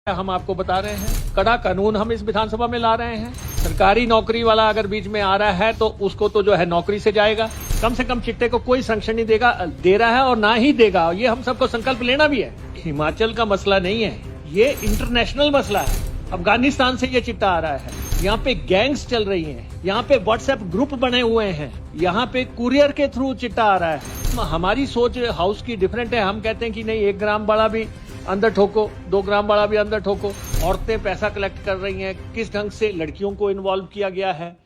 हम आपको बता रहे हैं, कड़ा कानून हम इस विधानसभा में ला रहे हैं। सरकारी नौकरी वाला अगर बीच में आ रहा है तो उसको तो जो है नौकरी से जाएगा। कम से कम चिट्टे को कोई संरक्षण नहीं दे रहा है और ना ही देगा। ये हम सबको संकल्प लेना भी है। हिमाचल का मसला नहीं है, ये इंटरनेशनल मसला है। अफगानिस्तान से ये चिट्टा आ रहा है। यहाँ पे गैंग्स चल रही हैं, यहाँ पे व्हाट्सएप ग्रुप बने हुए हैं, यहाँ पे कुरियर के थ्रू चिट्टा आ रहा है। हमारी सोच हाउस की डिफरेंट है। हम कहते हैं कि नहीं, 1 ग्राम वाला भी अंदर ठोको, 2 ग्राम वाला भी अंदर ठोको। औरतें पैसा कलेक्ट कर रही हैं, किस ढंग से लड़कियों को इन्वॉल्व किया गया है।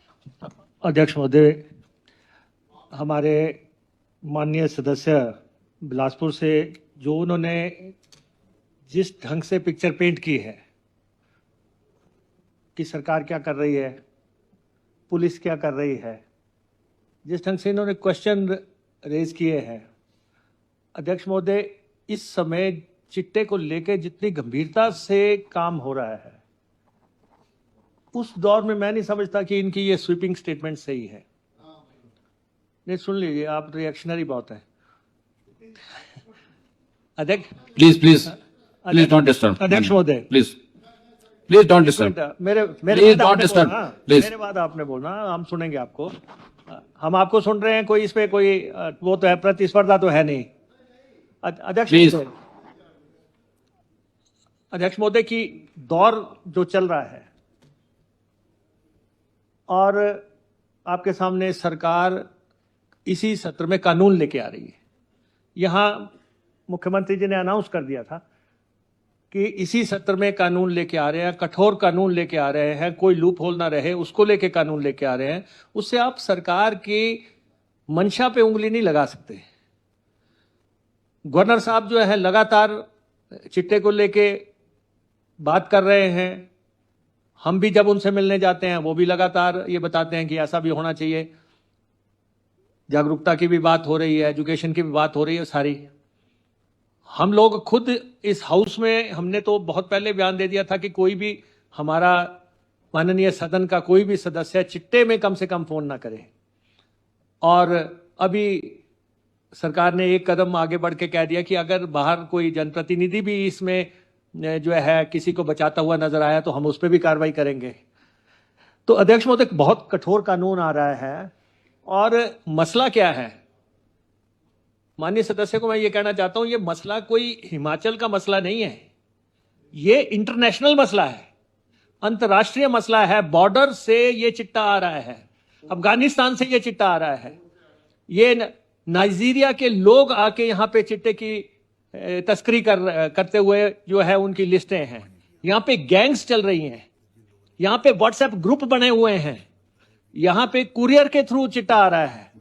अध्यक्ष महोदय, हमारे माननीय सदस्य बिलासपुर से जो उन्होंने जिस ढंग से पिक्चर पेंट की है कि सरकार क्या कर रही है, पुलिस क्या कर रही है, जिस ढंग से इन्होंने क्वेश्चन रेज किए हैं, अध्यक्ष महोदय, इस समय चिट्टे को लेकर जितनी गंभीरता से काम हो रहा है, उस दौर में मैं नहीं समझता कि इनकी ये स्वीपिंग स्टेटमेंट सही है। नहीं, सुन लीजिए, आप रिएक्शनरी बहुत है। अध्यक्ष प्लीज डोंट डिस्टर्ब। अध्यक्ष महोदय, प्लीज डोंट डिस्टर्ब। मेरे बाद आपने बोलना, हम सुनेंगे आपको। हम आपको सुन रहे हैं। कोई इस पे कोई वो तो है, प्रतिस्पर्धा तो है नहीं। अध्यक्ष महोदय की दौर जो चल रहा है और आपके सामने सरकार इसी सत्र में कानून लेके आ रही है। यहां मुख्यमंत्री जी ने अनाउंस कर दिया था कि इसी सत्र में कानून लेके आ रहे हैं, कठोर कानून लेके आ रहे हैं, कोई लूप होल ना रहे उसको लेके कानून लेके आ रहे हैं। उससे आप सरकार की मंशा पे उंगली नहीं लगा सकते। गवर्नर साहब जो है लगातार चिट्टे को लेके बात कर रहे हैं। हम भी जब उनसे मिलने जाते हैं वो भी लगातार ये बताते हैं कि ऐसा भी होना चाहिए। जागरूकता की भी बात हो रही है, एजुकेशन की भी बात हो रही है सारी। हम लोग खुद इस हाउस में हमने तो बहुत पहले बयान दे दिया था कि कोई भी हमारा माननीय सदन का कोई भी सदस्य चिट्टे में कम से कम फोन ना करे। और अभी सरकार ने एक कदम आगे बढ़ के कह दिया कि अगर बाहर कोई जनप्रतिनिधि भी इसमें जो है किसी को बचाता हुआ नजर आया तो हम उस पर भी कार्रवाई करेंगे। तो अध्यक्ष महोदय, बहुत कठोर कानून आ रहा है। और मसला क्या है, माननीय सदस्य को मैं ये कहना चाहता हूं, ये मसला कोई हिमाचल का मसला नहीं है, ये इंटरनेशनल मसला है, अंतर्राष्ट्रीय मसला है। बॉर्डर से ये चिट्टा आ रहा है, अफगानिस्तान से ये चिट्टा आ रहा है। ये नाइजीरिया के लोग आके यहाँ पे चिट्टे की तस्करी करते हुए जो है उनकी लिस्टें हैं। यहाँ पे गैंग्स चल रही हैं, यहाँ पे व्हाट्सएप ग्रुप बने हुए हैं, यहाँ पे कुरियर के थ्रू चिट्टा आ रहा है।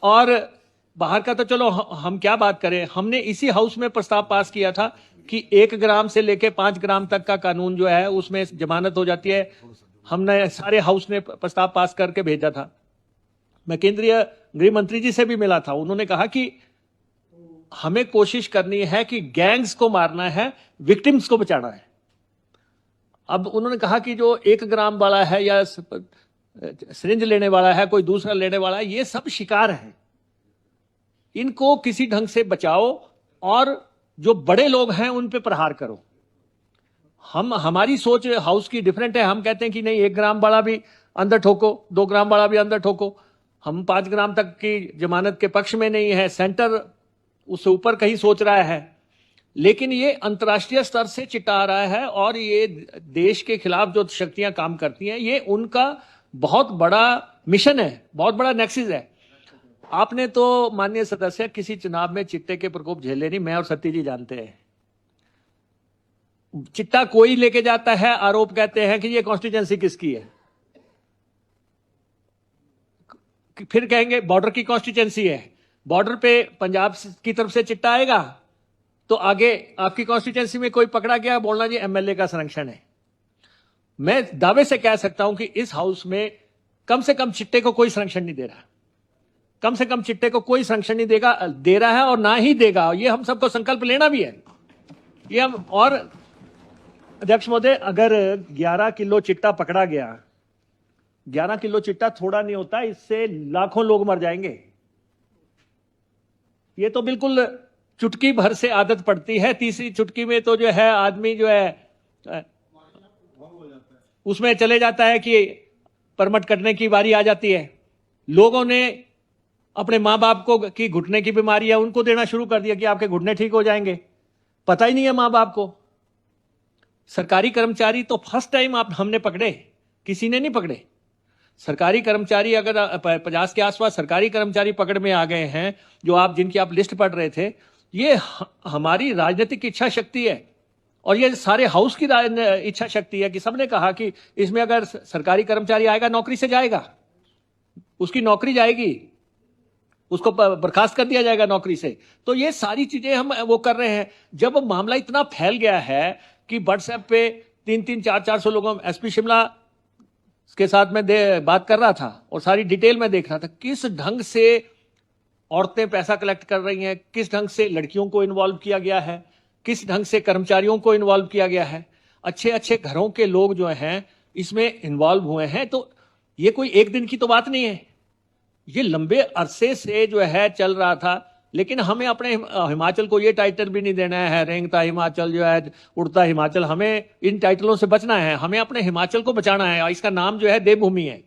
और बाहर का तो चलो हम क्या बात करें। हमने इसी हाउस में प्रस्ताव पास किया था कि 1 ग्राम से लेके 5 ग्राम तक का कानून जो है उसमें जमानत हो जाती है। हमने सारे हाउस ने प्रस्ताव पास करके भेजा था। मैं केंद्रीय गृह मंत्री जी से भी मिला था। उन्होंने कहा कि हमें कोशिश करनी है कि गैंग्स को मारना है, विक्टिम्स को बचाना है। अब उन्होंने कहा कि जो 1 ग्राम वाला है या सिरिंज लेने वाला है, कोई दूसरा लेने वाला है, ये सब शिकार हैं। इनको किसी ढंग से बचाओ और जो बड़े लोग हैं उन पे प्रहार करो। हमारी सोच हाउस की डिफरेंट है। हम कहते हैं कि नहीं, 1 ग्राम वाला भी अंदर ठोको, 2 ग्राम वाला भी अंदर ठोको। हम 5 ग्राम तक की जमानत के पक्ष में नहीं है। सेंटर उससे ऊपर कहीं सोच रहा है, लेकिन ये अंतर्राष्ट्रीय स्तर से चिट्टा आ रहा है। और ये देश के खिलाफ जो शक्तियां काम करती हैं, ये उनका बहुत बड़ा मिशन है, बहुत बड़ा नेक्सिस है। आपने तो माननीय सदस्य किसी चुनाव में चिट्टे के प्रकोप झेले नहीं, मैं और सत्ती जी जानते हैं। चिट्टा कोई लेके जाता है, आरोप कहते हैं कि ये कॉन्स्टिट्यूएंसी किसकी है, फिर कहेंगे बॉर्डर की कॉन्स्टिट्यूएंसी है। बॉर्डर पे पंजाब की तरफ से चिट्टा आएगा तो आगे आपकी कॉन्स्टिट्यूएंसी में कोई पकड़ा गया, बोलना जी एमएलए का संरक्षण है। मैं दावे से कह सकता हूं कि इस हाउस में कम से कम चिट्टे को कोई संरक्षण नहीं दे रहा, कम से कम चिट्टे को कोई संरक्षण नहीं दे रहा है और ना ही देगा। ये हम सबको संकल्प लेना भी है। ये हम और अध्यक्ष महोदय, अगर 11 किलो चिट्टा पकड़ा गया, 11 किलो चिट्टा थोड़ा नहीं होता, इससे लाखों लोग मर जाएंगे। ये तो बिल्कुल चुटकी भर से आदत पड़ती है, तीसरी चुटकी में तो जो है आदमी जो है उसमें चले जाता है कि परमट कटने की बारी आ जाती है। लोगों ने अपने माँ बाप को की घुटने की बीमारी है उनको देना शुरू कर दिया कि आपके घुटने ठीक हो जाएंगे। पता ही नहीं है माँ बाप को। सरकारी कर्मचारी तो फर्स्ट टाइम हमने पकड़े, किसी ने नहीं पकड़े। सरकारी कर्मचारी अगर 50 के आसपास सरकारी कर्मचारी पकड़ में आ गए हैं, जो जिनकी आप लिस्ट पढ़ रहे थे, ये हमारी राजनीतिक इच्छा शक्ति है और ये सारे हाउस की इच्छा शक्ति है कि सबने कहा कि इसमें अगर सरकारी कर्मचारी आएगा नौकरी से जाएगा, उसकी नौकरी जाएगी, उसको बर्खास्त कर दिया जाएगा नौकरी से। तो ये सारी चीजें हम वो कर रहे हैं। जब मामला इतना फैल गया है कि व्हाट्सएप पे 300 400 लोगों, एसपी शिमला के साथ मैं बात कर रहा था और सारी डिटेल में देख रहा था किस ढंग से औरतें पैसा कलेक्ट कर रही हैं, किस ढंग से लड़कियों को इन्वॉल्व किया गया है, किस ढंग से कर्मचारियों को इन्वॉल्व किया गया है। अच्छे अच्छे घरों के लोग जो हैं इसमें इन्वॉल्व हुए हैं। तो ये कोई एक दिन की तो बात नहीं है, ये लंबे अरसे से जो है चल रहा था। लेकिन हमें अपने हिमाचल को ये टाइटल भी नहीं देना है, रेंगता हिमाचल जो है, उड़ता हिमाचल, हमें इन टाइटलों से बचना है। हमें अपने हिमाचल को बचाना है। इसका नाम जो है देवभूमि है।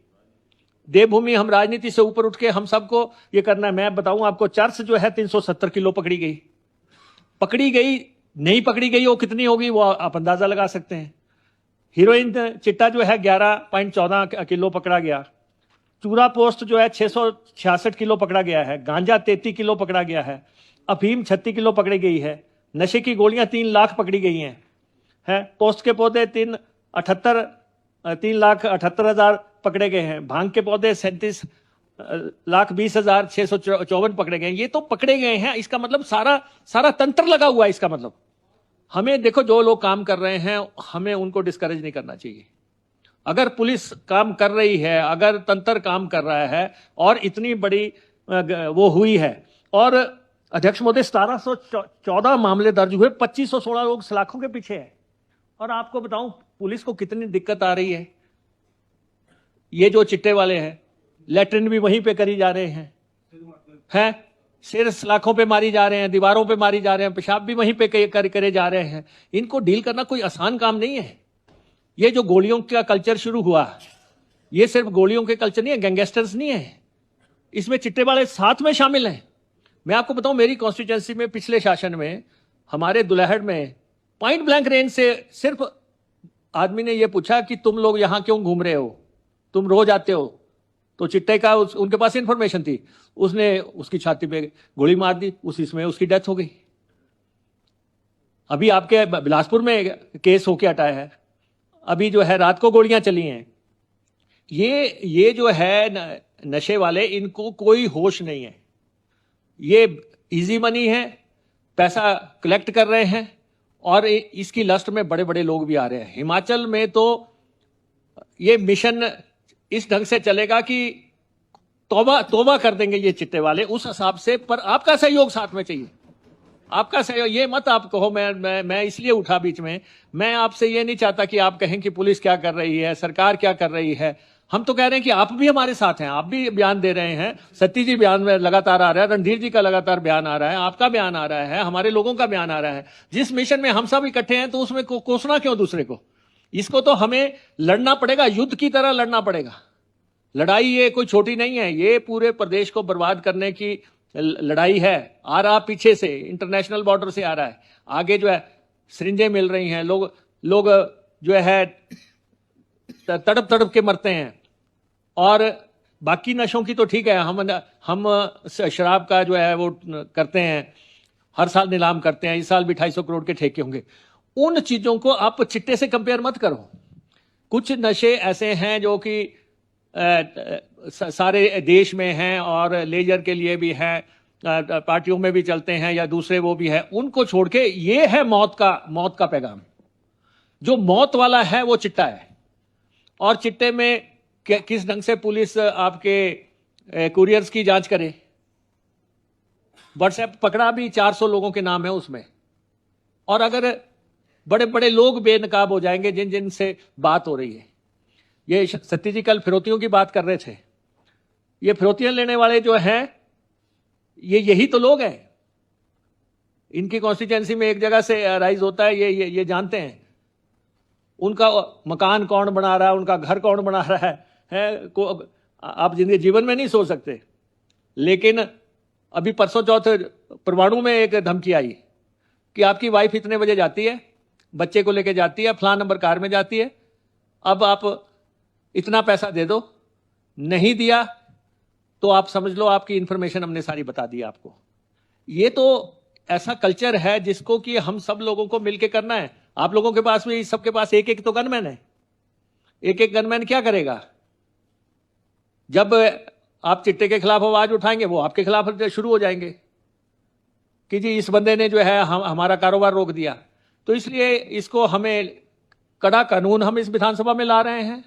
देवभूमि, हम राजनीति से ऊपर उठ के हम सबको ये करना है। मैं बताऊं आपको, चर्च जो है 370 किलो पकड़ी गई, नहीं पकड़ी गई वो कितनी होगी वो आप अंदाजा लगा सकते हैं। हीरोइन चिट्टा जो है 11.14 किलो पकड़ा गया। चूरा पोस्ट जो है 666 किलो पकड़ा गया है। गांजा 33 किलो पकड़ा गया है। अफीम 36 किलो पकड़ी गई है। नशे की गोलियां 3 लाख पकड़ी गई हैं। पोस्ट के पौधे 3,78,000 पकड़े गए हैं। भांग के पौधे 37,20,654 पकड़े गए हैं। ये तो पकड़े गए हैं, इसका मतलब सारा तंत्र लगा हुआ है। इसका मतलब हमें देखो, जो लोग काम कर रहे हैं हमें उनको डिस्करेज नहीं करना चाहिए। अगर पुलिस काम कर रही है, अगर तंत्र काम कर रहा है और इतनी बड़ी वो हुई है, और अध्यक्ष महोदय 1714 मामले दर्ज हुए, 2516 लोग सलाखों के पीछे है। और आपको बताऊं पुलिस को कितनी दिक्कत आ रही है। ये जो चिट्टे वाले हैं, लैट्रिन भी वहीं पे करी जा रहे हैं, सिर सलाखों पे मारी जा रहे हैं, दीवारों पे मारी जा रहे हैं, पेशाब भी वहीं पे करे जा रहे हैं। इनको डील करना कोई आसान काम नहीं है। ये जो गोलियों का कल्चर शुरू हुआ, ये सिर्फ गोलियों के कल्चर नहीं है, गैंगस्टर्स नहीं है, इसमें चिट्टे वाले साथ में शामिल हैं। मैं आपको बताऊं, मेरी कॉन्स्टिट्यूएंसी में पिछले शासन में हमारे दुल्हड़ में पॉइंट ब्लैंक रेंज से सिर्फ आदमी ने यह पूछा कि तुम लोग यहां क्यों घूम रहे हो, तुम रोज आते हो। तो चिट्टे का उनके पास इंफॉर्मेशन थी, उसने उसकी छाती पे गोली मार दी, उसी में उसकी डेथ हो गई। अभी आपके बिलासपुर में केस होके हटाया है, अभी जो है रात को गोलियां चली हैं। ये जो है नशे वाले, इनको कोई होश नहीं है। ये इजी मनी है, पैसा कलेक्ट कर रहे हैं और इसकी लस्ट में बड़े बड़े लोग भी आ रहे हैं। हिमाचल में तो ये मिशन इस ढंग से चलेगा कि तौबा कर देंगे ये चिट्टे वाले उस हिसाब से। पर आपका सहयोग साथ में चाहिए, आपका सहयोग। ये मत आप कहो मैं इसलिए उठा बीच में। मैं आपसे ये नहीं चाहता कि आप कहें कि पुलिस क्या कर रही है, सरकार क्या कर रही है। हम तो कह रहे हैं कि आप भी हमारे साथ हैं, आप भी बयान दे रहे हैं। सत्ती जी बयान में लगातार आ रहा है, रणधीर जी का लगातार बयान आ रहा है, आपका बयान आ रहा है, हमारे लोगों का बयान आ रहा है। जिस मिशन में हम सब इकट्ठे हैं तो उसमें कोसना क्यों दूसरे को। इसको तो हमें लड़ना पड़ेगा, युद्ध की तरह लड़ना पड़ेगा। लड़ाई ये कोई छोटी नहीं है, ये पूरे प्रदेश को बर्बाद करने की लड़ाई है। आ रहा पीछे से, इंटरनेशनल बॉर्डर से आ रहा है। आगे जो है सिरिंजें मिल रही हैं, लोग जो है तड़प तड़प के मरते हैं। और बाकी नशों की तो ठीक है, हम शराब का जो है वो करते हैं, हर साल नीलाम करते हैं। इस साल भी 250 करोड़ के ठेके होंगे। उन चीजों को आप चिट्टे से कंपेयर मत करो। कुछ नशे ऐसे हैं जो कि सारे देश में हैं और लेजर के लिए भी हैं, पार्टियों में भी चलते हैं या दूसरे वो भी है। उनको छोड़ के ये है मौत का पैगाम। जो मौत वाला है वो चिट्टा है। और चिट्टे में किस ढंग से पुलिस आपके कुरियर्स की जांच करे। व्हाट्सएप पकड़ा भी 400 लोगों के नाम है उसमें। और अगर बड़े बड़े लोग बेनकाब हो जाएंगे जिन से बात हो रही है। ये सत्ती जी कल फिरौतियों की बात कर रहे थे। ये फिरौतियां लेने वाले जो हैं, यही तो लोग हैं। इनकी कॉन्स्टिट्यूएंसी में एक जगह से राइज होता है, ये जानते हैं। उनका मकान कौन बना रहा है, उनका घर कौन बना रहा है आप जिंदगी जीवन में नहीं सोच सकते। लेकिन अभी परसों चौथ परवाणु में एक धमकी आई कि आपकी वाइफ इतने बजे जाती है, बच्चे को लेके जाती है, फलां नंबर कार में जाती है, अब आप इतना पैसा दे दो, नहीं दिया तो आप समझ लो आपकी इंफॉर्मेशन हमने सारी बता दी आपको। ये तो ऐसा कल्चर है जिसको कि हम सब लोगों को मिलके करना है। आप लोगों के पास भी, सबके पास एक एक तो गनमैन है। एक एक गनमैन क्या करेगा? जब आप चिट्टे के खिलाफ आवाज उठाएंगे, वो आपके खिलाफ शुरू हो जाएंगे कि जी इस बंदे ने जो है हमारा कारोबार रोक दिया। तो इसलिए इसको हमें कड़ा कानून हम इस विधानसभा में ला रहे हैं।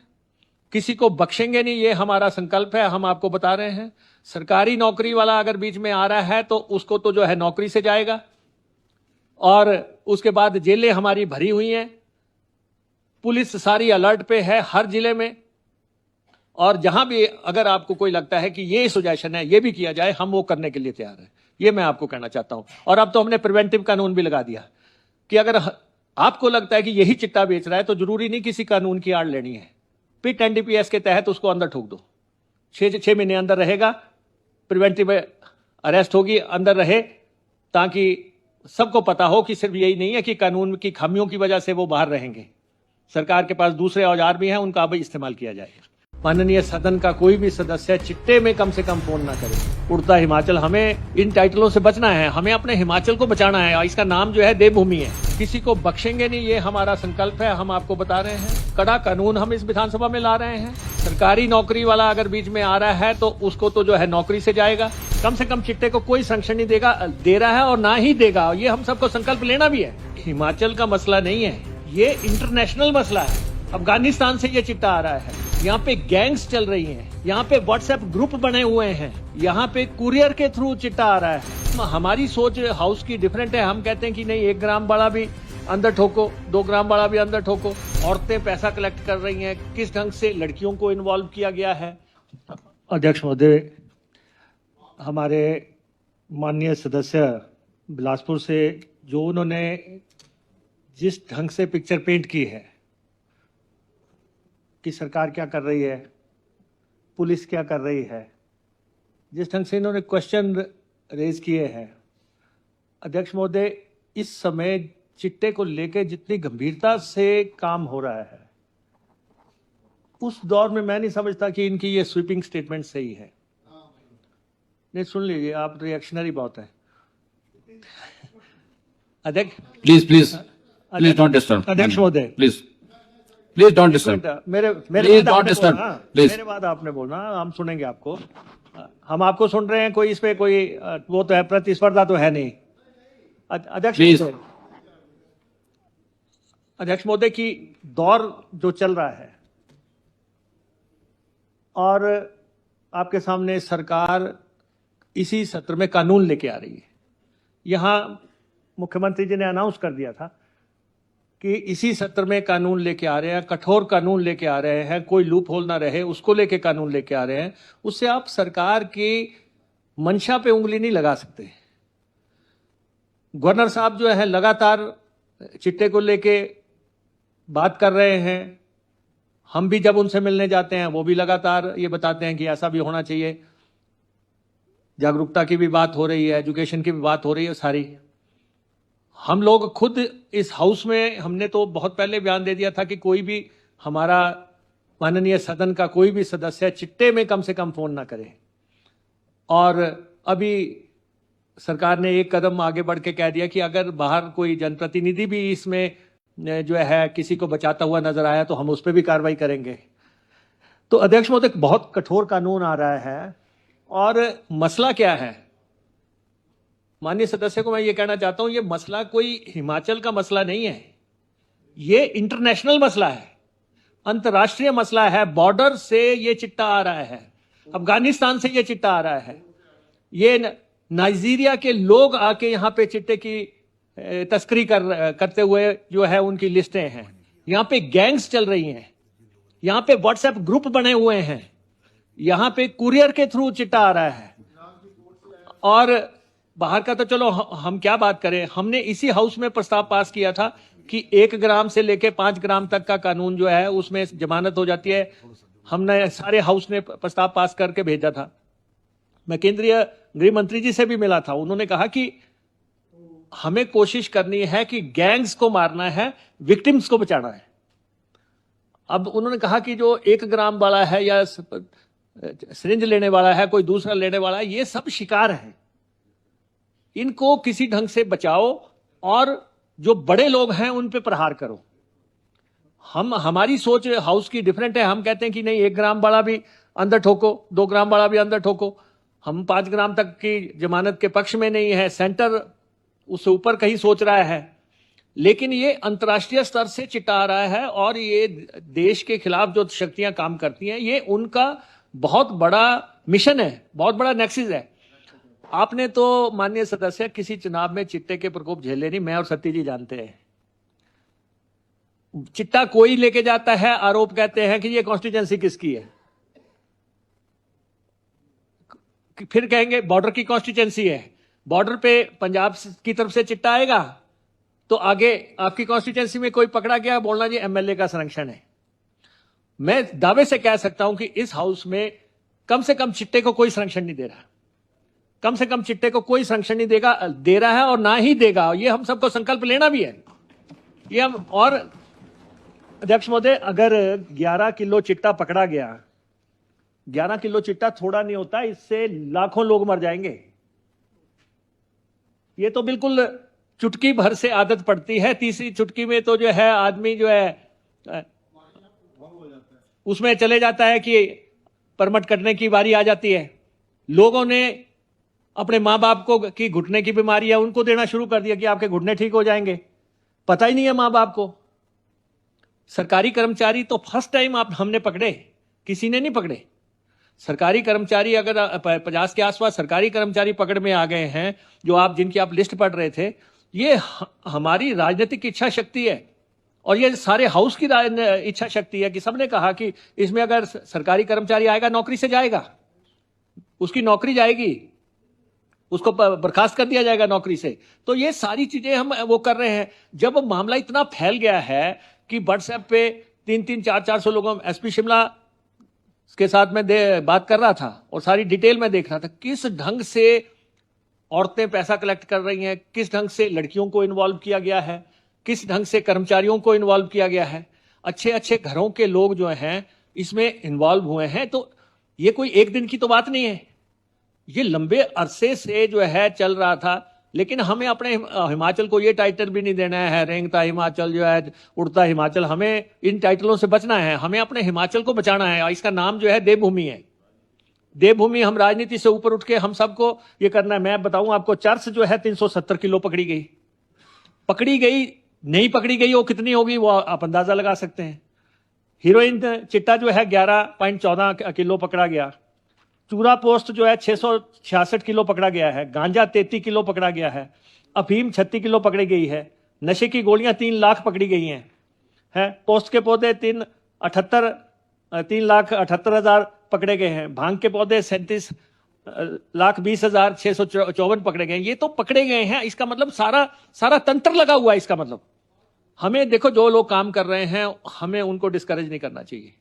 किसी को बख्शेंगे नहीं, ये हमारा संकल्प है। हम आपको बता रहे हैं, सरकारी नौकरी वाला अगर बीच में आ रहा है तो उसको तो जो है नौकरी से जाएगा। और उसके बाद जेलें हमारी भरी हुई हैं, पुलिस सारी अलर्ट पे है हर जिले में। और जहां भी अगर आपको कोई लगता है कि ये सुजेशन है, ये भी किया जाए, हम वो करने के लिए तैयार हैं। ये मैं आपको कहना चाहता हूं। और अब तो हमने प्रिवेंटिव कानून भी लगा दिया कि अगर आपको लगता है कि यही चिट्टा बेच रहा है तो जरूरी नहीं किसी कानून की आड़ लेनी है। पिट एनडीपीएस के तहत उसको अंदर ठोक दो, 6 महीने अंदर रहेगा, प्रिवेंटिव अरेस्ट होगी, अंदर रहे, ताकि सबको पता हो कि सिर्फ यही नहीं है कि कानून की खामियों की वजह से वो बाहर रहेंगे। सरकार के पास दूसरे औजार भी हैं, उनका भी इस्तेमाल किया जाएगा। माननीय सदन का कोई भी सदस्य चिट्टे में कम से कम फोन ना करे। उड़ता हिमाचल, हमें इन टाइटलों से बचना है, हमें अपने हिमाचल को बचाना है। इसका नाम जो है देवभूमि है। किसी को बख्शेंगे नहीं, ये हमारा संकल्प है। हम आपको बता रहे हैं, कड़ा कानून हम इस विधानसभा में ला रहे हैं। सरकारी नौकरी वाला अगर बीच में आ रहा है तो उसको तो जो है नौकरी से जाएगा। कम से कम चिट्टे को कोई संरक्षण नहीं दे रहा है और ना ही देगा। ये हम सबको संकल्प लेना भी है। हिमाचल का मसला नहीं है, ये इंटरनेशनल मसला है। अफगानिस्तान से ये चिट्टा आ रहा है, यहाँ पे गैंग्स चल रही हैं, यहाँ पे व्हाट्सएप ग्रुप बने हुए हैं, यहाँ पे कुरियर के थ्रू चिट्टा आ रहा है। हमारी सोच हाउस की डिफरेंट है। हम कहते हैं कि नहीं, 1 ग्राम वाला भी अंदर ठोको, 2 ग्राम वाला भी अंदर ठोको। औरतें पैसा कलेक्ट कर रही हैं, किस ढंग से लड़कियों को इन्वॉल्व किया गया है। अध्यक्ष महोदय, हमारे माननीय सदस्य बिलासपुर से जो उन्होंने जिस ढंग से पिक्चर पेंट की है कि सरकार क्या कर रही है, पुलिस क्या कर रही है, जिस ढंग से इन्होंने क्वेश्चन रेज किए हैं, अध्यक्ष महोदय, इस समय चिट्टे को लेकर जितनी गंभीरता से काम हो रहा है, उस दौर में मैं नहीं समझता कि इनकी ये स्वीपिंग स्टेटमेंट सही है। नहीं, सुन लीजिए, आप रिएक्शनरी बहुत है। अध्यक्ष प्लीज डोंट डिस्टर्ब। अध्यक्ष महोदय, प्लीज डोंट डिस्टर्ब। मेरे Please don't disturb. Please. मेरे बाद आपने बोलना, हम सुनेंगे आपको। हम आपको सुन रहे हैं, कोई इस पे कोई वो तो है, प्रतिस्पर्धा तो है नहीं। अध्यक्ष महोदय की दौर जो चल रहा है और आपके सामने सरकार इसी सत्र में कानून लेके आ रही है। यहां मुख्यमंत्री जी ने अनाउंस कर दिया था कि इसी सत्र में कानून लेके आ रहे हैं, कठोर कानून लेके आ रहे हैं, कोई लूप होल ना रहे उसको लेके कानून लेके आ रहे हैं। उससे आप सरकार की मंशा पे उंगली नहीं लगा सकते। गवर्नर साहब जो है लगातार चिट्टे को लेके बात कर रहे हैं। हम भी जब उनसे मिलने जाते हैं वो भी लगातार ये बताते हैं कि ऐसा भी होना चाहिए। जागरूकता की भी बात हो रही है, एजुकेशन की भी बात हो रही है सारी। हम लोग खुद इस हाउस में हमने तो बहुत पहले बयान दे दिया था कि कोई भी हमारा माननीय सदन का कोई भी सदस्य चिट्टे में कम से कम फोन ना करे। और अभी सरकार ने एक कदम आगे बढ़ के कह दिया कि अगर बाहर कोई जनप्रतिनिधि भी इसमें जो है किसी को बचाता हुआ नजर आया तो हम उस पर भी कार्रवाई करेंगे। तो अध्यक्ष महोदय, बहुत कठोर कानून आ रहा है। और मसला क्या है, माननीय सदस्य को मैं ये कहना चाहता हूं, ये मसला कोई हिमाचल का मसला नहीं है, ये इंटरनेशनल मसला है, अंतर्राष्ट्रीय मसला है। बॉर्डर से ये चिट्टा आ रहा है, अफगानिस्तान से ये चिट्टा आ रहा है, ये नाइजीरिया के लोग आके यहाँ पे चिट्टे की तस्करी करते हुए जो है उनकी लिस्टें हैं। यहाँ पे गैंग्स चल रही हैं, यहाँ पे व्हाट्सएप ग्रुप बने हुए हैं, यहाँ पे कुरियर के थ्रू चिट्टा आ रहा है। और बाहर का तो चलो हम क्या बात करें, हमने इसी हाउस में प्रस्ताव पास किया था कि 1 ग्राम से लेके 5 ग्राम तक का कानून जो है उसमें जमानत हो जाती है। हमने सारे हाउस ने प्रस्ताव पास करके भेजा था। मैं केंद्रीय गृह मंत्री जी से भी मिला था, उन्होंने कहा कि हमें कोशिश करनी है कि गैंग्स को मारना है, विक्टिम्स को बचाना है। अब उन्होंने कहा कि जो 1 ग्राम वाला है या सिरिंज लेने वाला है, कोई दूसरा लेने वाला है, ये सब शिकार है, इनको किसी ढंग से बचाओ और जो बड़े लोग हैं उन पे प्रहार करो। हमारी सोच हाउस की डिफरेंट है। हम कहते हैं कि नहीं, 1 ग्राम वाला भी अंदर ठोको, 2 ग्राम वाला भी अंदर ठोको। हम 5 ग्राम तक की जमानत के पक्ष में नहीं है, सेंटर उससे ऊपर कहीं सोच रहा है। लेकिन ये अंतर्राष्ट्रीय स्तर से चिट्टा आ रहा है और ये देश के खिलाफ जो शक्तियां काम करती हैं, ये उनका बहुत बड़ा मिशन है, बहुत बड़ा नेक्सिस है। आपने तो माननीय सदस्य किसी चुनाव में चिट्टे के प्रकोप झेले नहीं, मैं और सत्ती जी जानते हैं। चिट्टा कोई लेके जाता है, आरोप कहते हैं कि ये कॉन्स्टिट्यूएंसी किसकी है, फिर कहेंगे बॉर्डर की कॉन्स्टिट्यूएंसी है। बॉर्डर पे पंजाब की तरफ से चिट्टा आएगा तो आगे आपकी कॉन्स्टिट्यूएंसी में कोई पकड़ा गया, बोलना जी एमएलए का संरक्षण है। मैं दावे से कह सकता हूं कि इस हाउस में कम से कम चिट्टे को कोई संरक्षण नहीं दे रहा, कम से कम चिट्टे को कोई संरक्षण नहीं दे रहा है और ना ही देगा। ये हम सबको संकल्प लेना भी है। ये हम, और अध्यक्ष महोदय, अगर 11 किलो चिट्टा पकड़ा गया, 11 किलो चिट्टा थोड़ा नहीं होता, इससे लाखों लोग मर जाएंगे। ये तो बिल्कुल चुटकी भर से आदत पड़ती है, तीसरी चुटकी में तो जो है आदमी जो है उसमें चले जाता है कि परमट कटने की बारी आ जाती है। लोगों ने अपने माँ बाप को की घुटने की बीमारी है, उनको देना शुरू कर दिया कि आपके घुटने ठीक हो जाएंगे। पता ही नहीं है माँ बाप को। सरकारी कर्मचारी तो फर्स्ट टाइम हमने पकड़े, किसी ने नहीं पकड़े। सरकारी कर्मचारी अगर 50 के आसपास सरकारी कर्मचारी पकड़ में आ गए हैं, जो जिनकी आप लिस्ट पढ़ रहे थे, ये हमारी राजनीतिक इच्छा शक्ति है और ये सारे हाउस की इच्छा शक्ति है कि सबने कहा कि इसमें अगर सरकारी कर्मचारी आएगा नौकरी से जाएगा, उसकी नौकरी जाएगी, उसको बर्खास्त कर दिया जाएगा नौकरी से। तो ये सारी चीजें हम वो कर रहे हैं। जब मामला इतना फैल गया है कि व्हाट्सएप पे 300 400 लोगों, एसपी शिमला के साथ में बात कर रहा था और सारी डिटेल में देख रहा था किस ढंग से औरतें पैसा कलेक्ट कर रही हैं, किस ढंग से लड़कियों को इन्वॉल्व किया गया है, किस ढंग से कर्मचारियों को इन्वॉल्व किया गया है। अच्छे अच्छे घरों के लोग जो हैं इसमें इन्वॉल्व हुए हैं। तो ये कोई एक दिन की तो बात नहीं है, ये लंबे अरसे से जो है चल रहा था। लेकिन हमें अपने हिमाचल को ये टाइटल भी नहीं देना है, रेंगता हिमाचल जो है, उड़ता हिमाचल। हमें इन टाइटलों से बचना है, हमें अपने हिमाचल को बचाना है। इसका नाम जो है देवभूमि है। देवभूमि, हम राजनीति से ऊपर उठ के हम सबको ये करना है। मैं बताऊं आपको, चर्च जो है 370 किलो पकड़ी गई, नहीं पकड़ी गई वो कितनी होगी वो आप अंदाजा लगा सकते हैं। हीरोइन चिट्टा जो है 11.14 किलो पकड़ा गया। चूरा पोस्ट जो है 666 किलो पकड़ा गया है। गांजा 33 किलो पकड़ा गया है। अफीम 36 किलो पकड़ी गई है। नशे की गोलियां 3 लाख पकड़ी गई हैं। पोस्ट के पौधे 3,78,000 पकड़े गए हैं। भांग के पौधे 37,20,654 पकड़े गए हैं। ये तो पकड़े गए हैं, इसका मतलब सारा तंत्र लगा हुआ है। इसका मतलब हमें देखो, जो लोग काम कर रहे हैं हमें उनको डिस्करेज नहीं करना चाहिए।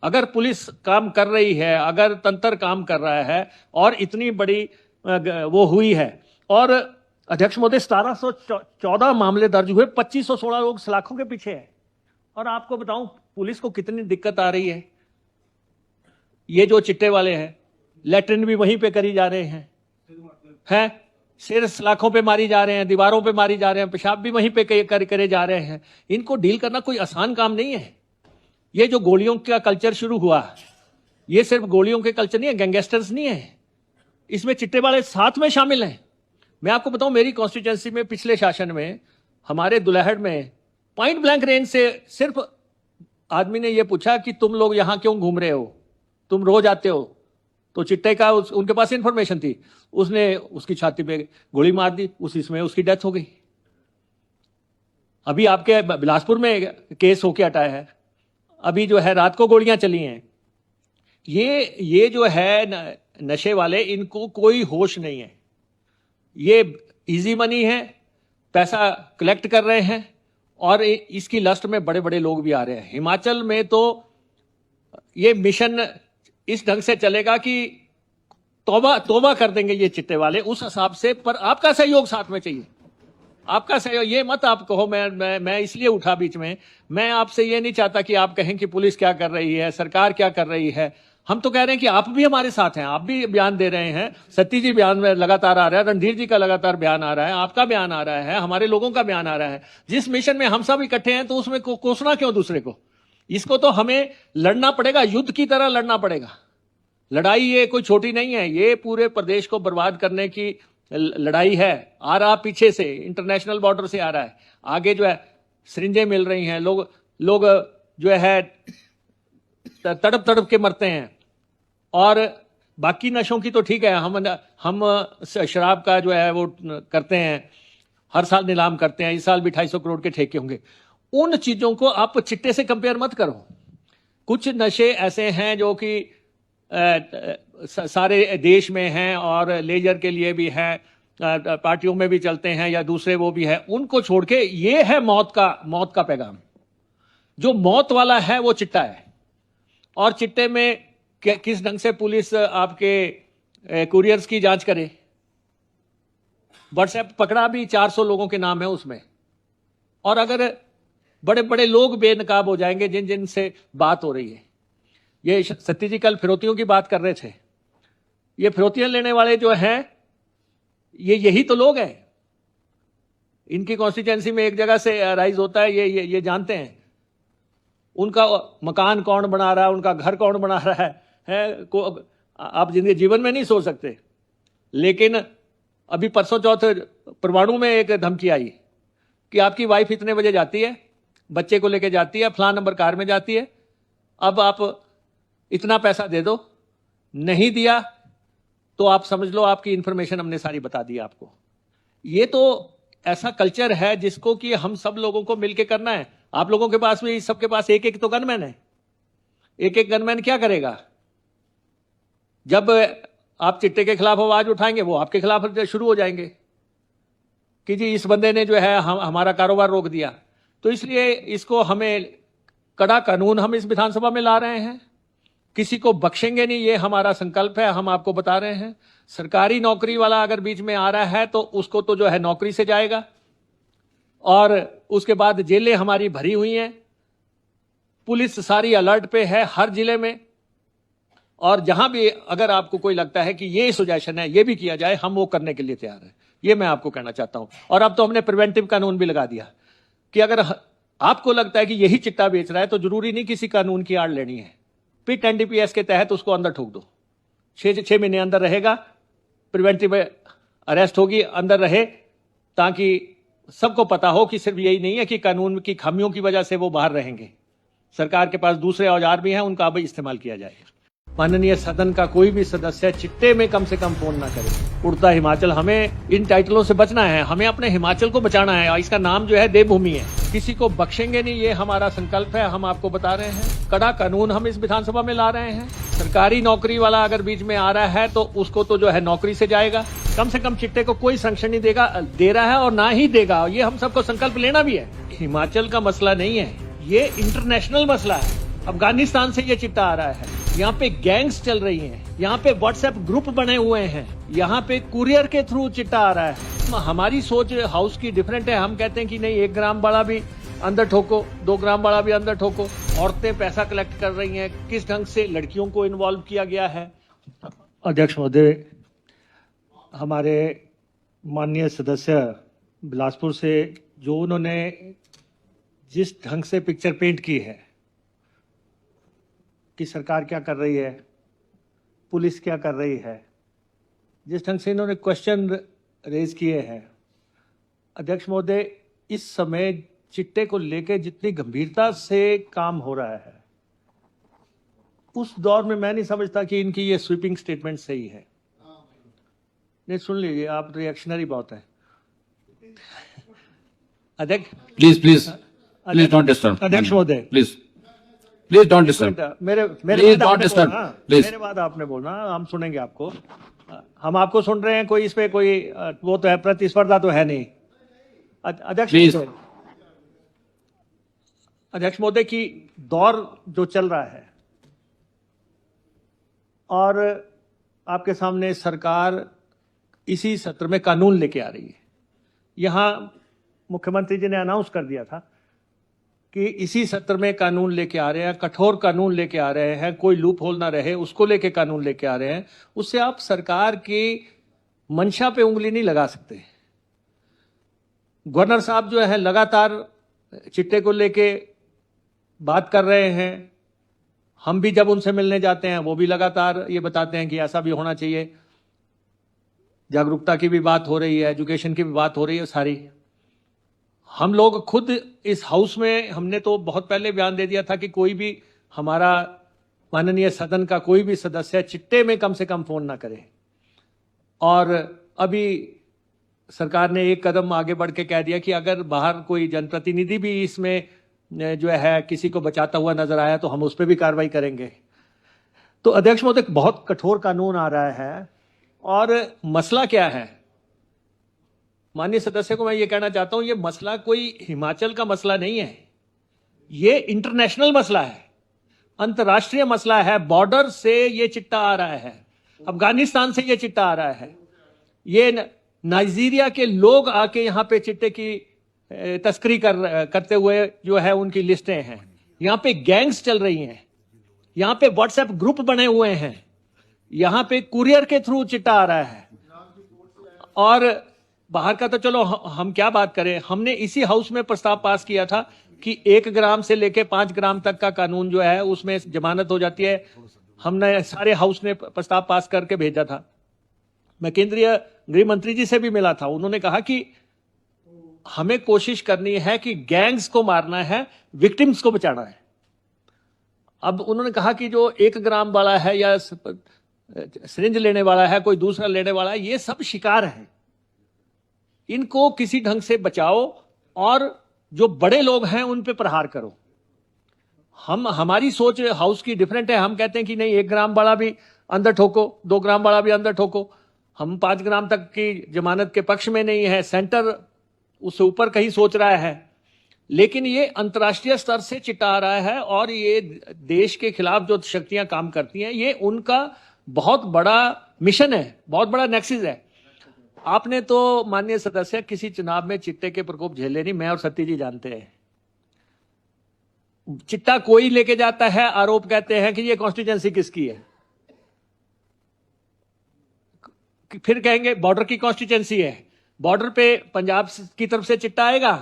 अगर पुलिस काम कर रही है, अगर तंत्र काम कर रहा है और इतनी बड़ी वो हुई है, और अध्यक्ष महोदय 1714 मामले दर्ज हुए, 2516 लोग सलाखों के पीछे है। और आपको बताऊं पुलिस को कितनी दिक्कत आ रही है। ये जो चिट्टे वाले हैं, लैट्रिन भी वहीं पे करी जा रहे हैं, सिर सलाखों पे मारी जा रहे हैं, दीवारों पे मारी जा रहे हैं, पेशाब भी वहीं पे करे जा रहे हैं। इनको डील करना कोई आसान काम नहीं है। ये जो गोलियों का कल्चर शुरू हुआ, ये सिर्फ गोलियों के कल्चर नहीं है, गैंगस्टर्स नहीं है, इसमें चिट्टे वाले साथ में शामिल हैं। मैं आपको बताऊं, मेरी कॉन्स्टिट्यूएंसी में पिछले शासन में हमारे दुल्हड़ में पॉइंट ब्लैंक रेंज से सिर्फ आदमी ने यह पूछा कि तुम लोग यहां क्यों घूम रहे हो, तुम रोज आते हो। तो चिट्टे का उनके पास इंफॉर्मेशन थी, उसने उसकी छाती पे गोली मार दी, उसी में उसकी डेथ हो गई। अभी आपके बिलासपुर में केस होके हटाया है, अभी जो है रात को गोलियां चली हैं। ये जो है नशे वाले, इनको कोई होश नहीं है। ये इजी मनी है, पैसा कलेक्ट कर रहे हैं और इसकी लस्ट में बड़े बड़े लोग भी आ रहे हैं। हिमाचल में तो ये मिशन इस ढंग से चलेगा कि तौबा तौबा कर देंगे ये चिट्टे वाले उस हिसाब से। पर आपका सहयोग साथ में चाहिए, आपका सहयोग। ये मत आप कहो मैं इसलिए उठा बीच में। मैं आपसे ये नहीं चाहता कि आप कहें कि पुलिस क्या कर रही है, सरकार क्या कर रही है। हम तो कह रहे हैं कि आप भी हमारे साथ हैं, आप भी बयान दे रहे हैं। सत्ती जी बयान में लगातार आ रहा है, रणधीर जी का लगातार बयान आ रहा है, आपका बयान आ रहा है, हमारे लोगों का बयान आ रहा है। जिस मिशन में हम सब इकट्ठे हैं तो उसमें कोसना क्यों दूसरे को? इसको तो हमें लड़ना पड़ेगा, युद्ध की तरह लड़ना पड़ेगा। लड़ाई ये कोई छोटी नहीं है, ये पूरे प्रदेश को बर्बाद करने की लड़ाई है। आ रहा पीछे से, इंटरनेशनल बॉर्डर से आ रहा है। आगे जो है सिरिंजें मिल रही हैं, लोग जो है तड़प तड़प के मरते हैं। और बाकी नशों की तो ठीक है, हम शराब का जो है वो करते हैं, हर साल नीलाम करते हैं। इस साल भी 250 करोड़ के ठेके होंगे। उन चीजों को आप चिट्टे से कंपेयर मत करो। कुछ नशे ऐसे हैं जो कि सारे देश में हैं और लेजर के लिए भी हैं, पार्टियों में भी चलते हैं या दूसरे वो भी है। उनको छोड़ के ये है मौत का पैगाम। जो मौत वाला है वो चिट्टा है। और चिट्टे में किस ढंग से पुलिस आपके कुरियर्स की जांच करे। व्हाट्सएप पकड़ा भी 400 लोगों के नाम है उसमें। और अगर बड़े बड़े लोग बेनकाब हो जाएंगे जिन से बात हो रही है। ये सत्ती जी कल फिरौतियों की बात कर रहे थे। ये फिरौतियां लेने वाले जो हैं यही तो लोग हैं। इनकी कॉन्स्टिट्यूएंसी में एक जगह से राइज होता है, ये जानते हैं। उनका मकान कौन बना रहा है, उनका घर कौन बना रहा है आप जिंदगी जीवन में नहीं सोच सकते। लेकिन अभी परसों चौथ परवाणु में एक धमकी आई कि आपकी वाइफ इतने बजे जाती है, बच्चे को लेके जाती है, फलां नंबर कार में जाती है, अब आप इतना पैसा दे दो। नहीं दिया तो आप समझ लो आपकी इंफॉर्मेशन हमने सारी बता दी आपको। ये तो ऐसा कल्चर है जिसको कि हम सब लोगों को मिलकर करना है। आप लोगों के पास भी, सबके पास एक एक तो गनमैन है। एक एक गनमैन क्या करेगा? जब आप चिट्टे के खिलाफ आवाज उठाएंगे वो आपके खिलाफ शुरू हो जाएंगे कि जी इस बंदे ने जो है हमारा कारोबार रोक दिया। तो इसलिए इसको हमें कड़ा कानून हम इस विधानसभा में ला रहे हैं। किसी को बख्शेंगे नहीं, ये हमारा संकल्प है। हम आपको बता रहे हैं, सरकारी नौकरी वाला अगर बीच में आ रहा है तो उसको तो जो है नौकरी से जाएगा। और उसके बाद जेलें हमारी भरी हुई हैं, पुलिस सारी अलर्ट पे है हर जिले में। और जहां भी अगर आपको कोई लगता है कि ये सुजेशन है, ये भी किया जाए, हम वो करने के लिए तैयार हैं। ये मैं आपको कहना चाहता हूं। और अब तो हमने प्रिवेंटिव कानून भी लगा दिया कि अगर आपको लगता है कि यही चिट्टा बेच रहा है तो जरूरी नहीं किसी कानून की आड़ लेनी है। पिट एनडीपीएस के तहत उसको अंदर ठोक दो। 6 महीने अंदर रहेगा, प्रिवेंटिव अरेस्ट होगी, अंदर रहे, ताकि सबको पता हो कि सिर्फ यही नहीं है कि कानून की खामियों की वजह से वो बाहर रहेंगे। सरकार के पास दूसरे औजार भी हैं, उनका भी इस्तेमाल किया जाएगा। माननीय सदन का कोई भी सदस्य चिट्टे में कम से कम फोन ना करे। उड़ता हिमाचल, हमें इन टाइटलों से बचना है, हमें अपने हिमाचल को बचाना है। इसका नाम जो है देवभूमि है। किसी को बख्शेंगे नहीं, ये हमारा संकल्प है। हम आपको बता रहे हैं, कड़ा कानून हम इस विधानसभा में ला रहे हैं। सरकारी नौकरी वाला अगर बीच में आ रहा है तो उसको तो जो है नौकरी से जाएगा। कम से कम चिट्टे को कोई संरक्षण नहीं दे रहा है और ना ही देगा। ये हम सबको संकल्प लेना भी है। हिमाचल का मसला नहीं है, ये इंटरनेशनल मसला है। अफगानिस्तान से ये चिट्टा आ रहा है। यहाँ पे गैंग्स चल रही हैं, यहाँ पे व्हाट्सएप ग्रुप बने हुए हैं, यहाँ पे कुरियर के थ्रू चिट्टा आ रहा है। हमारी सोच हाउस की डिफरेंट है। हम कहते हैं कि नहीं, 1 ग्राम वाला भी अंदर ठोको, 2 ग्राम वाला भी अंदर ठोको। औरतें पैसा कलेक्ट कर रही हैं, किस ढंग से लड़कियों को इन्वॉल्व किया गया है। अध्यक्ष महोदय, हमारे माननीय सदस्य बिलासपुर से जो उन्होंने जिस ढंग से पिक्चर पेंट की है कि सरकार क्या कर रही है, पुलिस क्या कर रही है, जिस ढंग से इन्होंने क्वेश्चन रेज किए हैं, अध्यक्ष महोदय, इस समय चिट्टे को लेकर जितनी गंभीरता से काम हो रहा है, उस दौर में मैं नहीं समझता कि इनकी ये स्वीपिंग स्टेटमेंट सही है। नहीं, सुन लीजिए, आप रिएक्शनरी बहुत है। अध्यक्ष प्लीज डोंट डिस्टर्ब। अध्यक्ष महोदय, प्लीज डोंट डिस्टर्ब। मेरे Please don't disturb. Please. मेरे बाद आपने बोलना, हम सुनेंगे आपको। हम आपको सुन रहे हैं, कोई इस पे कोई वो तो है, प्रतिस्पर्धा तो है नहीं। अध्यक्ष Please. महोदय, अध्यक्ष महोदय की दौर जो चल रहा है और आपके सामने सरकार इसी सत्र में कानून लेके आ रही है। यहां मुख्यमंत्री जी ने अनाउंस कर दिया था कि इसी सत्र में कानून लेके आ रहे हैं, कठोर कानून लेके आ रहे हैं, कोई लूप होल ना रहे उसको लेके कानून लेके आ रहे हैं। उससे आप सरकार की मंशा पे उंगली नहीं लगा सकते। गवर्नर साहब जो है लगातार चिट्टे को लेके बात कर रहे हैं। हम भी जब उनसे मिलने जाते हैं वो भी लगातार ये बताते हैं कि ऐसा भी होना चाहिए। जागरूकता की भी बात हो रही है, एजुकेशन की भी बात हो रही है सारी। हम लोग खुद इस हाउस में हमने तो बहुत पहले बयान दे दिया था कि कोई भी हमारा माननीय सदन का कोई भी सदस्य चिट्टे में कम से कम फोन ना करे। और अभी सरकार ने एक कदम आगे बढ़ के कह दिया कि अगर बाहर कोई जनप्रतिनिधि भी इसमें जो है किसी को बचाता हुआ नजर आया तो हम उस पर भी कार्रवाई करेंगे। तो अध्यक्ष महोदय, बहुत कठोर कानून आ रहा है और मसला क्या है? माननीय सदस्य को मैं ये कहना चाहता हूं, ये मसला कोई हिमाचल का मसला नहीं है, ये इंटरनेशनल मसला है, अंतर्राष्ट्रीय मसला है। बॉर्डर से ये चिट्टा आ रहा है, अफगानिस्तान से ये चिट्टा आ रहा है, ये नाइजीरिया के लोग आके यहाँ पे चिट्टे की तस्करी करते हुए जो है उनकी लिस्टें हैं। यहाँ पे गैंग्स चल रही हैं, यहाँ पे व्हाट्सएप ग्रुप बने हुए हैं, यहाँ पे कुरियर के थ्रू चिट्टा आ रहा है। और बाहर का तो चलो हम क्या बात करें, हमने इसी हाउस में प्रस्ताव पास किया था कि 1 ग्राम से लेके 5 ग्राम तक का कानून जो है उसमें जमानत हो जाती है। हमने सारे हाउस ने प्रस्ताव पास करके भेजा था। मैं केंद्रीय गृह मंत्री जी से भी मिला था, उन्होंने कहा कि हमें कोशिश करनी है कि गैंग्स को मारना है, विक्टिम्स को बचाना है। अब उन्होंने कहा कि जो 1 ग्राम वाला है या सिरिंज लेने वाला है, कोई दूसरा लेने वाला है, ये सब शिकार है, इनको किसी ढंग से बचाओ और जो बड़े लोग हैं उन पे प्रहार करो। हमारी सोच हाउस की डिफरेंट है। हम कहते हैं कि नहीं, 1 ग्राम वाला भी अंदर ठोको, 2 ग्राम वाला भी अंदर ठोको। हम 5 ग्राम तक की जमानत के पक्ष में नहीं है, सेंटर उससे ऊपर कहीं सोच रहा है। लेकिन ये अंतर्राष्ट्रीय स्तर से चिट्टा आ रहा है और ये देश के खिलाफ जो शक्तियां काम करती हैं, ये उनका बहुत बड़ा मिशन है, बहुत बड़ा नेक्सस है। आपने तो माननीय सदस्य किसी चुनाव में चिट्टे के प्रकोप झेले नहीं, मैं और सत्ती जी जानते हैं। चिट्टा कोई लेके जाता है, आरोप कहते हैं कि ये कॉन्स्टिट्यूएंसी किसकी है, फिर कहेंगे बॉर्डर की कॉन्स्टिट्यूएंसी है। बॉर्डर पे पंजाब की तरफ से चिट्टा आएगा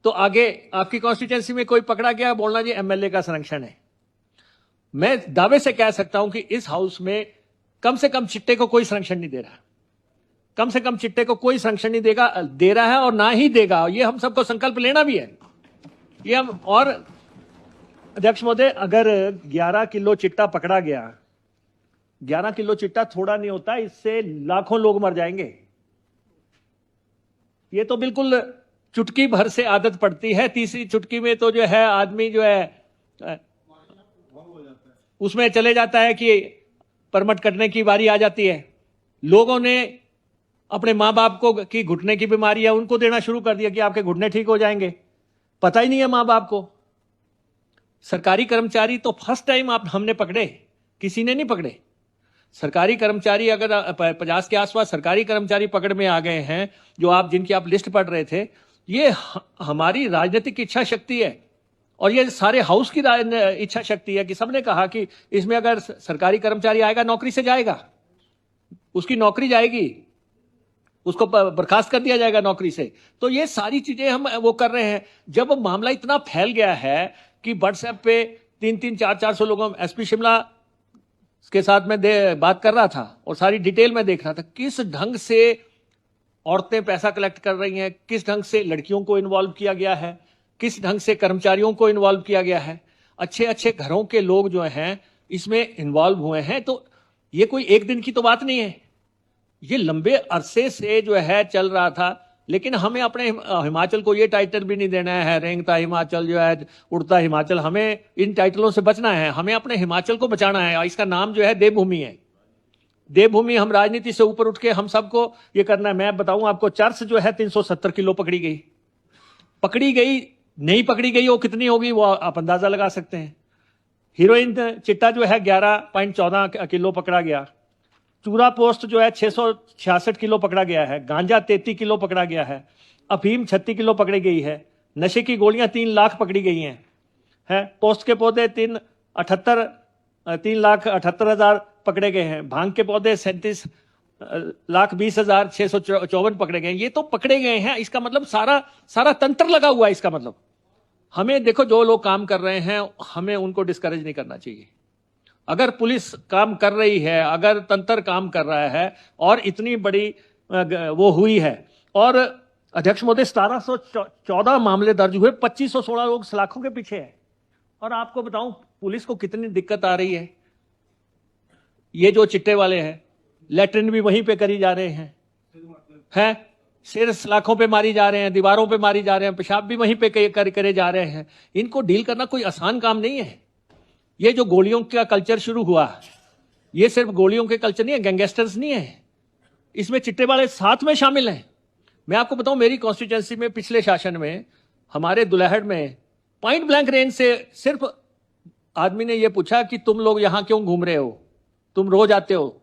तो आगे आपकी कॉन्स्टिट्यूएंसी में कोई पकड़ा गया, बोलना जी एमएलए का संरक्षण है। मैं दावे से कह सकता हूं कि इस हाउस में कम से कम चिट्टे को कोई संरक्षण नहीं दे रहा, कम से कम चिट्टे को कोई संरक्षण नहीं दे रहा है और ना ही देगा। ये हम सबको संकल्प लेना भी है। ये हम, और अध्यक्ष महोदय, अगर 11 किलो चिट्टा पकड़ा गया, 11 किलो चिट्टा थोड़ा नहीं होता, इससे लाखों लोग मर जाएंगे। ये तो बिल्कुल चुटकी भर से आदत पड़ती है, तीसरी चुटकी में तो जो है आदमी जो है उसमें चले जाता है कि परमट कटने की बारी आ जाती है। लोगों ने अपने माँ बाप को की घुटने की बीमारी है, उनको देना शुरू कर दिया कि आपके घुटने ठीक हो जाएंगे। पता ही नहीं है माँ बाप को। सरकारी कर्मचारी तो फर्स्ट टाइम हमने पकड़े, किसी ने नहीं पकड़े। सरकारी कर्मचारी अगर 50 के आसपास सरकारी कर्मचारी पकड़ में आ गए हैं, जो जिनकी आप लिस्ट पढ़ रहे थे, ये हमारी राजनीतिक इच्छा शक्ति है और ये सारे हाउस की इच्छा शक्ति है कि सबने कहा कि इसमें अगर सरकारी कर्मचारी आएगा नौकरी से जाएगा, उसकी नौकरी जाएगी, उसको बर्खास्त कर दिया जाएगा नौकरी से। तो ये सारी चीजें हम वो कर रहे हैं। जब मामला इतना फैल गया है कि व्हाट्सएप पे 300 400 लोगों, एसपी शिमला के साथ मैं बात कर रहा था और सारी डिटेल में देख रहा था किस ढंग से औरतें पैसा कलेक्ट कर रही हैं, किस ढंग से लड़कियों को इन्वॉल्व किया गया है, किस ढंग से कर्मचारियों को इन्वॉल्व किया गया है। अच्छे अच्छे घरों के लोग जो हैं इसमें इन्वॉल्व हुए हैं। तो ये कोई एक दिन की तो बात नहीं है, ये लंबे अरसे से जो है चल रहा था। लेकिन हमें अपने हिमाचल को ये टाइटल भी नहीं देना है, रेंगता हिमाचल जो है, उड़ता हिमाचल, हमें इन टाइटलों से बचना है। हमें अपने हिमाचल को बचाना है। इसका नाम जो है देवभूमि है। देवभूमि, हम राजनीति से ऊपर उठ के हम सबको ये करना है। मैं बताऊं आपको, चर्च जो है 370 किलो पकड़ी गई, नहीं पकड़ी गई वो कितनी होगी वो आप अंदाजा लगा सकते हैं। हीरोइन चिट्टा जो है 11.14 किलो पकड़ा गया। चूरा पोस्ट जो है 666 किलो पकड़ा गया है। गांजा 33 किलो पकड़ा गया है। अफीम 36 किलो पकड़ी गई है। नशे की गोलियां 3 लाख पकड़ी गई हैं। पोस्ट के पौधे 3,78,000 पकड़े गए हैं। भांग के पौधे 37,20,654 पकड़े गए हैं। ये तो पकड़े गए हैं, इसका मतलब सारा तंत्र लगा हुआ है। इसका मतलब हमें देखो, जो लोग काम कर रहे हैं हमें उनको डिस्करेज नहीं करना चाहिए। अगर पुलिस काम कर रही है, अगर तंत्र काम कर रहा है और इतनी बड़ी वो हुई है, और अध्यक्ष महोदय 1714 मामले दर्ज हुए, 2516 लोग सलाखों के पीछे है। और आपको बताऊं पुलिस को कितनी दिक्कत आ रही है। ये जो चिट्टे वाले हैं, लेटरिन भी वहीं पे करी जा रहे हैं, सिर सलाखों पे मारी जा रहे हैं, दीवारों पे मारी जा रहे हैं, पेशाब भी वहीं पे करे जा रहे हैं। इनको डील करना कोई आसान काम नहीं है। ये जो गोलियों का कल्चर शुरू हुआ, ये सिर्फ गोलियों के कल्चर नहीं है, गैंगस्टर्स नहीं है, इसमें चिट्टे वाले साथ में शामिल हैं। मैं आपको बताऊं, मेरी कॉन्स्टिट्यूएंसी में पिछले शासन में हमारे दुल्हड़ में पॉइंट ब्लैंक रेंज से सिर्फ आदमी ने यह पूछा कि तुम लोग यहां क्यों घूम रहे हो, तुम रोज आते हो।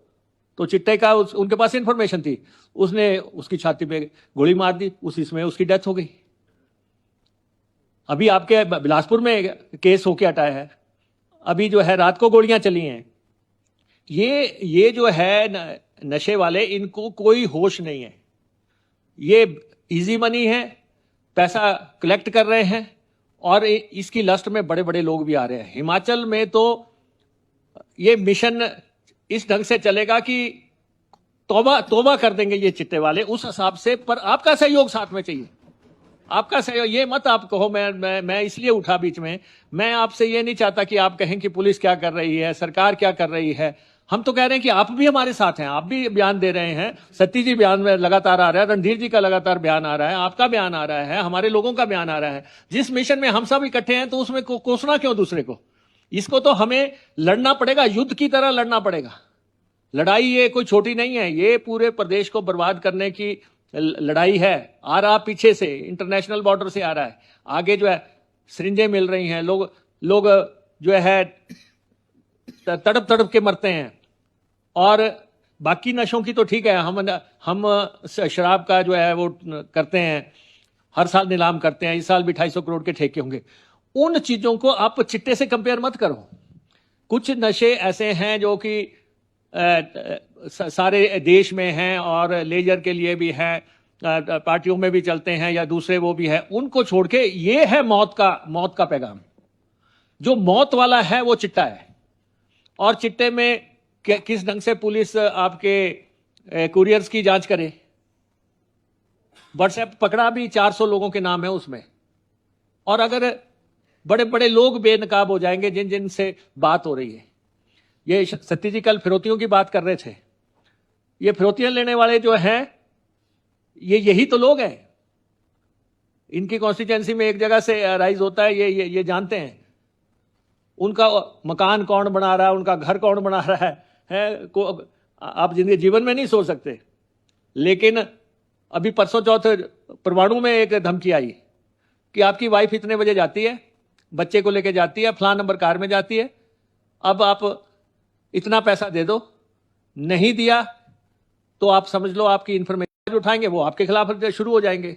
तो चिट्टे का उनके पास इंफॉर्मेशन थी, उसने उसकी छाती पे गोली मार दी, उसी में उसकी डेथ हो गई। अभी आपके बिलासपुर में केस होके हटा है, अभी जो है रात को गोलियां चली हैं। ये जो है नशे वाले, इनको कोई होश नहीं है। ये इजी मनी है, पैसा कलेक्ट कर रहे हैं और इसकी लस्ट में बड़े बड़े लोग भी आ रहे हैं। हिमाचल में तो ये मिशन इस ढंग से चलेगा कि तौबा कर देंगे ये चिट्टे वाले उस हिसाब से। पर आपका सहयोग साथ में चाहिए, आपका सहयोग। ये मत आप कहो मैं इसलिए उठा बीच में। मैं आपसे ये नहीं चाहता कि आप कहें कि पुलिस क्या कर रही है, सरकार क्या कर रही है। हम तो कह रहे हैं कि आप भी हमारे साथ हैं, आप भी बयान दे रहे हैं। सत्ती जी बयान में लगातार आ रहा है, रणधीर जी का लगातार बयान आ रहा है, आपका बयान आ रहा है, हमारे लोगों का बयान आ रहा है। जिस मिशन में हम सब इकट्ठे हैं तो उसमें कोसना क्यों दूसरे को। इसको तो हमें लड़ना पड़ेगा, युद्ध की तरह लड़ना पड़ेगा। लड़ाई ये कोई छोटी नहीं है, ये पूरे प्रदेश को बर्बाद करने की लड़ाई है। आ रहा पीछे से, इंटरनेशनल बॉर्डर से आ रहा है, आगे जो है सिरिंजें मिल रही हैं, लोग जो है तड़प के मरते हैं। और बाकी नशों की तो ठीक है, हम शराब का जो है वो करते हैं, हर साल नीलाम करते हैं, इस साल भी 250 करोड़ के ठेके होंगे। उन चीजों को आप चिट्टे से कंपेयर मत करो। कुछ नशे ऐसे हैं जो कि सारे देश में हैं और लेजर के लिए भी हैं, पार्टियों में भी चलते हैं या दूसरे वो भी है। उनको छोड़ के ये है मौत का पैगाम। जो मौत वाला है वो चिट्टा है। और चिट्टे में किस ढंग से पुलिस आपके कुरियर्स की जांच करे। व्हाट्सएप पकड़ा भी 400 लोगों के नाम है उसमें। और अगर बड़े बड़े लोग बेनकाब हो जाएंगे जिन से बात हो रही है। ये सत्ती जी कल फिरौतियों की बात कर रहे थे। ये फिरौतियां लेने वाले जो हैं, यही तो लोग हैं। इनकी कॉन्स्टिट्यूएंसी में एक जगह से राइज होता है, ये जानते हैं। उनका मकान कौन बना रहा है, उनका घर कौन बना रहा है आप जीवन में नहीं सोच सकते। लेकिन अभी परसों चौथ परवाणु में एक धमकी आई कि आपकी वाइफ इतने बजे जाती है, बच्चे को लेके जाती है, फलां नंबर कार में जाती है, अब आप इतना पैसा दे दो, नहीं दिया तो आप समझ लो आपकी इंफॉर्मेशन उठाएंगे, वो आपके खिलाफ शुरू हो जाएंगे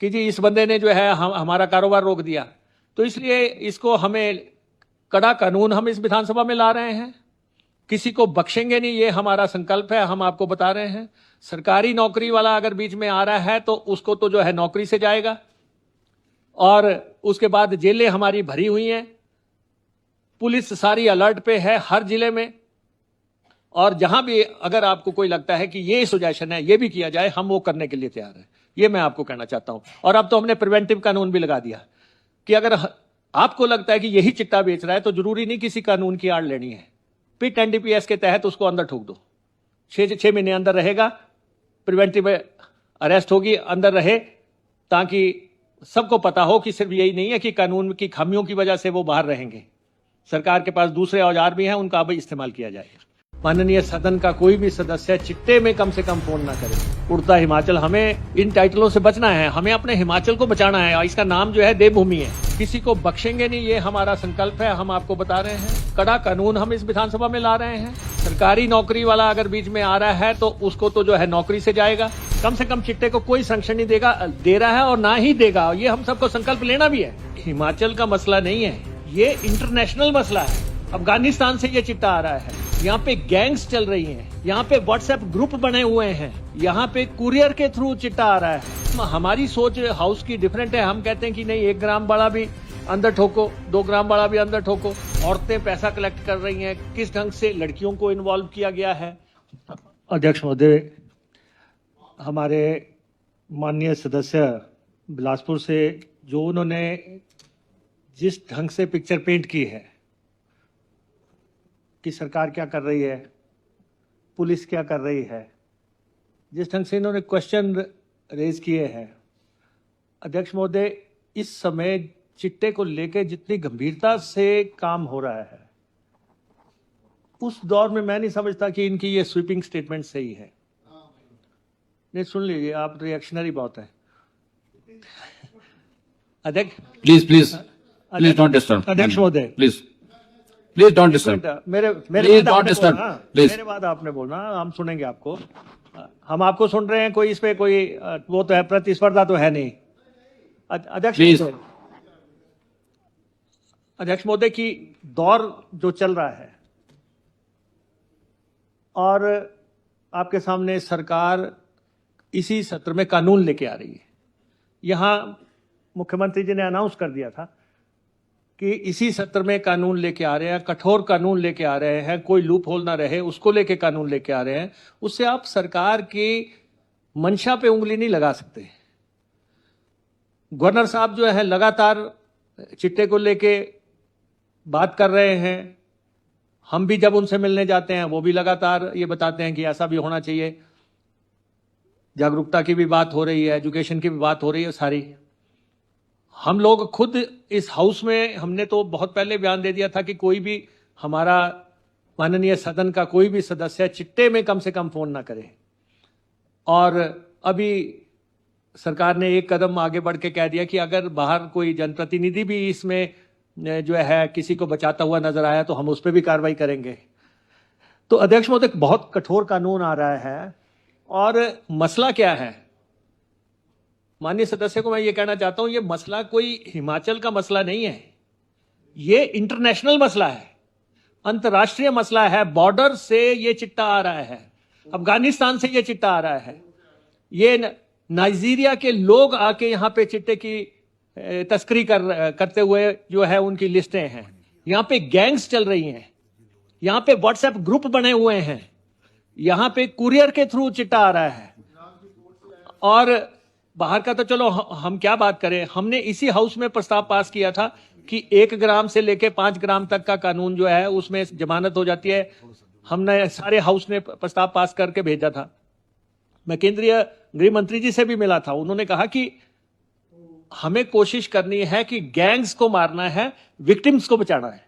कि जी इस बंदे ने जो है हमारा कारोबार रोक दिया। तो इसलिए इसको हमें कड़ा कानून हम इस विधानसभा में ला रहे हैं। किसी को बख्शेंगे नहीं, ये हमारा संकल्प है। हम आपको बता रहे हैं, सरकारी नौकरी वाला अगर बीच में आ रहा है तो उसको तो जो है नौकरी से जाएगा। और उसके बाद जेलें हमारी भरी हुई हैं, पुलिस सारी अलर्ट पे है हर जिले में। और जहां भी अगर आपको कोई लगता है कि ये सुजेशन है, ये भी किया जाए, हम वो करने के लिए तैयार हैं। ये मैं आपको कहना चाहता हूं। और अब तो हमने प्रिवेंटिव कानून भी लगा दिया कि अगर आपको लगता है कि यही चिट्टा बेच रहा है तो जरूरी नहीं किसी कानून की आड़ लेनी है, पिट एनडीपीएस के तहत उसको अंदर ठोक दो। 6 महीने अंदर रहेगा, प्रिवेंटिव अरेस्ट होगी, अंदर रहे, ताकि सबको पता हो कि सिर्फ यही नहीं है कि कानून की खामियों की वजह से वो बाहर रहेंगे। सरकार के पास दूसरे औजार भी हैं, उनका अब इस्तेमाल किया जाएगा। माननीय सदन का कोई भी सदस्य चिट्टे में कम से कम फोन ना करे। उड़ता हिमाचल, हमें इन टाइटलों से बचना है, हमें अपने हिमाचल को बचाना है। इसका नाम जो है देवभूमि है, किसी को बख्शेंगे नहीं, ये हमारा संकल्प है। हम आपको बता रहे हैं, कड़ा कानून हम इस विधानसभा में ला रहे हैं। सरकारी नौकरी वाला अगर बीच में आ रहा है तो उसको तो जो है नौकरी से जाएगा। कम से कम चिट्टे को कोई संरक्षण नहीं दे रहा है और ना ही देगा। ये हम सबको संकल्प लेना भी है। हिमाचल का मसला नहीं है, ये इंटरनेशनल मसला है। अफगानिस्तान से ये चिट्टा आ रहा है, यहाँ पे गैंग्स चल रही हैं, यहाँ पे व्हाट्सएप ग्रुप बने हुए हैं, यहाँ पे कुरियर के थ्रू चिट्टा आ रहा है। हमारी सोच हाउस की डिफरेंट है। हम कहते हैं कि नहीं, 1 ग्राम वाला भी अंदर ठोको, 2 ग्राम वाला भी अंदर ठोको। औरतें पैसा कलेक्ट कर रही हैं, किस ढंग से लड़कियों को इन्वॉल्व किया गया है। अध्यक्ष महोदय, हमारे माननीय सदस्य बिलासपुर से जो उन्होंने जिस ढंग से पिक्चर पेंट की है कि सरकार क्या कर रही है, पुलिस क्या कर रही है, जिस ढंग से इन्होंने क्वेश्चन रेज किए हैं, अध्यक्ष महोदय, इस समय चिट्टे को लेकर जितनी गंभीरता से काम हो रहा है, उस दौर में मैं नहीं समझता कि इनकी ये स्वीपिंग स्टेटमेंट सही है। नहीं, सुन लीजिए, आप रिएक्शनरी बहुत है। अध्यक्ष प्लीज डोंट डिस्टर्ब। अध्यक्ष महोदय, प्लीज डोंट डिस्टर्ब। मेरे Please don't disturb, please. मेरे बाद आपने बोलना, हम सुनेंगे आपको। हम आपको सुन रहे हैं, कोई इस पे कोई वो तो है, प्रतिस्पर्धा तो है नहीं। अध्यक्ष Please. महोदय, अध्यक्ष महोदय की दौर जो चल रहा है और आपके सामने सरकार इसी सत्र में कानून लेके आ रही है। यहां मुख्यमंत्री जी ने अनाउंस कर दिया था कि इसी सत्र में कानून लेके आ रहे हैं, कठोर कानून लेके आ रहे हैं, कोई लूप होल ना रहे, उसको लेके कानून लेके आ रहे हैं। उससे आप सरकार की मंशा पे उंगली नहीं लगा सकते। गवर्नर साहब जो है लगातार चिट्टे को लेके बात कर रहे हैं। हम भी जब उनसे मिलने जाते हैं वो भी लगातार ये बताते हैं कि ऐसा भी होना चाहिए। जागरूकता की भी बात हो रही है, एजुकेशन की भी बात हो रही है सारी। हम लोग खुद इस हाउस में हमने तो बहुत पहले बयान दे दिया था कि कोई भी हमारा माननीय सदन का कोई भी सदस्य चिट्टे में कम से कम फोन ना करे। और अभी सरकार ने एक कदम आगे बढ़ के कह दिया कि अगर बाहर कोई जनप्रतिनिधि भी इसमें जो है किसी को बचाता हुआ नजर आया तो हम उस पर भी कार्रवाई करेंगे। तो अध्यक्ष महोदय, बहुत कठोर कानून आ रहा है। और मसला क्या है, माननीय सदस्य को मैं ये कहना चाहता हूं, ये मसला कोई हिमाचल का मसला नहीं है, ये इंटरनेशनल मसला है, अंतर्राष्ट्रीय मसला है। बॉर्डर से ये चिट्टा आ रहा है, अफगानिस्तान से ये चिट्टा आ रहा है, ये नाइजीरिया के लोग आके यहाँ पे चिट्टे की तस्करी करते हुए जो है उनकी लिस्टें हैं। यहाँ पे गैंग्स चल रही हैं, यहाँ पे व्हाट्सएप ग्रुप बने हुए हैं, यहाँ पे कुरियर के थ्रू चिट्टा आ रहा है। और बाहर का तो चलो हम क्या बात करें, हमने इसी हाउस में प्रस्ताव पास किया था कि 1 ग्राम से लेके 5 ग्राम तक का कानून जो है उसमें जमानत हो जाती है। हमने सारे हाउस ने प्रस्ताव पास करके भेजा था। मैं केंद्रीय गृह मंत्री जी से भी मिला था, उन्होंने कहा कि हमें कोशिश करनी है कि गैंग्स को मारना है, विक्टिम्स को बचाना है।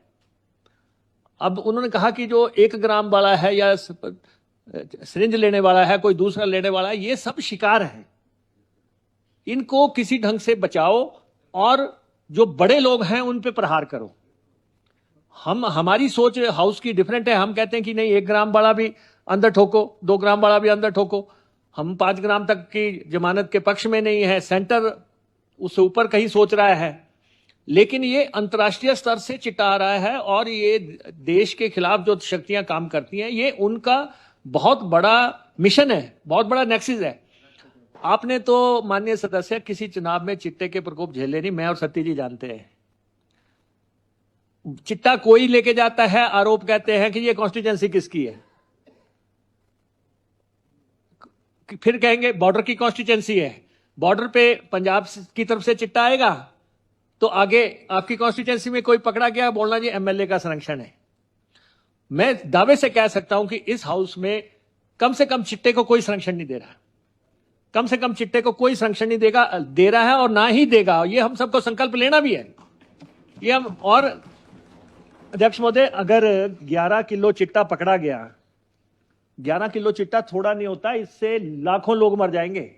अब उन्होंने कहा कि जो 1 ग्राम वाला है या सिरिंज लेने वाला है, कोई दूसरा लेने वाला है, ये सब शिकार है, इनको किसी ढंग से बचाओ और जो बड़े लोग हैं उन पे प्रहार करो। हमारी सोच हाउस की डिफरेंट है। हम कहते हैं कि नहीं, 1 ग्राम वाला भी अंदर ठोको, 2 ग्राम वाला भी अंदर ठोको। हम 5 ग्राम तक की जमानत के पक्ष में नहीं है, सेंटर उससे ऊपर कहीं सोच रहा है। लेकिन ये अंतर्राष्ट्रीय स्तर से चिट्टा आ रहा है और ये देश के खिलाफ जो शक्तियां काम करती हैं, ये उनका बहुत बड़ा मिशन है, बहुत बड़ा नेक्सस है। आपने तो माननीय सदस्य किसी चुनाव में चिट्टे के प्रकोप झेले नहीं, मैं और सत्ती जी जानते हैं। चिट्टा कोई लेके जाता है, आरोप कहते हैं कि ये कॉन्स्टिट्यूएंसी किसकी है, फिर कहेंगे बॉर्डर की कॉन्स्टिट्यूएंसी है। बॉर्डर पे पंजाब की तरफ से चिट्टा आएगा तो आगे आपकी कॉन्स्टिट्यूएंसी में कोई पकड़ा गया, बोलना जी एमएलए का संरक्षण है। मैं दावे से कह सकता हूं कि इस हाउस में कम से कम चिट्टे को कोई संरक्षण नहीं दे रहा, कम से कम चिट्टे को कोई संरक्षण नहीं दे रहा है और ना ही देगा। ये हम सबको संकल्प लेना भी है। ये हम, और अध्यक्ष महोदय, अगर 11 किलो चिट्टा पकड़ा गया 11 किलो चिट्टा थोड़ा नहीं होता, इससे लाखों लोग मर जाएंगे।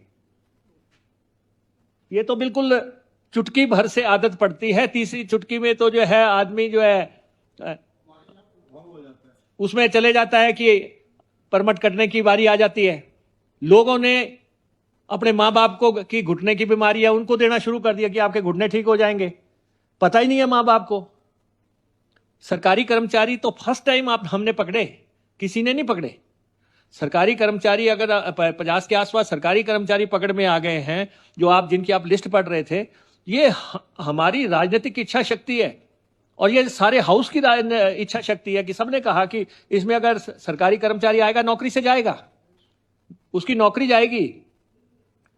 ये तो बिल्कुल चुटकी भर से आदत पड़ती है, तीसरी चुटकी में तो जो है आदमी जो है उसमें चले जाता है कि परमट कटने की बारी आ जाती है। लोगों ने अपने माँ बाप को की घुटने की बीमारी है उनको देना शुरू कर दिया कि आपके घुटने ठीक हो जाएंगे। पता ही नहीं है माँ बाप को। सरकारी कर्मचारी तो फर्स्ट टाइम हमने पकड़े, किसी ने नहीं पकड़े। सरकारी कर्मचारी अगर 50 के आसपास सरकारी कर्मचारी पकड़ में आ गए हैं, जो आप जिनकी आप लिस्ट पढ़ रहे थे, ये हमारी राजनीतिक इच्छा शक्ति है और ये सारे हाउस की इच्छा शक्ति है कि सबने कहा कि इसमें अगर सरकारी कर्मचारी आएगा नौकरी से जाएगा, उसकी नौकरी जाएगी,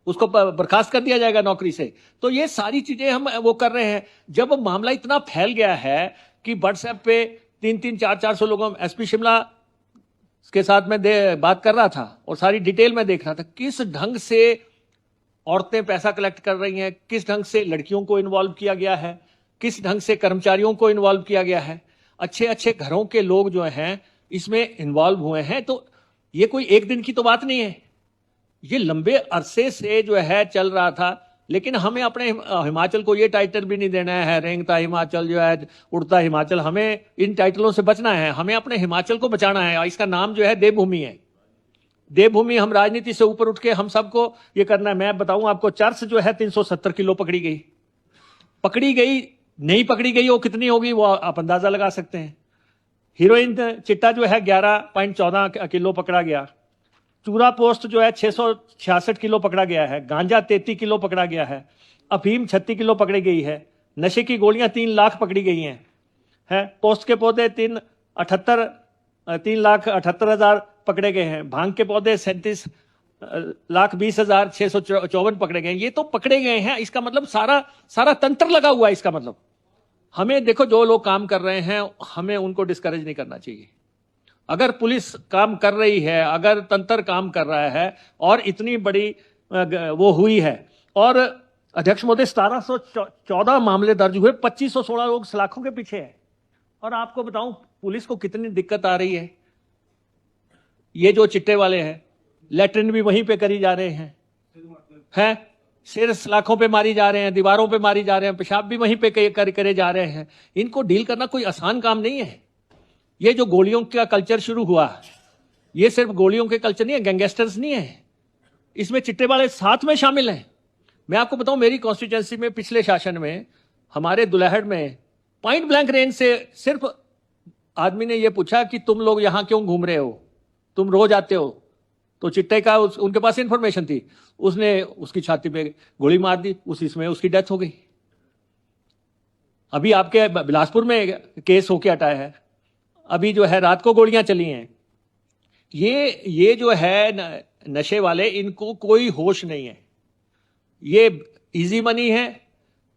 उसको बर्खास्त कर दिया जाएगा नौकरी से। तो ये सारी चीजें हम वो कर रहे हैं। जब मामला इतना फैल गया है कि व्हाट्सएप पे 300 400 लोगों, एसपी शिमला के साथ मैं बात कर रहा था और सारी डिटेल में देख रहा था किस ढंग से औरतें पैसा कलेक्ट कर रही हैं, किस ढंग से लड़कियों को इन्वॉल्व किया गया है, किस ढंग से कर्मचारियों को इन्वॉल्व किया गया है। अच्छे अच्छे घरों के लोग जो हैं इसमें इन्वॉल्व हुए हैं। तो ये कोई एक दिन की तो बात नहीं है, ये लंबे अरसे से जो है चल रहा था। लेकिन हमें अपने हिमाचल को ये टाइटल भी नहीं देना है, रेंगता हिमाचल जो है, उड़ता हिमाचल, हमें इन टाइटलों से बचना है। हमें अपने हिमाचल को बचाना है। इसका नाम जो है देवभूमि है। देवभूमि, हम राजनीति से ऊपर उठ के हम सबको ये करना है। मैं बताऊं आपको, चर्च जो है 370 किलो पकड़ी गई, नहीं पकड़ी गई वो कितनी होगी वो आप अंदाजा लगा सकते हैं। हीरोइन चिट्टा जो है 11.14 किलो पकड़ा गया। चूरा पोस्ट जो है 666 किलो पकड़ा गया है। गांजा 33 किलो पकड़ा गया है। अफीम 36 किलो पकड़ी गई है। नशे की गोलियां 3 लाख पकड़ी गई हैं। पोस्ट के पौधे 3,78,000 पकड़े गए हैं। भांग के पौधे 37,20,654 पकड़े गए। ये तो पकड़े गए हैं, इसका मतलब सारा तंत्र लगा हुआ है। इसका मतलब हमें देखो, जो लोग काम कर रहे हैं हमें उनको डिस्करेज नहीं करना चाहिए। अगर पुलिस काम कर रही है, अगर तंत्र काम कर रहा है और इतनी बड़ी वो हुई है, और अध्यक्ष महोदय 1714 मामले दर्ज हुए, 2516 लोग सलाखों के पीछे है। और आपको बताऊं पुलिस को कितनी दिक्कत आ रही है। ये जो चिट्टे वाले हैं, लैट्रिन भी वहीं पे करी जा रहे हैं, सिर सलाखों पे मारी जा रहे हैं, दीवारों पे मारी जा रहे हैं, पेशाब भी वहीं पे करे जा रहे हैं। इनको डील करना कोई आसान काम नहीं है। ये जो गोलियों का कल्चर शुरू हुआ, ये सिर्फ गोलियों के कल्चर नहीं है, गैंगस्टर्स नहीं है, इसमें चिट्टे वाले साथ में शामिल हैं। मैं आपको बताऊं, मेरी कॉन्स्टिट्यूएंसी में पिछले शासन में हमारे दुल्हड़ में पॉइंट ब्लैंक रेंज से सिर्फ आदमी ने यह पूछा कि तुम लोग यहां क्यों घूम रहे हो, तुम रोज आते हो। तो चिट्टे का उनके पास इंफॉर्मेशन थी, उसने उसकी छाती पे गोली मार दी, उसी में उसकी डेथ हो गई। अभी आपके बिलासपुर में केस होके हटा है, अभी जो है रात को गोलियां चली हैं। ये जो है नशे वाले, इनको कोई होश नहीं है। ये इजी मनी है,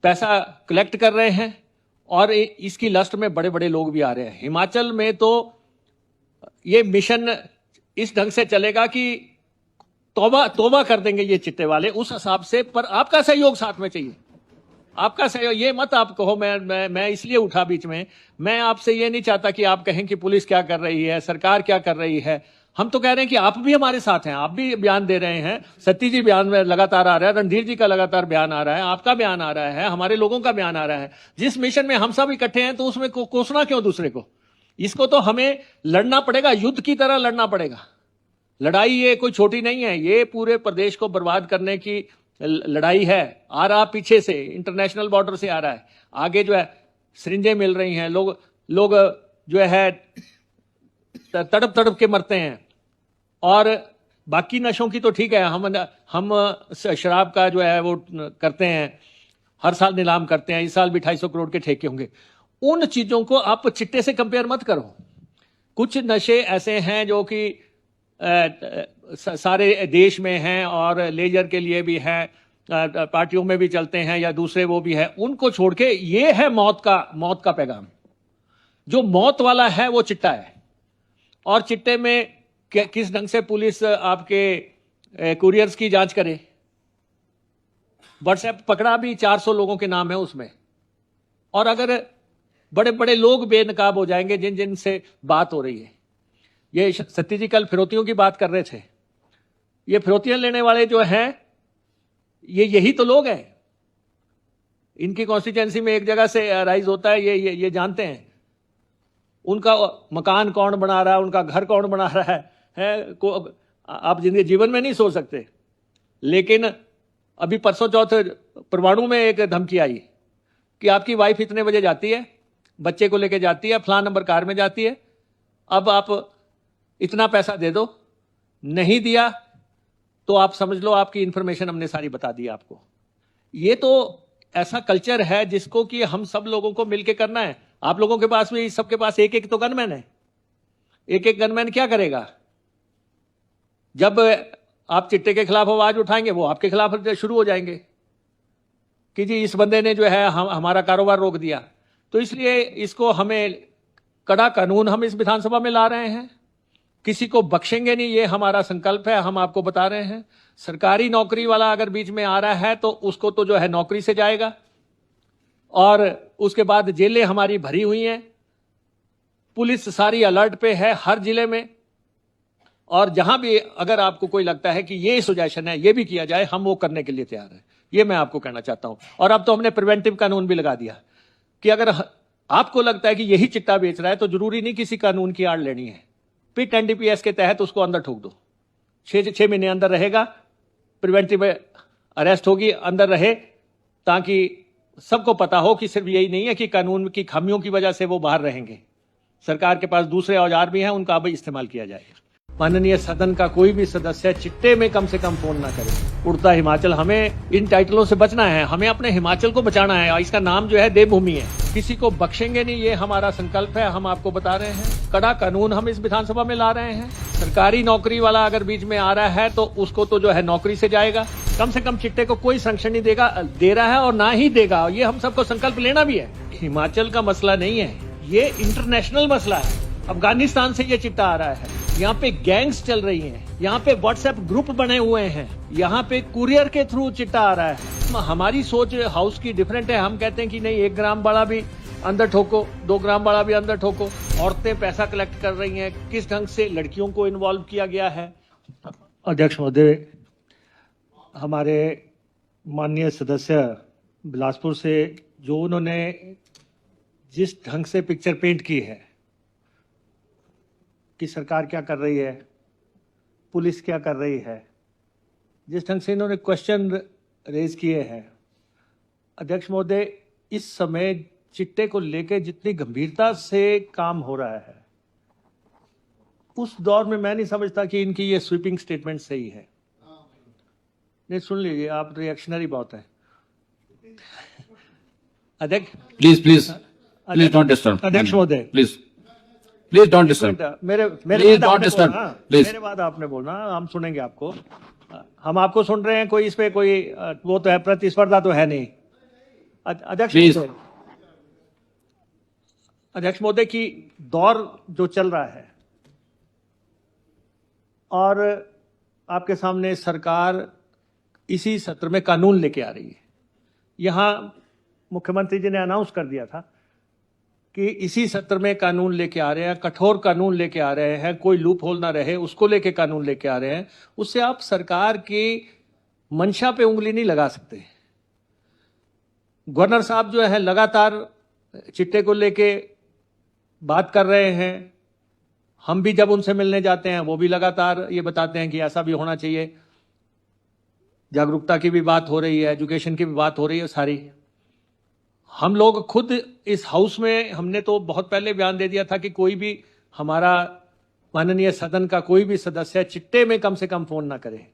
पैसा कलेक्ट कर रहे हैं और इसकी लस्ट में बड़े बड़े लोग भी आ रहे हैं। हिमाचल में तो ये मिशन इस ढंग से चलेगा कि तौबा कर देंगे ये चिट्टे वाले उस हिसाब से। पर आपका सहयोग साथ में चाहिए, आपका सहयोग। ये मत आप कहो मैं इसलिए उठा बीच में। मैं आपसे ये नहीं चाहता कि आप कहें कि पुलिस क्या कर रही है, सरकार क्या कर रही है। हम तो कह रहे हैं कि आप भी हमारे साथ हैं, आप भी बयान दे रहे हैं। सत्ती जी बयान में लगातार आ रहा है, रणधीर जी का लगातार बयान आ रहा है, आपका बयान आ रहा है, हमारे लोगों का बयान आ रहा है। जिस मिशन में हम सब इकट्ठे हैं तो उसमें कोसना क्यों दूसरे को। इसको तो हमें लड़ना पड़ेगा, युद्ध की तरह लड़ना पड़ेगा। लड़ाई ये कोई छोटी नहीं है, ये पूरे प्रदेश को बर्बाद करने की लड़ाई है। आ रहा पीछे से, इंटरनेशनल बॉर्डर से आ रहा है। आगे जो है सिरिंजें मिल रही हैं, लोग जो है तड़प के मरते हैं। और बाकी नशों की तो ठीक है, हम शराब का जो है वो करते हैं, हर साल नीलाम करते हैं। इस साल भी 250 करोड़ के ठेके होंगे। उन चीजों को आप चिट्टे से कंपेयर मत करो। कुछ नशे ऐसे हैं जो कि सारे देश में हैं और लेजर के लिए भी हैं, पार्टियों में भी चलते हैं या दूसरे वो भी है। उनको छोड़ के ये है मौत का पैगाम। जो मौत वाला है वो चिट्टा है। और चिट्टे में किस ढंग से पुलिस आपके कुरियर्स की जांच करे। व्हाट्सएप पकड़ा भी 400 लोगों के नाम है उसमें। और अगर बड़े बड़े लोग बेनकाब हो जाएंगे जिन से बात हो रही है। ये सत्ती जी कल फिरौतियों की बात कर रहे थे। ये फिरौतियां लेने वाले जो हैं ये यही तो लोग हैं। इनकी कॉन्स्टिट्यूएंसी में एक जगह से राइज होता है, ये जानते हैं। उनका मकान कौन बना रहा है, उनका घर कौन बना रहा है आप जिंदगी जीवन में नहीं सोच सकते। लेकिन अभी परसों चौथ परवाणु में एक धमकी आई कि आपकी वाइफ इतने बजे जाती है, बच्चे को लेके जाती है, फलां नंबर कार में जाती है, अब आप इतना पैसा दे दो, नहीं दिया तो आप समझ लो आपकी इंफॉर्मेशन हमने सारी बता दी आपको। ये तो ऐसा कल्चर है जिसको कि हम सब लोगों को मिलके करना है। आप लोगों के पास भी, सबके पास एक एक तो गनमैन है। एक एक गनमैन क्या करेगा? जब आप चिट्टे के खिलाफ आवाज उठाएंगे वो आपके खिलाफ शुरू हो जाएंगे कि जी इस बंदे ने जो है हमारा कारोबार रोक दिया। तो इसलिए इसको हमें कड़ा कानून हम इस विधानसभा में ला रहे हैं। किसी को बख्शेंगे नहीं, ये हमारा संकल्प है। हम आपको बता रहे हैं, सरकारी नौकरी वाला अगर बीच में आ रहा है तो उसको तो जो है नौकरी से जाएगा। और उसके बाद जेलें हमारी भरी हुई हैं, पुलिस सारी अलर्ट पे है हर जिले में। और जहां भी अगर आपको कोई लगता है कि ये सुजेशन है, ये भी किया जाए, हम वो करने के लिए तैयार हैं। ये मैं आपको कहना चाहता हूं। और अब तो हमने प्रिवेंटिव कानून भी लगा दिया कि अगर आपको लगता है कि यही चिट्टा बेच रहा है तो जरूरी नहीं किसी कानून की आड़ लेनी है, पिट एनडीपीएस के तहत उसको अंदर ठोक दो। 6 महीने अंदर रहेगा, प्रिवेंटिव अरेस्ट होगी, अंदर रहे, ताकि सबको पता हो कि सिर्फ यही नहीं है कि कानून की खामियों की वजह से वो बाहर रहेंगे। सरकार के पास दूसरे औजार भी हैं, उनका भी इस्तेमाल किया जाएगा। माननीय सदन का कोई भी सदस्य चिट्टे में कम से कम फोन ना करे। उड़ता हिमाचल, हमें इन टाइटलों से बचना है, हमें अपने हिमाचल को बचाना है। इसका नाम जो है देवभूमि है। किसी को बख्शेंगे नहीं, ये हमारा संकल्प है। हम आपको बता रहे हैं, कड़ा कानून हम इस विधानसभा में ला रहे हैं। सरकारी नौकरी वाला अगर बीच में आ रहा है तो उसको तो जो है नौकरी से जाएगा। कम से कम चिट्टे को कोई संरक्षण नहीं दे रहा है और ना ही देगा। ये हम सबको संकल्प लेना भी है। हिमाचल का मसला नहीं है, ये इंटरनेशनल मसला है। अफगानिस्तान से ये चिट्टा आ रहा है, यहाँ पे गैंग्स चल रही हैं, यहाँ पे व्हाट्सएप ग्रुप बने हुए हैं, यहाँ पे कुरियर के थ्रू चिट्टा आ रहा है। हमारी सोच हाउस की डिफरेंट है। हम कहते हैं कि नहीं, 1 ग्राम वाला भी अंदर ठोको, 2 ग्राम वाला भी अंदर ठोको। औरतें पैसा कलेक्ट कर रही हैं, किस ढंग से लड़कियों को इन्वॉल्व किया गया है। अध्यक्ष महोदय, हमारे माननीय सदस्य बिलासपुर से जो उन्होंने जिस ढंग से पिक्चर पेंट की है कि सरकार क्या कर रही है, पुलिस क्या कर रही है, जिस ढंग से इन्होंने क्वेश्चन रेज किए हैं, अध्यक्ष महोदय, इस समय चिट्टे को लेकर जितनी गंभीरता से काम हो रहा है, उस दौर में मैं नहीं समझता कि इनकी ये स्वीपिंग स्टेटमेंट सही है। नहीं, सुन लीजिए, आप रिएक्शनरी बहुत है। अध्यक्ष प्लीज डोंट डिस्टर्ब। अध्यक्ष महोदय, प्लीज डोंट डिस्टर्ब। मेरे Please don't disturb. Please. मेरे बाद आपने बोलना, हम सुनेंगे आपको। हम आपको सुन रहे हैं, कोई इस पे कोई वो तो है, प्रतिस्पर्धा तो है नहीं। अध्यक्ष महोदय, अध्यक्ष महोदय की दौर जो चल रहा है और आपके सामने सरकार इसी सत्र में कानून लेके आ रही है। यहां मुख्यमंत्री जी ने अनाउंस कर दिया था कि इसी सत्र में कानून लेके आ रहे हैं, कठोर कानून लेके आ रहे हैं, कोई लूप होल ना रहे उसको लेके कानून लेके आ रहे हैं। उससे आप सरकार की मंशा पे उंगली नहीं लगा सकते। गवर्नर साहब जो है लगातार चिट्टे को लेके बात कर रहे हैं। हम भी जब उनसे मिलने जाते हैं वो भी लगातार ये बताते हैं कि ऐसा भी होना चाहिए। जागरूकता की भी बात हो रही है, एजुकेशन की भी बात हो रही है सारी। हम लोग खुद इस हाउस में हमने तो बहुत पहले बयान दे दिया था कि कोई भी हमारा माननीय सदन का कोई भी सदस्य चिट्टे में कम से कम फोन ना करे।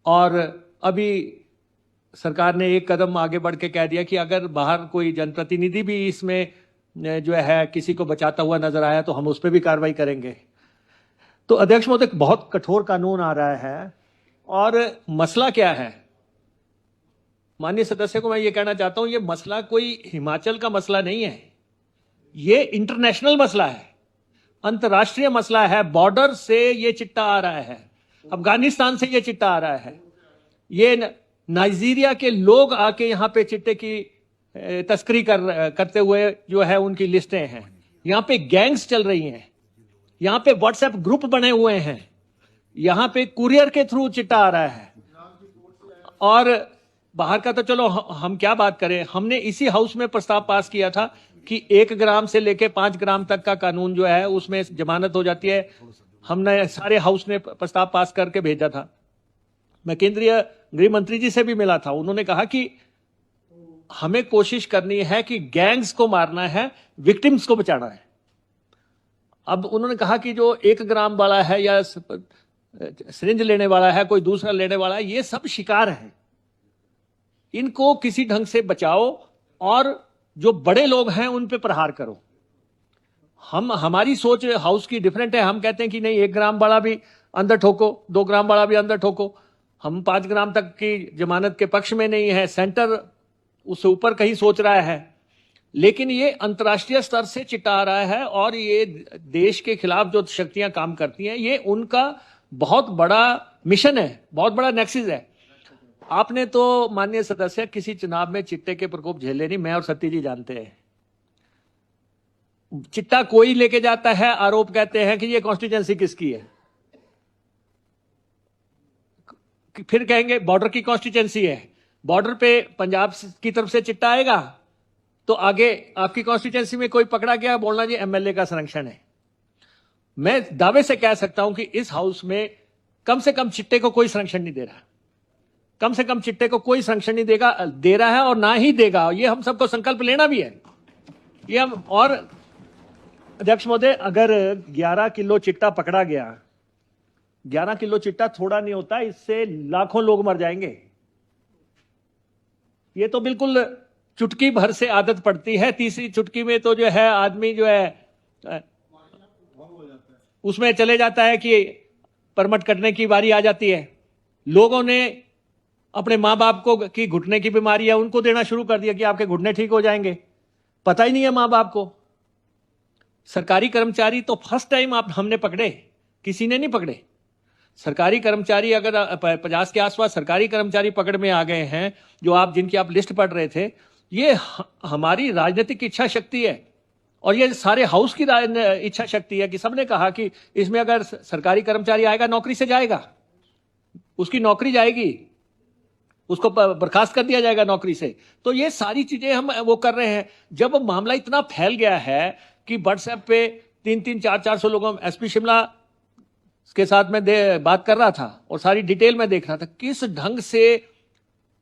और अभी सरकार ने एक कदम आगे बढ़ के कह दिया कि अगर बाहर कोई जनप्रतिनिधि भी इसमें जो है किसी को बचाता हुआ नजर आया तो हम उस पर भी कार्रवाई करेंगे। तो अध्यक्ष महोदय, बहुत कठोर कानून आ रहा है। और मसला क्या है, माननीय सदस्य को मैं ये कहना चाहता हूं, ये मसला कोई हिमाचल का मसला नहीं है, ये इंटरनेशनल मसला है, अंतर्राष्ट्रीय मसला है। बॉर्डर से ये चिट्टा आ रहा है, अफगानिस्तान से ये चिट्टा आ रहा है, ये नाइजीरिया के लोग आके यहाँ पे चिट्टे की तस्करी करते हुए जो है उनकी लिस्टें हैं। यहाँ पे गैंग्स चल रही हैं, यहाँ पे व्हाट्सएप ग्रुप बने हुए हैं, यहाँ पे कुरियर के थ्रू चिट्टा आ रहा है। और बाहर का तो चलो हम क्या बात करें, हमने इसी हाउस में प्रस्ताव पास किया था कि 1 ग्राम से लेके 5 ग्राम तक का कानून जो है उसमें जमानत हो जाती है। हमने सारे हाउस ने प्रस्ताव पास करके भेजा था। मैं केंद्रीय गृह मंत्री जी से भी मिला था, उन्होंने कहा कि हमें कोशिश करनी है कि गैंग्स को मारना है, विक्टिम्स को बचाना है। अब उन्होंने कहा कि जो 1 ग्राम वाला है या सिरिंज लेने वाला है, कोई दूसरा लेने वाला है, ये सब शिकार हैं, इनको किसी ढंग से बचाओ और जो बड़े लोग हैं उन पे प्रहार करो। हमारी सोच हाउस की डिफरेंट है। हम कहते हैं कि नहीं, 1 ग्राम वाला भी अंदर ठोको, 2 ग्राम वाला भी अंदर ठोको। हम 5 ग्राम तक की जमानत के पक्ष में नहीं है, सेंटर उससे ऊपर कहीं सोच रहा है। लेकिन ये अंतर्राष्ट्रीय स्तर से चिट्टा आ रहा है और ये देश के खिलाफ जो शक्तियां काम करती हैं, ये उनका बहुत बड़ा मिशन है, बहुत बड़ा नेक्सस है। आपने तो माननीय सदस्य किसी चुनाव में चिट्टे के प्रकोप झेले नहीं, मैं और सत्ती जी जानते हैं। चिट्टा कोई लेके जाता है, आरोप कहते हैं कि ये कॉन्स्टिट्यूएंसी किसकी है, फिर कहेंगे बॉर्डर की कॉन्स्टिट्यूएंसी है। बॉर्डर पे पंजाब की तरफ से चिट्टा आएगा तो आगे आपकी कॉन्स्टिट्यूएंसी में कोई पकड़ा गया, बोलना जी एमएलए का संरक्षण है। मैं दावे से कह सकता हूं कि इस हाउस में कम से कम चिट्टे को कोई संरक्षण नहीं दे रहा, कम से कम चिट्टे को कोई संरक्षण नहीं दे रहा है और ना ही देगा। ये हम सबको संकल्प लेना भी है। ये हम, और अध्यक्ष महोदय, अगर 11 किलो चिट्टा पकड़ा गया, 11 किलो चिट्टा थोड़ा नहीं होता, इससे लाखों लोग मर जाएंगे। ये तो बिल्कुल चुटकी भर से आदत पड़ती है, तीसरी चुटकी में तो जो है आदमी जो है उसमें चले जाता है कि परमट कटने की बारी आ जाती है। लोगों ने अपने माँ बाप को की घुटने की बीमारी है, उनको देना शुरू कर दिया कि आपके घुटने ठीक हो जाएंगे। पता ही नहीं है माँ बाप को। सरकारी कर्मचारी तो फर्स्ट टाइम हमने पकड़े, किसी ने नहीं पकड़े। सरकारी कर्मचारी अगर 50 के आसपास सरकारी कर्मचारी पकड़ में आ गए हैं, जो जिनकी आप लिस्ट पढ़ रहे थे, ये हमारी राजनीतिक इच्छा शक्ति है और ये सारे हाउस की इच्छा शक्ति है कि सबने कहा कि इसमें अगर सरकारी कर्मचारी आएगा नौकरी से जाएगा, उसकी नौकरी जाएगी, उसको बर्खास्त कर दिया जाएगा नौकरी से। तो ये सारी चीजें हम वो कर रहे हैं। जब मामला इतना फैल गया है कि व्हाट्सएप पे 300, 400 लोगों, एसपी शिमला के साथ में बात कर रहा था और सारी डिटेल में देख रहा था किस ढंग से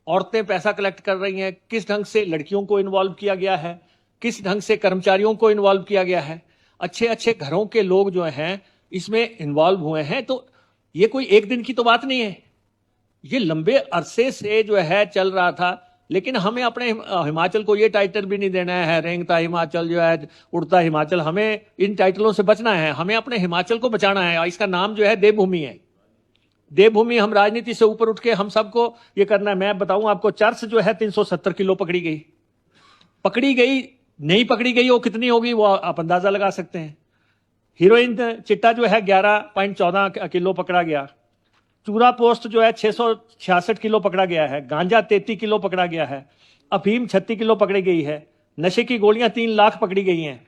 औरतें पैसा कलेक्ट कर रही हैं, किस ढंग से लड़कियों को इन्वॉल्व किया गया है, किस ढंग से कर्मचारियों को इन्वॉल्व किया गया है। अच्छे अच्छे घरों के लोग जो हैं इसमें इन्वॉल्व हुए हैं। तो ये कोई एक दिन की तो बात नहीं है, ये लंबे अरसे से जो है चल रहा था। लेकिन हमें अपने हिमाचल को ये टाइटल भी नहीं देना है, रेंगता हिमाचल जो है, उड़ता हिमाचल। हमें इन टाइटलों से बचना है, हमें अपने हिमाचल को बचाना है। इसका नाम जो है देवभूमि है। देवभूमि, हम राजनीति से ऊपर उठ के हम सबको ये करना है। मैं बताऊं आपको, चर्च जो है 370 किलो पकड़ी गई, नहीं पकड़ी गई वो कितनी होगी वो आप अंदाजा लगा सकते हैं। हीरोइन चिट्टा जो है 11.14 किलो पकड़ा गया। चूरा पोस्ट जो है 666 किलो पकड़ा गया है। गांजा 33 किलो पकड़ा गया है। अफीम 36 किलो पकड़ी गई है। नशे की गोलियां 3 लाख पकड़ी गई हैं।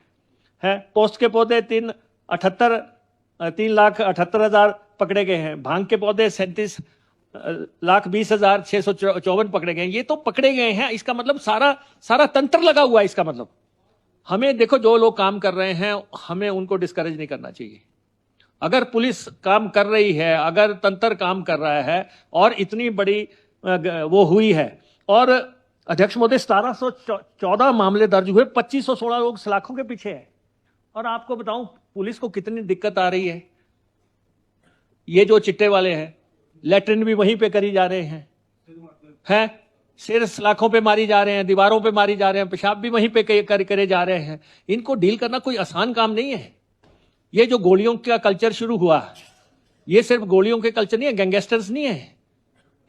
पोस्ट के पौधे 3,78,000 पकड़े गए हैं। भांग के पौधे 37,20,654 पकड़े गए हैं। ये तो पकड़े गए हैं, इसका मतलब सारा तंत्र लगा हुआ है। इसका मतलब हमें देखो, जो लोग काम कर रहे हैं हमें उनको डिस्करेज नहीं करना चाहिए। अगर पुलिस काम कर रही है, अगर तंत्र काम कर रहा है और इतनी बड़ी वो हुई है, और अध्यक्ष महोदय 1714 मामले दर्ज हुए, 2516 लोग सलाखों के पीछे है। और आपको बताऊं पुलिस को कितनी दिक्कत आ रही है। ये जो चिट्टे वाले हैं, लैट्रिन भी वहीं पे करी जा रहे हैं, सिर सलाखों पे मारी जा रहे हैं, दीवारों पे मारी जा रहे हैं, पेशाब भी वहीं पे करे जा रहे हैं। इनको डील करना कोई आसान काम नहीं है। ये जो गोलियों का कल्चर शुरू हुआ, ये सिर्फ गोलियों के कल्चर नहीं है, गैंगस्टर्स नहीं है,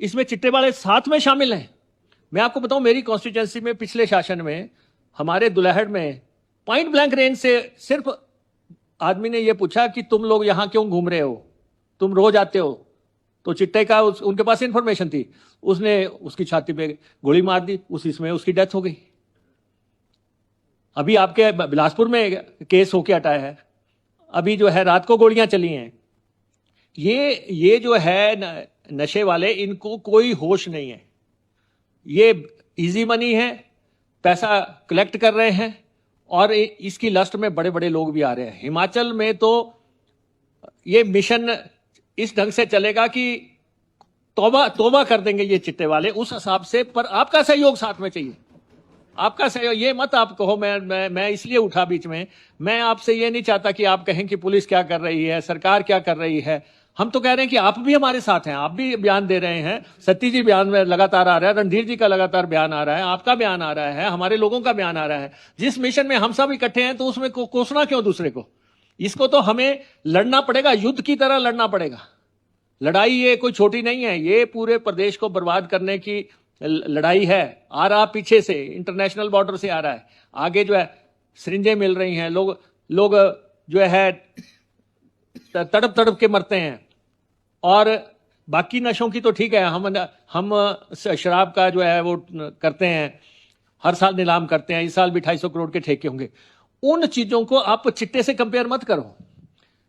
इसमें चिट्टे वाले साथ में शामिल हैं। मैं आपको बताऊं, मेरी कॉन्स्टिट्यूएंसी में पिछले शासन में हमारे दुल्हड़ में पॉइंट ब्लैंक रेंज से सिर्फ आदमी ने यह पूछा कि तुम लोग यहां क्यों घूम रहे हो, तुम रोज आते हो। तो चिट्टे का उनके पास इंफॉर्मेशन थी, उसने उसकी छाती पे गोली मार दी, उसी में उसकी डेथ हो गई। अभी आपके बिलासपुर में केस होके हटाया है, अभी जो है रात को गोलियां चली हैं, ये जो है नशे वाले, इनको कोई होश नहीं है। ये इजी मनी है, पैसा कलेक्ट कर रहे हैं और इसकी लस्ट में बड़े बड़े लोग भी आ रहे हैं। हिमाचल में तो ये मिशन इस ढंग से चलेगा कि तौबा तौबा कर देंगे ये चिट्टे वाले उस हिसाब से। पर आपका सहयोग साथ में चाहिए, आपका सहयोग। ये मत आप कहो मैं इसलिए उठा बीच में। मैं आपसे ये नहीं चाहता कि आप कहें कि पुलिस क्या कर रही है, सरकार क्या कर रही है। हम तो कह रहे हैं कि आप भी हमारे साथ हैं, आप भी बयान दे रहे हैं। सत्ती जी बयान में लगातार आ रहा है, रणधीर जी का लगातार बयान आ रहा है, आपका बयान आ रहा है, हमारे लोगों का बयान आ रहा है। जिस मिशन में हम सब इकट्ठे हैं तो उसमें कोसना क्यों दूसरे को? इसको तो हमें लड़ना पड़ेगा, युद्ध की तरह लड़ना पड़ेगा। लड़ाई ये कोई छोटी नहीं है, ये पूरे प्रदेश को बर्बाद करने की लड़ाई है। आ रहा पीछे से, इंटरनेशनल बॉर्डर से आ रहा है। आगे जो है सिरिंजें मिल रही हैं, लोग जो है तड़प तड़प के मरते हैं। और बाकी नशों की तो ठीक है, हम शराब का जो है वो करते हैं, हर साल नीलाम करते हैं। इस साल भी 250 करोड़ के ठेके होंगे। उन चीजों को आप चिट्टे से कंपेयर मत करो।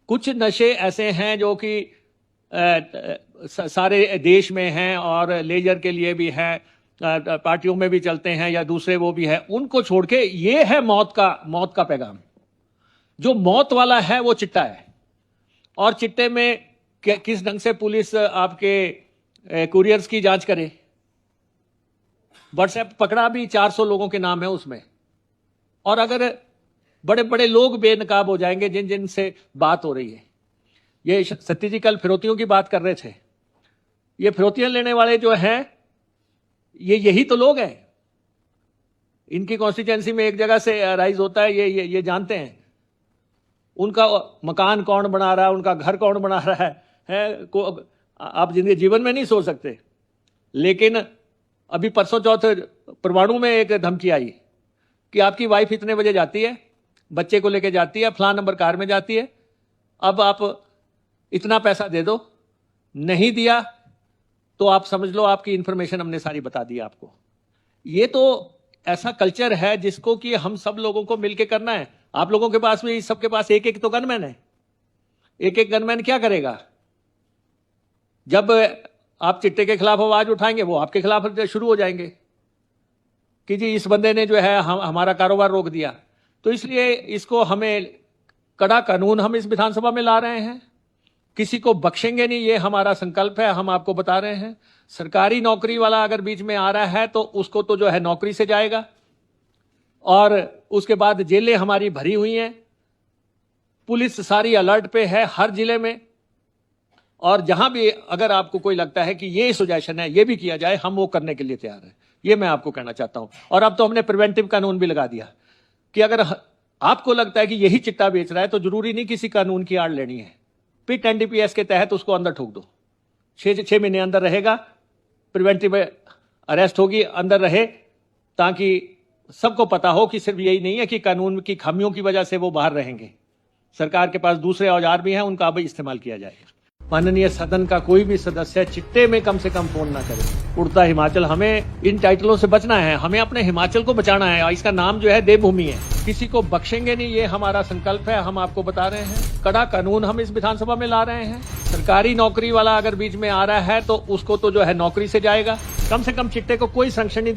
कुछ नशे ऐसे हैं जो कि सारे देश में हैं और लेजर के लिए भी हैं, पार्टियों में भी चलते हैं या दूसरे वो भी है। उनको छोड़ के ये है मौत का पैगाम। जो मौत वाला है वो चिट्टा है। और चिट्टे में किस ढंग से पुलिस आपके कुरियर्स की जांच करे। व्हाट्सएप पकड़ा भी 400 लोगों के नाम है उसमें। और अगर बड़े बड़े लोग बेनकाब हो जाएंगे जिन से बात हो रही है। ये सत्ती जी कल फिरौतियों की बात कर रहे थे। ये फिरौतियां लेने वाले जो हैं, यही तो लोग हैं। इनकी कॉन्स्टिट्यूएंसी में एक जगह से राइज होता है, ये जानते हैं। उनका मकान कौन बना रहा है, उनका घर कौन बना रहा है आप जीवन में नहीं सोच सकते। लेकिन अभी परसों चौथ परवाणु में एक धमकी आई कि आपकी वाइफ इतने बजे जाती है, बच्चे को लेके जाती है, फलां नंबर कार में जाती है, अब आप इतना पैसा दे दो। नहीं दिया तो आप समझ लो आपकी इंफॉर्मेशन हमने सारी बता दी आपको। ये तो ऐसा कल्चर है जिसको कि हम सब लोगों को मिलकर करना है। आप लोगों के पास भी, सबके पास एक एक तो गनमैन है। एक एक गनमैन क्या करेगा? जब आप चिट्टे के खिलाफ आवाज उठाएंगे, वो आपके खिलाफ शुरू हो जाएंगे कि जी इस बंदे ने जो है हमारा कारोबार रोक दिया। तो इसलिए इसको हमें कड़ा कानून हम इस विधानसभा में ला रहे हैं। किसी को बख्शेंगे नहीं, ये हमारा संकल्प है। हम आपको बता रहे हैं, सरकारी नौकरी वाला अगर बीच में आ रहा है तो उसको तो जो है नौकरी से जाएगा। और उसके बाद जेलें हमारी भरी हुई हैं, पुलिस सारी अलर्ट पे है हर जिले में। और जहां भी अगर आपको कोई लगता है कि ये सुजेशन है, ये भी किया जाए, हम वो करने के लिए तैयार हैं। ये मैं आपको कहना चाहता हूं। और अब तो हमने प्रिवेंटिव कानून भी लगा दिया कि अगर आपको लगता है कि यही चिट्टा बेच रहा है तो जरूरी नहीं किसी कानून की आड़ लेनी है। पिट एनडीपीएस के तहत उसको अंदर ठोक दो। 6 महीने अंदर रहेगा, प्रिवेंटिव अरेस्ट होगी, अंदर रहे, ताकि सबको पता हो कि सिर्फ यही नहीं है कि कानून की खामियों की वजह से वो बाहर रहेंगे। सरकार के पास दूसरे औजार भी हैं, उनका अब इस्तेमाल किया जाएगा। माननीय सदन का कोई भी सदस्य चिट्टे में कम से कम फोन ना करे। उड़ता हिमाचल, हमें इन टाइटलों से बचना है। हमें अपने हिमाचल को बचाना है। इसका नाम जो है देवभूमि है। किसी को बख्शेंगे नहीं, ये हमारा संकल्प है। हम आपको बता रहे हैं, कड़ा कानून हम इस विधानसभा में ला रहे हैं। सरकारी नौकरी वाला अगर बीच में आ रहा है तो उसको तो जो है नौकरी से जाएगा। कम से कम चिट्टे को कोई संरक्षण नहीं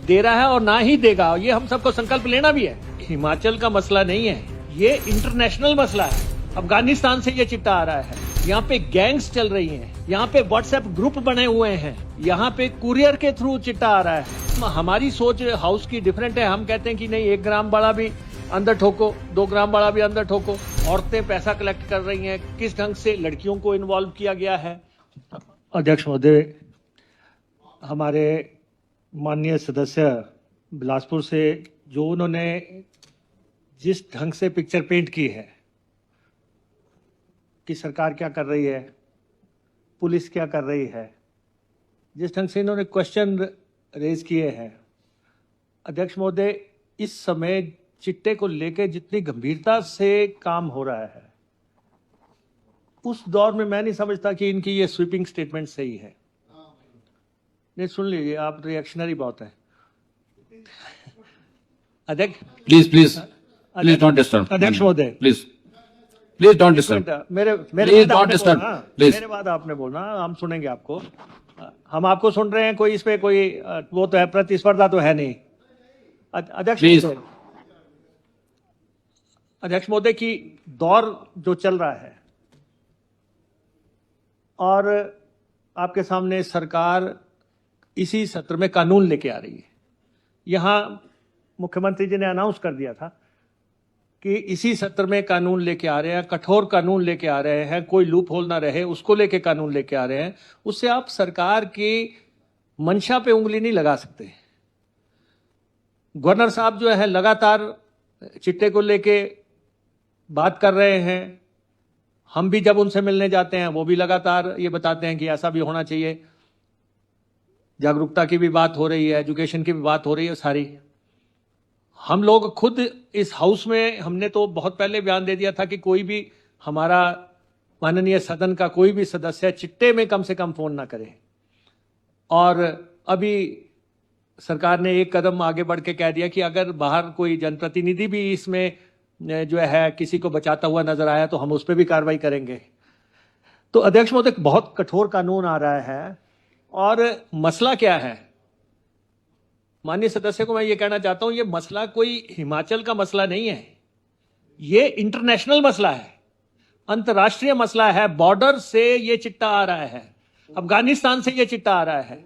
दे रहा है और ना ही देगा। ये हम सबको संकल्प लेना भी है। हिमाचल का मसला नहीं है, ये इंटरनेशनल मसला है। अफगानिस्तान से ये चिट्टा आ रहा है। यहाँ पे गैंग्स चल रही हैं, यहाँ पे व्हाट्सएप ग्रुप बने हुए हैं, यहाँ पे कुरियर के थ्रू चिट्टा आ रहा है। हमारी सोच हाउस की डिफरेंट है। हम कहते हैं कि नहीं, 1 ग्राम वाला भी अंदर ठोको, 2 ग्राम वाला भी अंदर ठोको। औरतें पैसा कलेक्ट कर रही हैं, किस ढंग से लड़कियों को इन्वॉल्व किया गया है। अध्यक्ष महोदय, हमारे माननीय सदस्य बिलासपुर से जो उन्होंने जिस ढंग से पिक्चर पेंट की है कि सरकार क्या कर रही है, पुलिस क्या कर रही है, जिस ढंग से इन्होंने क्वेश्चन रेज किए हैं, अध्यक्ष महोदय, इस समय चिट्टे को लेकर जितनी गंभीरता से काम हो रहा है, उस दौर में मैं नहीं समझता कि इनकी ये स्वीपिंग स्टेटमेंट सही है। नहीं, सुन लीजिए, आप रिएक्शनरी बहुत है। अध्यक्ष please please please don't disturb. अध्यक्ष महोदय, प्लीज Please don't disturb. मेरे Please बाद don't आपने disturb. बोलना, Please. मेरे बाद आपने बोलना, हम सुनेंगे आपको। हम आपको सुन रहे हैं, कोई इस पे कोई वो तो है, प्रतिस्पर्धा तो है नहीं। अध्यक्ष Please. महोदय, अध्यक्ष महोदय की दौर जो चल रहा है और आपके सामने सरकार इसी सत्र में कानून लेके आ रही है। यहां मुख्यमंत्री जी ने अनाउंस कर दिया था कि इसी सत्र में कानून लेके आ रहे हैं, कठोर कानून लेके आ रहे हैं, कोई लूप होल ना रहे उसको लेके कानून लेके आ रहे हैं। उससे आप सरकार की मंशा पे उंगली नहीं लगा सकते। गवर्नर साहब जो है लगातार चिट्टे को लेके बात कर रहे हैं। हम भी जब उनसे मिलने जाते हैं वो भी लगातार ये बताते हैं कि ऐसा भी होना चाहिए। जागरूकता की भी बात हो रही है, एजुकेशन की भी बात हो रही है सारी। हम लोग खुद इस हाउस में हमने तो बहुत पहले बयान दे दिया था कि कोई भी हमारा माननीय सदन का कोई भी सदस्य चिट्टे में कम से कम फोन ना करे। और अभी सरकार ने एक कदम आगे बढ़ के कह दिया कि अगर बाहर कोई जनप्रतिनिधि भी इसमें जो है किसी को बचाता हुआ नजर आया तो हम उस पर भी कार्रवाई करेंगे। तो अध्यक्ष महोदय, बहुत कठोर कानून आ रहा है। और मसला क्या है, माननीय सदस्य को मैं ये कहना चाहता हूं, ये मसला कोई हिमाचल का मसला नहीं है, ये इंटरनेशनल मसला है, अंतर्राष्ट्रीय मसला है। बॉर्डर से ये चिट्टा आ रहा है, अफगानिस्तान से ये चिट्टा आ रहा है,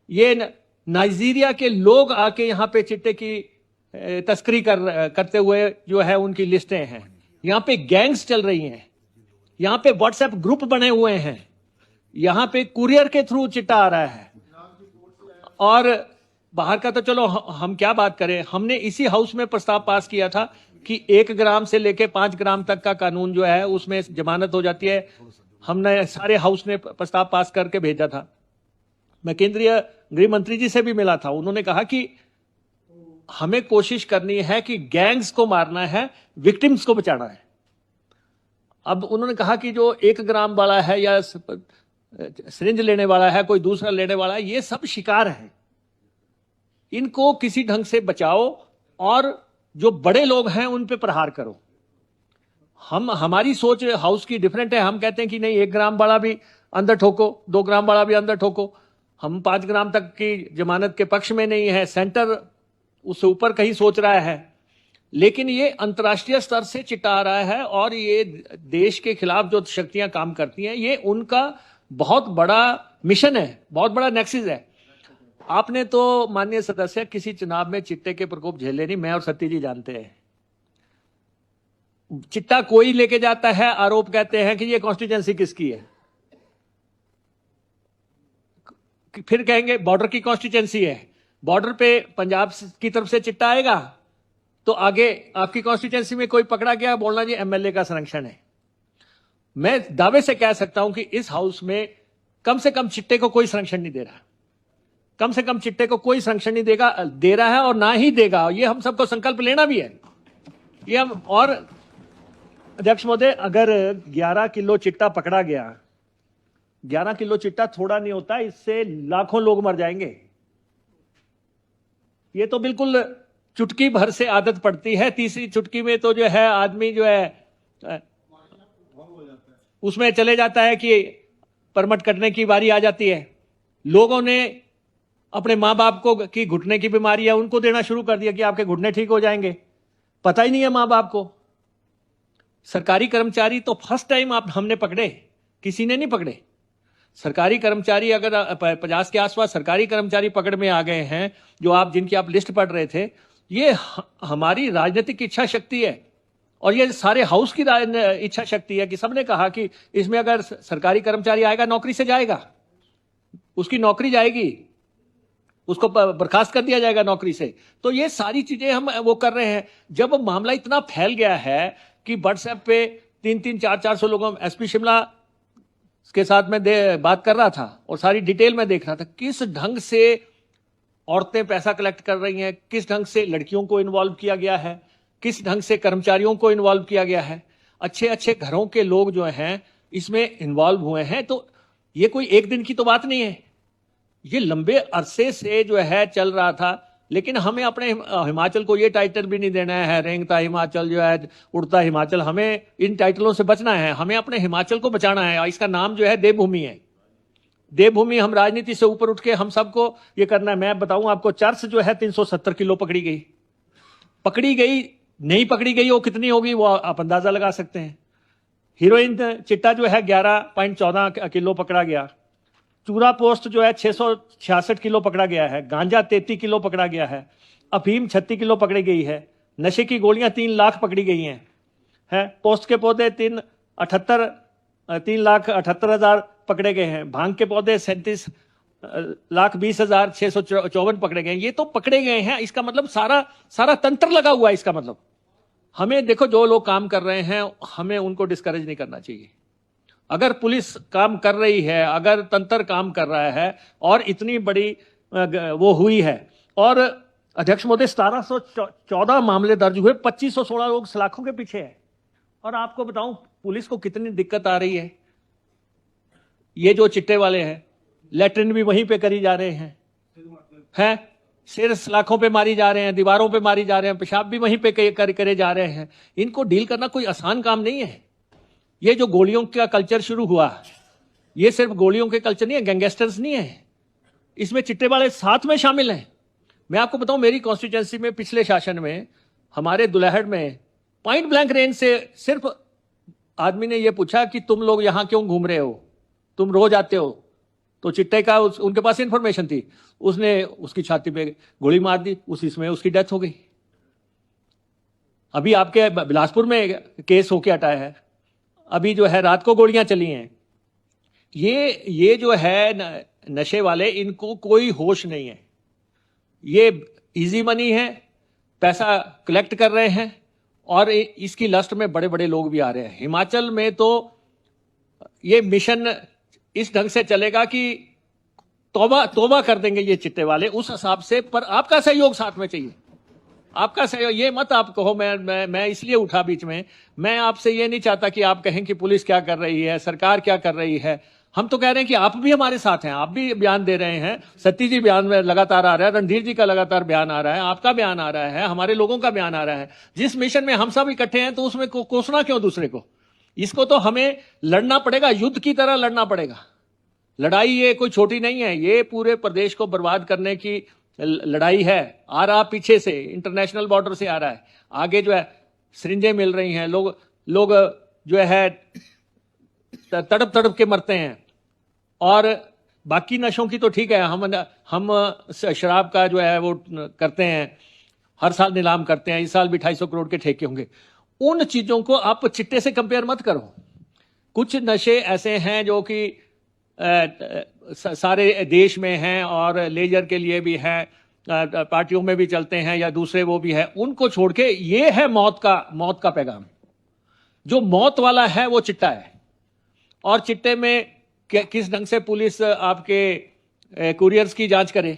ये नाइजीरिया के लोग आके यहाँ पे चिट्टे की तस्करी करते हुए जो है उनकी लिस्टें हैं। यहाँ पे गैंग्स चल रही हैं, यहाँ पे व्हाट्सएप ग्रुप बने हुए हैं, यहाँ पे कुरियर के थ्रू चिट्टा आ रहा है। और बाहर का तो चलो हम क्या बात करें, हमने इसी हाउस में प्रस्ताव पास किया था कि 1 ग्राम से लेके 5 ग्राम तक का कानून जो है उसमें जमानत हो जाती है। हमने सारे हाउस ने प्रस्ताव पास करके भेजा था। मैं केंद्रीय गृह मंत्री जी से भी मिला था, उन्होंने कहा कि हमें कोशिश करनी है कि गैंग्स को मारना है, विक्टिम्स को बचाना है। अब उन्होंने कहा कि जो 1 ग्राम वाला है या सिरिंज लेने वाला है, कोई दूसरा लेने वाला है, ये सब शिकार है, इनको किसी ढंग से बचाओ और जो बड़े लोग हैं उन पे प्रहार करो। हमारी सोच हाउस की डिफरेंट है। हम कहते हैं कि नहीं, 1 ग्राम वाला भी अंदर ठोको, 2 ग्राम वाला भी अंदर ठोको। हम 5 ग्राम तक की जमानत के पक्ष में नहीं है, सेंटर उससे ऊपर कहीं सोच रहा है। लेकिन ये अंतर्राष्ट्रीय स्तर से चिट्टा आ रहा है और ये देश के खिलाफ जो शक्तियां काम करती हैं, ये उनका बहुत बड़ा मिशन है, बहुत बड़ा नेक्सिस है। आपने तो माननीय सदस्य किसी चुनाव में चिट्टे के प्रकोप झेले नहीं, मैं और सत्ती जी जानते हैं। चिट्टा कोई लेके जाता है, आरोप कहते हैं कि ये कॉन्स्टिट्यूएंसी किसकी है, फिर कहेंगे बॉर्डर की कॉन्स्टिट्यूएंसी है। बॉर्डर पे पंजाब की तरफ से चिट्टा आएगा तो आगे आपकी कॉन्स्टिट्यूएंसी में कोई पकड़ा गया, बोलना जी एमएलए का संरक्षण है। मैं दावे से कह सकता हूं कि इस हाउस में कम से कम चिट्टे को कोई संरक्षण नहीं दे रहा, कम से कम चिट्टे को कोई संरक्षण नहीं दे रहा है और ना ही देगा। ये हम सबको संकल्प लेना भी है, ये हम। और अध्यक्ष महोदय, अगर 11 किलो चिट्टा पकड़ा गया, 11 किलो चिट्टा थोड़ा नहीं होता, इससे लाखों लोग मर जाएंगे। ये तो बिल्कुल चुटकी भर से आदत पड़ती है, तीसरी चुटकी में तो जो है आदमी जो है उसमें चले जाता है कि परमट कटने की बारी आ जाती है। लोगों ने अपने माँ बाप को की घुटने की बीमारी है, उनको देना शुरू कर दिया कि आपके घुटने ठीक हो जाएंगे। पता ही नहीं है माँ बाप को। सरकारी कर्मचारी तो फर्स्ट टाइम हमने पकड़े, किसी ने नहीं पकड़े। सरकारी कर्मचारी अगर 50 के आसपास सरकारी कर्मचारी पकड़ में आ गए हैं, जो जिनकी आप लिस्ट पढ़ रहे थे, ये हमारी राजनीतिक इच्छा शक्ति है और ये सारे हाउस की इच्छा शक्ति है कि सबने कहा कि इसमें अगर सरकारी कर्मचारी आएगा नौकरी से जाएगा, उसकी नौकरी जाएगी, उसको बर्खास्त कर दिया जाएगा नौकरी से। तो ये सारी चीजें हम वो कर रहे हैं। जब मामला इतना फैल गया है कि व्हाट्सएप पे 300 400 लोगों, एसपी शिमला के साथ में बात कर रहा था और सारी डिटेल में देख रहा था किस ढंग से औरतें पैसा कलेक्ट कर रही हैं, किस ढंग से लड़कियों को इन्वॉल्व किया गया है, किस ढंग से कर्मचारियों को इन्वॉल्व किया गया है। अच्छे अच्छे घरों के लोग जो हैं इसमें इन्वॉल्व हुए हैं। तो ये कोई एक दिन की तो बात नहीं है, ये लंबे अरसे से जो है चल रहा था। लेकिन हमें अपने हिमाचल को ये टाइटल भी नहीं देना है, रेंगता हिमाचल जो है, उड़ता हिमाचल, हमें इन टाइटलों से बचना है। हमें अपने हिमाचल को बचाना है। इसका नाम जो है देवभूमि है। देवभूमि, हम राजनीति से ऊपर उठ के हम सबको ये करना है। मैं बताऊं आपको, चर्च जो है 370 किलो पकड़ी गई, नहीं पकड़ी गई, वो कितनी होगी वो आप अंदाजा लगा सकते हैं। हीरोइन चिट्टा जो है 11.14 किलो पकड़ा गया। चूरा पोस्ट जो है 666 किलो पकड़ा गया है। गांजा 33 किलो पकड़ा गया है। अफीम 36 किलो पकड़ी गई है। नशे की गोलियां 3 लाख पकड़ी गई हैं। पोस्ट के पौधे 3,78,000 पकड़े गए हैं। भांग के पौधे 37,20,654 पकड़े गए हैं। ये तो पकड़े गए हैं, इसका मतलब सारा तंत्र लगा हुआ है। इसका मतलब हमें देखो, जो लोग काम कर रहे हैं हमें उनको डिस्करेज नहीं करना चाहिए। अगर पुलिस काम कर रही है, अगर तंत्र काम कर रहा है और इतनी बड़ी वो हुई है, और अध्यक्ष महोदय 1714 मामले दर्ज हुए, 2516 लोग सलाखों के पीछे है। और आपको बताऊं पुलिस को कितनी दिक्कत आ रही है। ये जो चिट्टे वाले हैं, लैट्रिन भी वहीं पे करी जा रहे हैं, सिर सलाखों पे मारी जा रहे हैं, दीवारों पे मारी जा रहे हैं, पेशाब भी वहीं पे करे जा रहे हैं। इनको डील करना कोई आसान काम नहीं है। ये जो गोलियों का कल्चर शुरू हुआ, ये सिर्फ गोलियों के कल्चर नहीं है, गैंगस्टर्स नहीं है, इसमें चिट्टे वाले साथ में शामिल हैं। मैं आपको बताऊं, मेरी कॉन्स्टिट्यूएंसी में पिछले शासन में हमारे दुल्हड़ में पॉइंट ब्लैंक रेंज से सिर्फ आदमी ने यह पूछा कि तुम लोग यहां क्यों घूम रहे हो, तुम रोज आते हो। तो चिट्टे का उनके पास इंफॉर्मेशन थी, उसने उसकी छाती पे गोली मार दी, उसी में उसकी डेथ हो गई। अभी आपके बिलासपुर में केस होके हटा है, अभी जो है रात को गोलियां चली हैं। ये जो है नशे वाले, इनको कोई होश नहीं है। ये इजी मनी है, पैसा कलेक्ट कर रहे हैं, और इसकी लस्ट में बड़े बड़े लोग भी आ रहे हैं। हिमाचल में तो ये मिशन इस ढंग से चलेगा कि तौबा कर देंगे ये चिट्टे वाले उस हिसाब से। पर आपका सहयोग साथ में चाहिए, आपका सहयोग। ये मत आप कहो मैं इसलिए उठा बीच में। मैं आपसे ये नहीं चाहता कि आप कहें कि पुलिस क्या कर रही है, सरकार क्या कर रही है। हम तो कह रहे हैं कि आप भी हमारे साथ हैं, आप भी बयान दे रहे हैं। सत्ती जी बयान में लगातार आ रहा है, रणधीर जी का लगातार बयान आ रहा है, आपका बयान आ रहा है, हमारे लोगों का बयान आ रहा है। जिस मिशन में हम सब इकट्ठे हैं, तो उसमें कोसना क्यों दूसरे को। इसको तो हमें लड़ना पड़ेगा, युद्ध की तरह लड़ना पड़ेगा। लड़ाई ये कोई छोटी नहीं है, ये पूरे प्रदेश को बर्बाद करने की लड़ाई है। आ रहा पीछे से, इंटरनेशनल बॉर्डर से आ रहा है। आगे जो है सिरिंजें मिल रही हैं, लोग जो है तड़प तड़प के मरते हैं। और बाकी नशों की तो ठीक है, हम शराब का जो है वो करते हैं, हर साल नीलाम करते हैं। इस साल भी 250 करोड़ के ठेके होंगे। उन चीजों को आप चिट्टे से कंपेयर मत करो। कुछ नशे ऐसे हैं जो कि सारे देश में हैं, और लेजर के लिए भी हैं, पार्टियों में भी चलते हैं, या दूसरे वो भी है। उनको छोड़ के ये है मौत का पैगाम। जो मौत वाला है वो चिट्टा है। और चिट्टे में किस ढंग से पुलिस आपके कुरियर्स की जांच करे।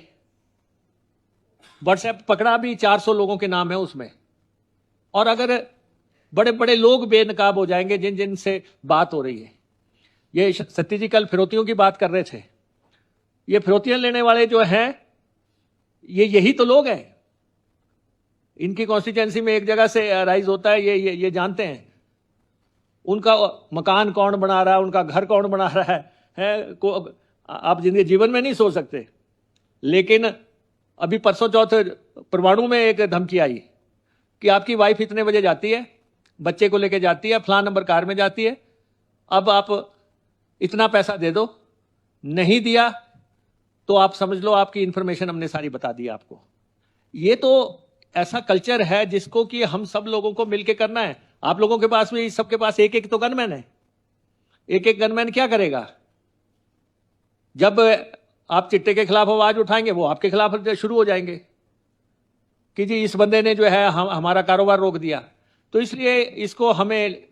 व्हाट्सएप पकड़ा भी 400 लोगों के नाम है उसमें। और अगर बड़े बड़े लोग बेनकाब हो जाएंगे जिन से बात हो रही है। ये सत्ती जी कल फिरौतियों की बात कर रहे थे। ये फिरौतियां लेने वाले जो हैं, यही तो लोग हैं। इनकी कॉन्स्टिट्यूएंसी में एक जगह से राइज होता है, ये जानते हैं। उनका मकान कौन बना रहा है, उनका घर कौन बना रहा है आप जीवन में नहीं सोच सकते। लेकिन अभी परसों चौथ परवाणु में एक धमकी आई कि आपकी वाइफ इतने बजे जाती है, बच्चे को लेके जाती है, फलां नंबर कार में जाती है, अब आप इतना पैसा दे दो। नहीं दिया तो आप समझ लो आपकी इंफॉर्मेशन हमने सारी बता दी आपको। ये तो ऐसा कल्चर है जिसको कि हम सब लोगों को मिलकर करना है। आप लोगों के पास भी, सबके पास एक एक तो गनमैन है। एक एक गनमैन क्या करेगा? जब आप चिट्टे के खिलाफ आवाज उठाएंगे, वो आपके खिलाफ शुरू हो जाएंगे कि जी इस बंदे ने जो है हमारा कारोबार रोक दिया। तो इसलिए इसको हमें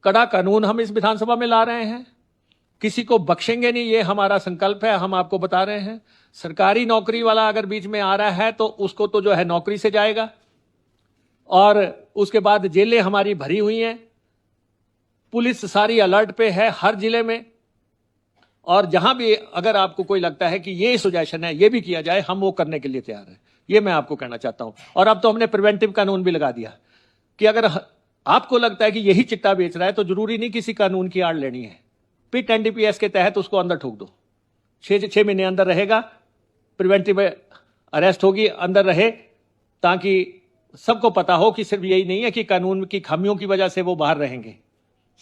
कड़ा कानून हम इस विधानसभा में ला रहे हैं। किसी को बख्शेंगे नहीं, ये हमारा संकल्प है। हम आपको बता रहे हैं, सरकारी नौकरी वाला अगर बीच में आ रहा है तो उसको तो जो है नौकरी से जाएगा। और उसके बाद जेलें हमारी भरी हुई हैं, पुलिस सारी अलर्ट पे है हर जिले में। और जहां भी अगर आपको कोई लगता है कि ये सुजेशन है, ये भी किया जाए, हम वो करने के लिए तैयार हैं। ये मैं आपको कहना चाहता हूं। और अब तो हमने प्रिवेंटिव कानून भी लगा दिया कि अगर आपको लगता है कि यही चिट्टा बेच रहा है तो जरूरी नहीं किसी कानून की आड़ लेनी है, पिट एनडीपीएस के तहत उसको अंदर ठोक दो, 6 महीने अंदर रहेगा, प्रिवेंटिव अरेस्ट होगी, अंदर रहे, ताकि सबको पता हो कि सिर्फ यही नहीं है कि कानून की खामियों की वजह से वो बाहर रहेंगे,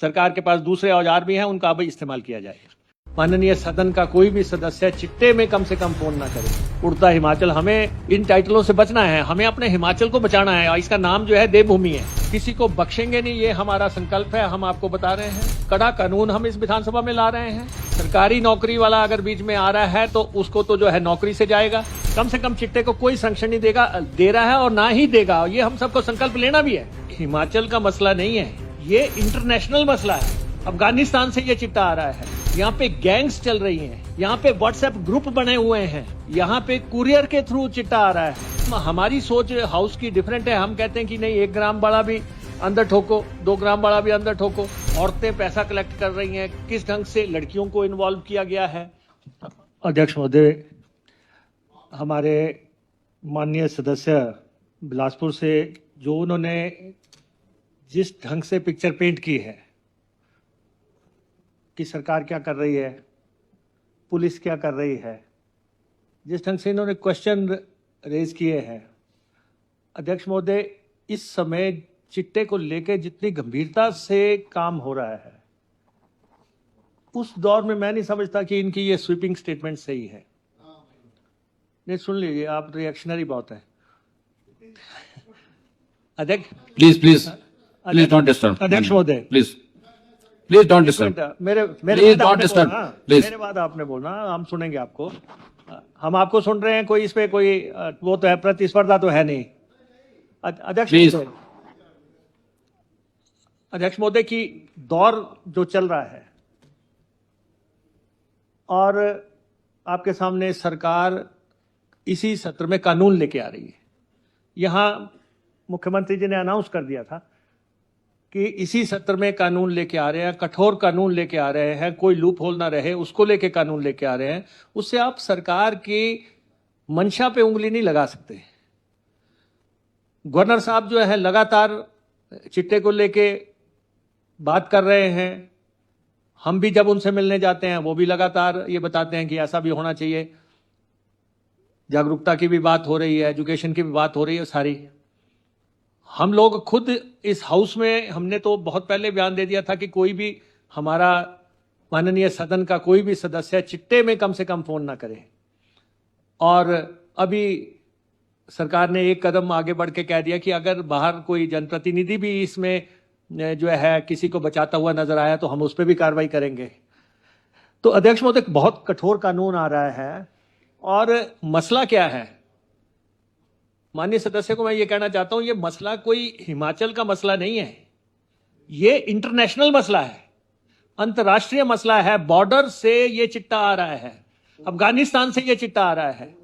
सरकार के पास दूसरे औजार भी हैं, उनका भी इस्तेमाल किया जाएगा। माननीय सदन का कोई भी सदस्य चिट्टे में कम से कम फोन ना करे। उड़ता हिमाचल, हमें इन टाइटलों से बचना है, हमें अपने हिमाचल को बचाना है। इसका नाम जो है देवभूमि है, किसी को बख्शेंगे नहीं, ये हमारा संकल्प है। हम आपको बता रहे हैं, कड़ा कानून हम इस विधानसभा में ला रहे हैं। सरकारी नौकरी वाला अगर बीच में आ रहा है तो उसको तो जो है नौकरी से जाएगा, कम से कम चिट्टे को कोई संरक्षण नहीं दे रहा है और ना ही देगा। ये हम सबको संकल्प लेना भी है। हिमाचल का मसला नहीं है, ये इंटरनेशनल मसला है। अफगानिस्तान से ये चिट्टा आ रहा है, यहाँ पे गैंग्स चल रही हैं, यहाँ पे व्हाट्सएप ग्रुप बने हुए हैं, यहाँ पे कुरियर के थ्रू चिट्टा आ रहा है। हमारी सोच हाउस की डिफरेंट है। हम कहते हैं कि नहीं, 1 ग्राम वाला भी अंदर ठोको, 2 ग्राम वाला भी अंदर ठोको। औरतें पैसा कलेक्ट कर रही हैं, किस ढंग से लड़कियों को इन्वॉल्व किया गया है। अध्यक्ष महोदय, हमारे माननीय सदस्य बिलासपुर से जो उन्होंने जिस ढंग से पिक्चर पेंट की है कि सरकार क्या कर रही है, पुलिस क्या कर रही है, जिस ढंग से इन्होंने क्वेश्चन रेज किए हैं, अध्यक्ष महोदय, इस समय चिट्टे को लेकर जितनी गंभीरता से काम हो रहा है, उस दौर में मैं नहीं समझता कि इनकी ये स्वीपिंग स्टेटमेंट सही है। नहीं, सुन लीजिए, आप रिएक्शनरी बहुत है। अध्यक्ष प्लीज डोंट डिस्टर्ब। अध्यक्ष महोदय, प्लीज डोंट डिस्टर्ब। मेरे Please don't disturb. Please. मेरे बाद आपने बोलना, हम सुनेंगे आपको। हम आपको सुन रहे हैं, कोई इस पे कोई वो तो है, प्रतिस्पर्धा तो है नहीं। अध्यक्ष Please. महोदय, अध्यक्ष महोदय की दौर जो चल रहा है और आपके सामने सरकार इसी सत्र में कानून लेके आ रही है। यहां मुख्यमंत्री जी ने अनाउंस कर दिया था कि इसी सत्र में कानून लेके आ रहे हैं, कठोर कानून लेके आ रहे हैं, कोई लूप होल ना रहे, उसको लेके कानून लेके आ रहे हैं। उससे आप सरकार की मंशा पे उंगली नहीं लगा सकते। गवर्नर साहब जो है लगातार चिट्टे को लेके बात कर रहे हैं। हम भी जब उनसे मिलने जाते हैं वो भी लगातार ये बताते हैं कि ऐसा भी होना चाहिए। जागरूकता की भी बात हो रही है, एजुकेशन की भी बात हो रही है सारी। हम लोग खुद इस हाउस में हमने तो बहुत पहले बयान दे दिया था कि कोई भी हमारा माननीय सदन का कोई भी सदस्य चिट्टे में कम से कम फोन ना करे। और अभी सरकार ने एक कदम आगे बढ़ के कह दिया कि अगर बाहर कोई जनप्रतिनिधि भी इसमें जो है किसी को बचाता हुआ नजर आया तो हम उस पर भी कार्रवाई करेंगे। तो अध्यक्ष महोदय, बहुत कठोर कानून आ रहा है। और मसला क्या है, माननीय सदस्य को मैं ये कहना चाहता हूं, ये मसला कोई हिमाचल का मसला नहीं है, ये इंटरनेशनल मसला है, अंतर्राष्ट्रीय मसला है। बॉर्डर से ये चिट्टा आ रहा है, अफगानिस्तान से ये चिट्टा आ रहा है,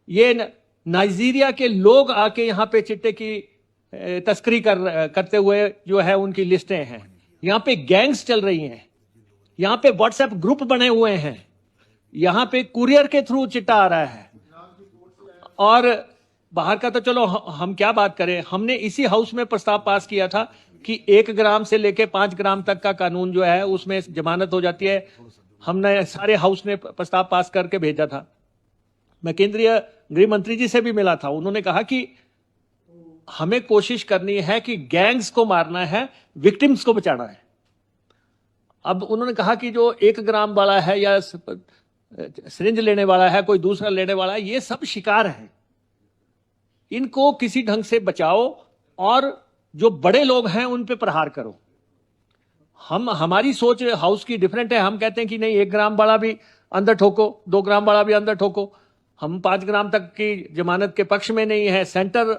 ये नाइजीरिया के लोग आके यहाँ पे चिट्टे की तस्करी करते हुए जो है उनकी लिस्टें हैं। यहाँ पे गैंग्स चल रही हैं, यहाँ पे व्हाट्सएप ग्रुप बने हुए हैं, यहाँ पे कुरियर के थ्रू चिट्टा आ रहा है। और बाहर का तो चलो हम क्या बात करें, हमने इसी हाउस में प्रस्ताव पास किया था कि 1 ग्राम से लेके 5 ग्राम तक का कानून जो है उसमें जमानत हो जाती है। हमने सारे हाउस ने प्रस्ताव पास करके भेजा था। मैं केंद्रीय गृह मंत्री जी से भी मिला था, उन्होंने कहा कि हमें कोशिश करनी है कि गैंग्स को मारना है, विक्टिम्स को बचाना है। अब उन्होंने कहा कि जो 1 ग्राम वाला है या सिरिंज लेने वाला है, कोई दूसरा लेने वाला है, ये सब शिकार हैं, इनको किसी ढंग से बचाओ और जो बड़े लोग हैं उन पे प्रहार करो। हमारी सोच हाउस की डिफरेंट है। हम कहते हैं कि नहीं, 1 ग्राम वाला भी अंदर ठोको, 2 ग्राम वाला भी अंदर ठोको। हम 5 ग्राम तक की जमानत के पक्ष में नहीं है, सेंटर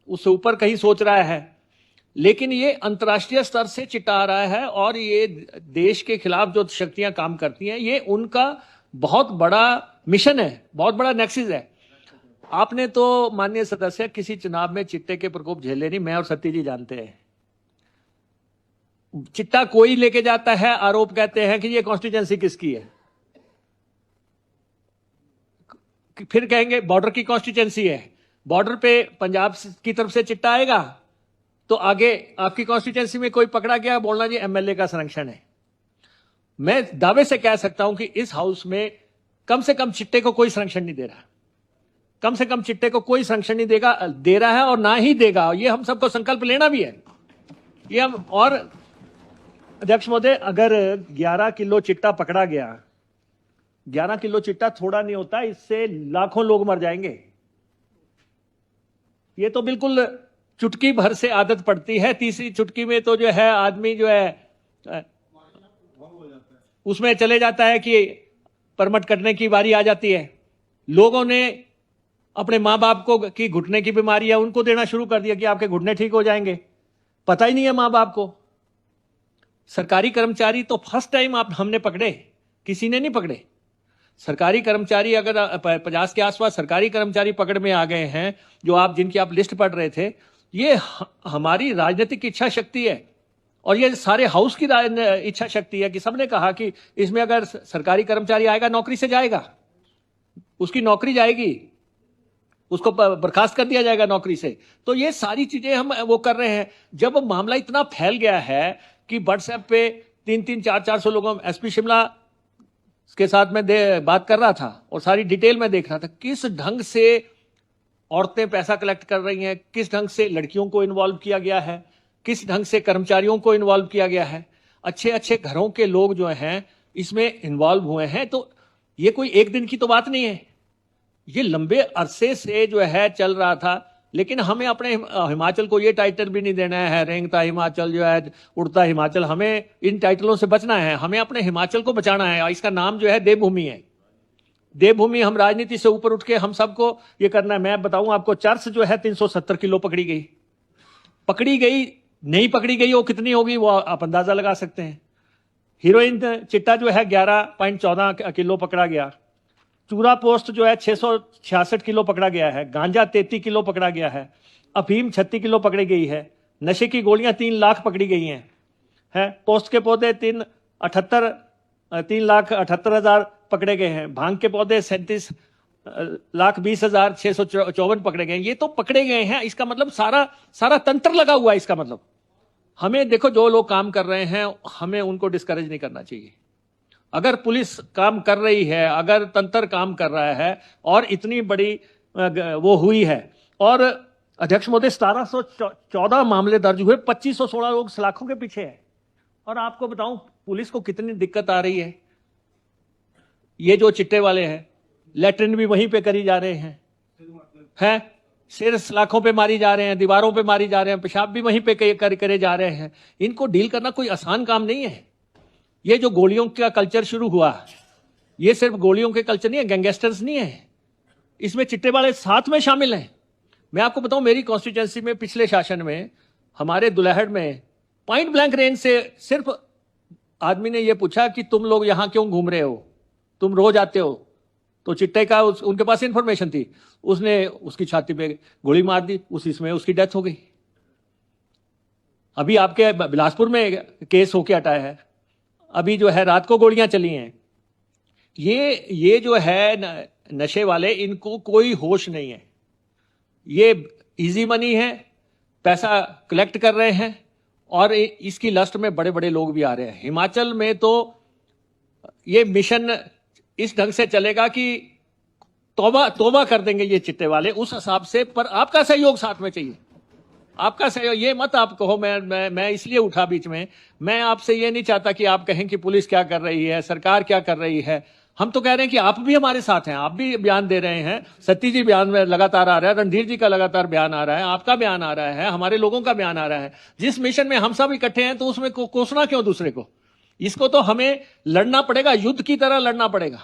उससे ऊपर कहीं सोच रहा है। लेकिन ये अंतर्राष्ट्रीय स्तर से चिट्टा आ रहा है और ये देश के खिलाफ जो शक्तियां काम करती हैं, ये उनका बहुत बड़ा मिशन है, बहुत बड़ा नेक्सिस है। आपने तो माननीय सदस्य किसी चुनाव में चिट्टे के प्रकोप झेले नहीं, मैं और सत्ती जी जानते हैं। चिट्टा कोई लेके जाता है, आरोप कहते हैं कि ये कॉन्स्टिट्यूएंसी किसकी है, फिर कहेंगे बॉर्डर की कॉन्स्टिट्यूएंसी है। बॉर्डर पे पंजाब की तरफ से चिट्टा आएगा तो आगे आपकी कॉन्स्टिट्यूंसी में कोई पकड़ा गया, बोलना जी एमएलए का संरक्षण है। मैं दावे से कह सकता हूं कि इस हाउस में कम से कम चिट्टे को कोई संरक्षण नहीं दे रहा, कम से कम चिट्टे को कोई संरक्षण नहीं दे रहा है और ना ही देगा। ये हम सबको संकल्प लेना भी है ये हम। और अध्यक्ष महोदय, अगर 11 किलो चिट्टा पकड़ा गया, 11 किलो चिट्टा थोड़ा नहीं होता, इससे लाखों लोग मर जाएंगे। ये तो बिल्कुल चुटकी भर से आदत पड़ती है, तीसरी चुटकी में तो जो है आदमी जो है उसमें चले जाता है कि परमट कटने की बारी आ जाती है। लोगों ने अपने मां बाप को की घुटने की बीमारी है उनको देना शुरू कर दिया कि आपके घुटने ठीक हो जाएंगे। पता ही नहीं है मां बाप को। सरकारी कर्मचारी तो फर्स्ट टाइम हमने पकड़े, किसी ने नहीं पकड़े। सरकारी कर्मचारी अगर 50 के आसपास सरकारी कर्मचारी पकड़ में आ गए हैं, जो जिनकी आप लिस्ट पढ़ रहे थे, ये हमारी राजनीतिक इच्छा शक्ति है और ये सारे हाउस की इच्छा शक्ति है कि सबने कहा कि इसमें अगर सरकारी कर्मचारी आएगा नौकरी से जाएगा, उसकी नौकरी जाएगी, उसको बर्खास्त कर दिया जाएगा नौकरी से। तो ये सारी चीजें हम वो कर रहे हैं। जब मामला इतना फैल गया है कि व्हाट्सएप पे 300 400 लोगों, एसपी शिमला के साथ में बात कर रहा था और सारी डिटेल में देख रहा था किस ढंग से औरतें पैसा कलेक्ट कर रही हैं, किस ढंग से लड़कियों को इन्वॉल्व किया गया है, किस ढंग से कर्मचारियों को इन्वॉल्व किया गया है। अच्छे अच्छे घरों के लोग जो हैं इसमें इन्वॉल्व हुए हैं। तो ये कोई एक दिन की तो बात नहीं है, ये लंबे अरसे से जो है चल रहा था। लेकिन हमें अपने हिमाचल को ये टाइटल भी नहीं देना है, रेंगता हिमाचल जो है, उड़ता हिमाचल, हमें इन टाइटलों से बचना है। हमें अपने हिमाचल को बचाना है। इसका नाम जो है देवभूमि है। देवभूमि, हम राजनीति से ऊपर उठ के हम सबको ये करना है। मैं बताऊं आपको, चर्च जो है 370 किलो पकड़ी गई, नहीं पकड़ी गई वो कितनी होगी वो आप अंदाजा लगा सकते हैं। हीरोइन चिट्टा जो है 11.14 किलो पकड़ा गया। चूरा पोस्ट जो है 666 किलो पकड़ा गया है। गांजा 33 किलो पकड़ा गया है। अफीम 36 किलो पकड़ी गई है। नशे की गोलियां 3 लाख पकड़ी गई हैं। पोस्ट के पौधे 3,78,000 पकड़े गए हैं। भांग के पौधे 37,20,654 पकड़े गए हैं। ये तो पकड़े गए हैं, इसका मतलब सारा तंत्र लगा हुआ है। इसका मतलब हमें देखो, जो लोग काम कर रहे हैं हमें उनको डिस्करेज नहीं करना चाहिए। अगर पुलिस काम कर रही है, अगर तंत्र काम कर रहा है और इतनी बड़ी वो हुई है, और अध्यक्ष महोदय 1714 मामले दर्ज हुए, 2516 लोग सलाखों के पीछे है। और आपको बताऊं पुलिस को कितनी दिक्कत आ रही है। ये जो चिट्टे वाले हैं, लैट्रिन भी वहीं पे करी जा रहे हैं, सिर सलाखों पे मारी जा रहे हैं, दीवारों पे मारी जा रहे हैं, पेशाब भी वहीं पे करे जा रहे हैं। इनको डील करना कोई आसान काम नहीं है। ये जो गोलियों का कल्चर शुरू हुआ, ये सिर्फ गोलियों के कल्चर नहीं है, गैंगस्टर्स नहीं है, इसमें चिट्टे वाले साथ में शामिल हैं। मैं आपको बताऊं, मेरी कॉन्स्टिट्यूंसी में पिछले शासन में हमारे दुल्हड़ में पॉइंट ब्लैंक रेंज से सिर्फ आदमी ने यह पूछा कि तुम लोग यहां क्यों घूम रहे हो, तुम रोज आते हो। तो चिट्टे का उनके पास इंफॉर्मेशन थी, उसने उसकी छाती पे गोली मार दी, उसी में उसकी डेथ हो गई। अभी आपके बिलासपुर में केस होके हटा है, अभी जो है रात को गोलियां चली हैं। ये जो है नशे वाले, इनको कोई होश नहीं है। ये इजी मनी है, पैसा कलेक्ट कर रहे हैं और इसकी लस्ट में बड़े बड़े लोग भी आ रहे हैं। हिमाचल में तो ये मिशन इस ढंग से चलेगा कि तौबा कर देंगे ये चिट्टे वाले उस हिसाब से। पर आपका सहयोग साथ में चाहिए, आपका सहयोग। ये मत आप कहो मैं इसलिए उठा बीच में। मैं आपसे ये नहीं चाहता कि आप कहें कि पुलिस क्या कर रही है, सरकार क्या कर रही है। हम तो कह रहे हैं कि आप भी हमारे साथ हैं, आप भी बयान दे रहे हैं। सत्ती जी बयान में लगातार आ रहा है, रणधीर जी का लगातार बयान आ रहा है, आपका बयान आ रहा है, हमारे लोगों का बयान आ रहा है। जिस मिशन में हम सब इकट्ठे हैं तो उसमें कोसना क्यों दूसरे को। इसको तो हमें लड़ना पड़ेगा, युद्ध की तरह लड़ना पड़ेगा।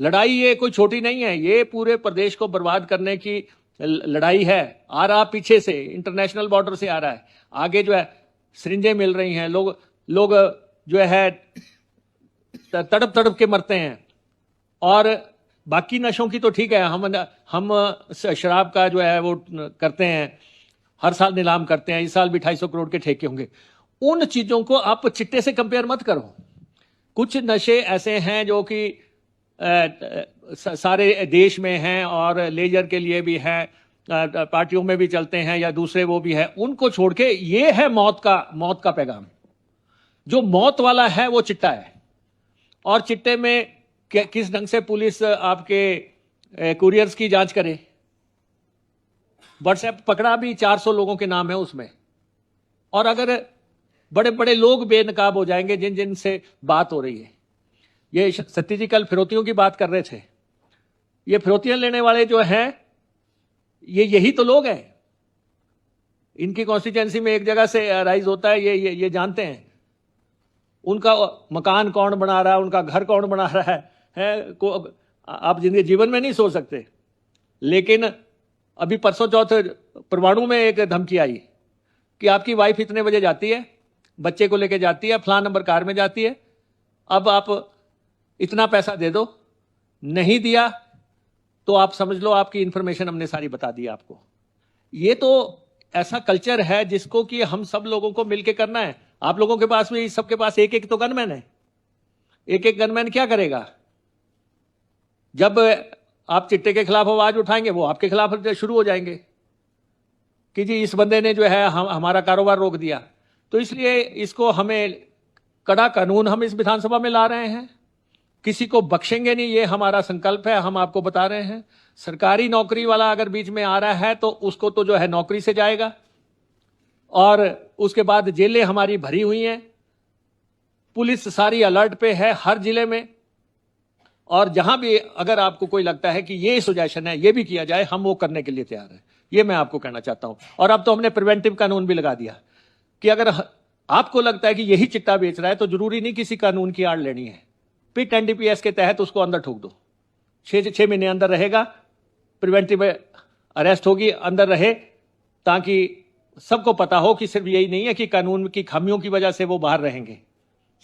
लड़ाई ये कोई छोटी नहीं है, ये पूरे प्रदेश को बर्बाद करने की लड़ाई है। आ रहा पीछे से, इंटरनेशनल बॉर्डर से आ रहा है। आगे जो है सिरिंजें मिल रही हैं, लोग जो है तड़प तड़प के मरते हैं। और बाकी नशों की तो ठीक है, हम शराब का जो है वो करते हैं, हर साल नीलाम करते हैं। इस साल भी 250 करोड़ के ठेके होंगे। उन चीजों को आप चिट्टे से कंपेयर मत करो। कुछ नशे ऐसे हैं जो कि सारे देश में हैं और लेजर के लिए भी है, पार्टियों में भी चलते हैं या दूसरे वो भी है, उनको छोड़ के ये है मौत का पैगाम। जो मौत वाला है वो चिट्टा है। और चिट्टे में किस ढंग से पुलिस आपके कुरियर्स की जांच करे। व्हाट्सएप पकड़ा भी 400 लोगों के नाम है उसमें। और अगर बड़े बड़े लोग बेनकाब हो जाएंगे जिन जिन से बात हो रही है। ये सत्ती जी कल फिरौतियों की बात कर रहे थे। ये फिरौतियां लेने वाले जो हैं यही तो लोग हैं। इनकी कॉन्स्टिट्यूएंसी में एक जगह से राइज होता है, ये जानते हैं। उनका मकान कौन बना रहा है, उनका घर कौन बना रहा है आप जिंदगी जीवन में नहीं सोच सकते। लेकिन अभी परसों चौथ परवाणु में एक धमकी आई कि आपकी वाइफ इतने बजे जाती है, बच्चे को लेके जाती है, फलां नंबर कार में जाती है, अब आप इतना पैसा दे दो, नहीं दिया तो आप समझ लो आपकी इंफॉर्मेशन हमने सारी बता दी आपको। ये तो ऐसा कल्चर है जिसको कि हम सब लोगों को मिलके करना है। आप लोगों के पास भी, सबके पास एक एक तो गनमैन है। एक एक गनमैन क्या करेगा? जब आप चिट्टे के खिलाफ आवाज उठाएंगे वो आपके खिलाफ शुरू हो जाएंगे कि जी इस बंदे ने जो है हमारा कारोबार रोक दिया। तो इसलिए इसको हमें कड़ा कानून हम इस विधानसभा में ला रहे हैं। किसी को बख्शेंगे नहीं, ये हमारा संकल्प है। हम आपको बता रहे हैं सरकारी नौकरी वाला अगर बीच में आ रहा है तो उसको तो जो है नौकरी से जाएगा। और उसके बाद जेलें हमारी भरी हुई हैं, पुलिस सारी अलर्ट पे है हर जिले में। और जहां भी अगर आपको कोई लगता है कि ये सुजेशन है, ये भी किया जाए, हम वो करने के लिए तैयार हैं। ये मैं आपको कहना चाहता हूं। और अब तो हमने प्रिवेंटिव कानून भी लगा दिया कि अगर आपको लगता है कि यही चिट्टा बेच रहा है तो जरूरी नहीं किसी कानून की आड़ लेनी है। पिट एनडीपीएस के तहत उसको अंदर ठोक दो, 6 महीने अंदर रहेगा, प्रिवेंटिव अरेस्ट होगी, अंदर रहे, ताकि सबको पता हो कि सिर्फ यही नहीं है कि कानून की खामियों की वजह से वो बाहर रहेंगे।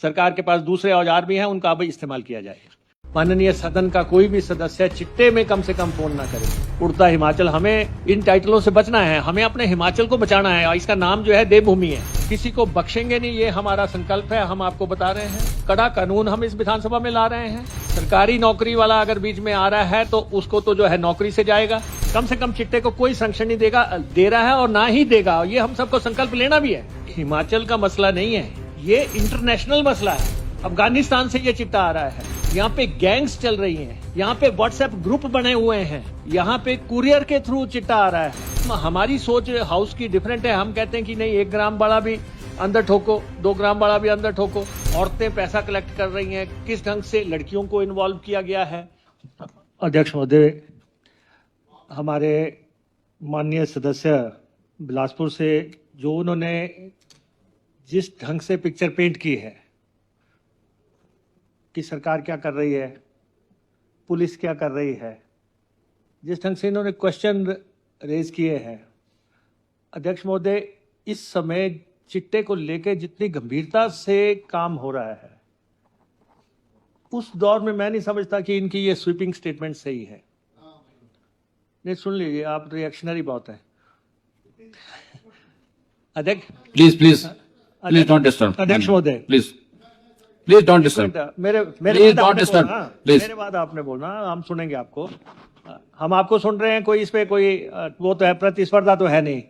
सरकार के पास दूसरे औजार भी हैं, उनका भी इस्तेमाल किया जाएगा। माननीय सदन का कोई भी सदस्य चिट्टे में कम से कम फोन ना करे। उड़ता हिमाचल, हमें इन टाइटलों से बचना है, हमें अपने हिमाचल को बचाना है। इसका नाम जो है देवभूमि है। किसी को बख्शेंगे नहीं, ये हमारा संकल्प है। हम आपको बता रहे हैं कड़ा कानून हम इस विधानसभा में ला रहे हैं। सरकारी नौकरी वाला अगर बीच में आ रहा है तो उसको तो जो है नौकरी से जाएगा। कम से कम चिट्टे को कोई संरक्षण नहीं दे रहा है और ना ही देगा। ये हम सबको संकल्प लेना भी है। हिमाचल का मसला नहीं है, ये इंटरनेशनल मसला है। अफगानिस्तान से ये चिट्टा आ रहा है। यहाँ पे गैंग्स चल रही हैं, यहाँ पे व्हाट्सएप ग्रुप बने हुए हैं, यहाँ पे कुरियर के थ्रू चिट्टा आ रहा है। हमारी सोच हाउस की डिफरेंट है। हम कहते हैं कि नहीं, 1 ग्राम वाला भी अंदर ठोको, 2 ग्राम वाला भी अंदर ठोको। औरतें पैसा कलेक्ट कर रही हैं, किस ढंग से लड़कियों को इन्वॉल्व किया गया है। अध्यक्ष महोदय, हमारे माननीय सदस्य बिलासपुर से जो उन्होंने जिस ढंग से पिक्चर पेंट की है कि सरकार क्या कर रही है, पुलिस क्या कर रही है, जिस ढंग से इन्होंने क्वेश्चन रेज किए हैं, अध्यक्ष महोदय, इस समय चिट्टे को लेकर जितनी गंभीरता से काम हो रहा है, उस दौर में मैं नहीं समझता कि इनकी ये स्वीपिंग स्टेटमेंट सही है। नहीं, सुन लीजिए, आप रिएक्शनरी बहुत है। अध्यक्ष प्लीज डोंट डिस्टर्ब। अध्यक्ष महोदय, प्लीज डोंट डिस्टर्ब। मेरे Please don't disturb. Please. मेरे बाद आपने बोलना, हम सुनेंगे आपको। हम आपको सुन रहे हैं, कोई इस पे कोई वो तो है, प्रतिस्पर्धा तो है नहीं।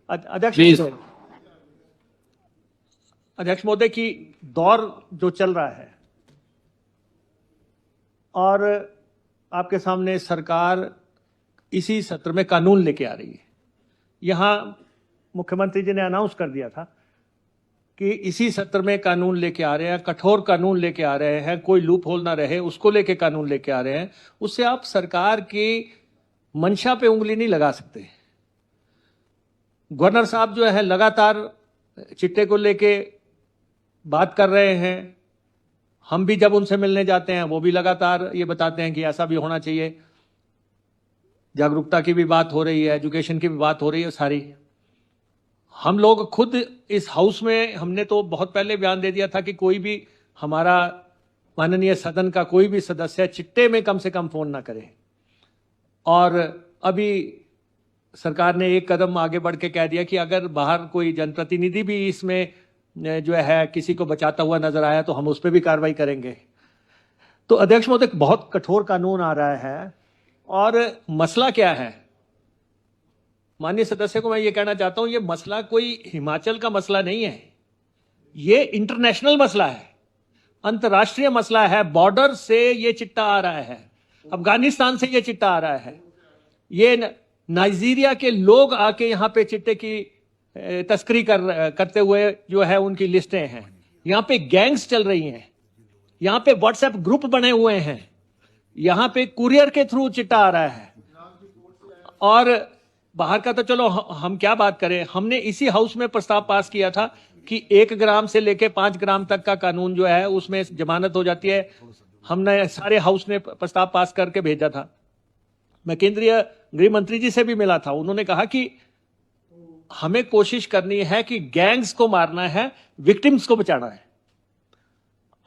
अध्यक्ष Please. महोदय, अध्यक्ष महोदय की दौर जो चल रहा है और आपके सामने सरकार इसी सत्र में कानून लेके आ रही है। यहां मुख्यमंत्री जी ने अनाउंस कर दिया था कि इसी सत्र में कानून लेके आ रहे हैं, कठोर कानून लेके आ रहे हैं, कोई लूप होल ना रहे, उसको लेके कानून लेके आ रहे हैं। उससे आप सरकार की मंशा पे उंगली नहीं लगा सकते। गवर्नर साहब जो है लगातार चिट्टे को लेके बात कर रहे हैं। हम भी जब उनसे मिलने जाते हैं वो भी लगातार ये बताते हैं कि ऐसा भी होना चाहिए। जागरूकता की भी बात हो रही है, एजुकेशन की भी बात हो रही है सारी। हम लोग खुद इस हाउस में हमने तो बहुत पहले बयान दे दिया था कि कोई भी हमारा माननीय सदन का कोई भी सदस्य चिट्टे में कम से कम फोन ना करे। और अभी सरकार ने एक कदम आगे बढ़ के कह दिया कि अगर बाहर कोई जनप्रतिनिधि भी इसमें जो है किसी को बचाता हुआ नजर आया तो हम उस पर भी कार्रवाई करेंगे। तो अध्यक्ष महोदय, बहुत कठोर कानून आ रहा है। और मसला क्या है माननीय सदस्य को मैं ये कहना चाहता हूं, ये मसला कोई हिमाचल का मसला नहीं है, ये इंटरनेशनल मसला है, अंतर्राष्ट्रीय मसला है। बॉर्डर से ये चिट्टा आ रहा है, अफगानिस्तान से ये चिट्टा आ रहा है, ये नाइजीरिया के लोग आके यहाँ पे चिट्टे की तस्करी करते हुए जो है उनकी लिस्टें हैं। यहाँ पे गैंग्स चल रही हैं, यहाँ पे व्हाट्सएप ग्रुप बने हुए हैं, यहाँ पे कुरियर के थ्रू चिट्टा आ रहा है। और बाहर का तो चलो हम क्या बात करें, हमने इसी हाउस में प्रस्ताव पास किया था कि 1 ग्राम से लेके 5 ग्राम तक का कानून जो है उसमें जमानत हो जाती है। हमने सारे हाउस ने प्रस्ताव पास करके भेजा था। मैं केंद्रीय गृह मंत्री जी से भी मिला था, उन्होंने कहा कि हमें कोशिश करनी है कि गैंग्स को मारना है, विक्टिम्स को बचाना है।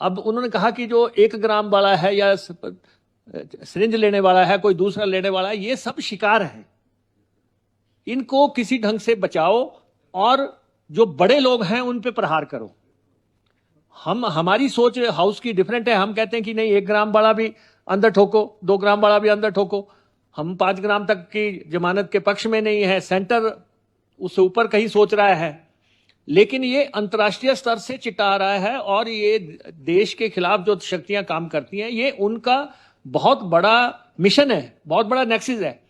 अब उन्होंने कहा कि जो 1 ग्राम वाला है या सिरिंज लेने वाला है, कोई दूसरा लेने वाला है, ये सब शिकार है, इनको किसी ढंग से बचाओ और जो बड़े लोग हैं उन पे प्रहार करो। हमारी सोच हाउस की डिफरेंट है। हम कहते हैं कि नहीं, 1 ग्राम वाला भी अंदर ठोको, 2 ग्राम वाला भी अंदर ठोको। हम 5 ग्राम तक की जमानत के पक्ष में नहीं है, सेंटर उससे ऊपर कहीं सोच रहा है। लेकिन ये अंतर्राष्ट्रीय स्तर से चिट्टा आ रहा है और ये देश के खिलाफ जो शक्तियां काम करती हैं, ये उनका बहुत बड़ा मिशन है, बहुत बड़ा नेक्सिस है।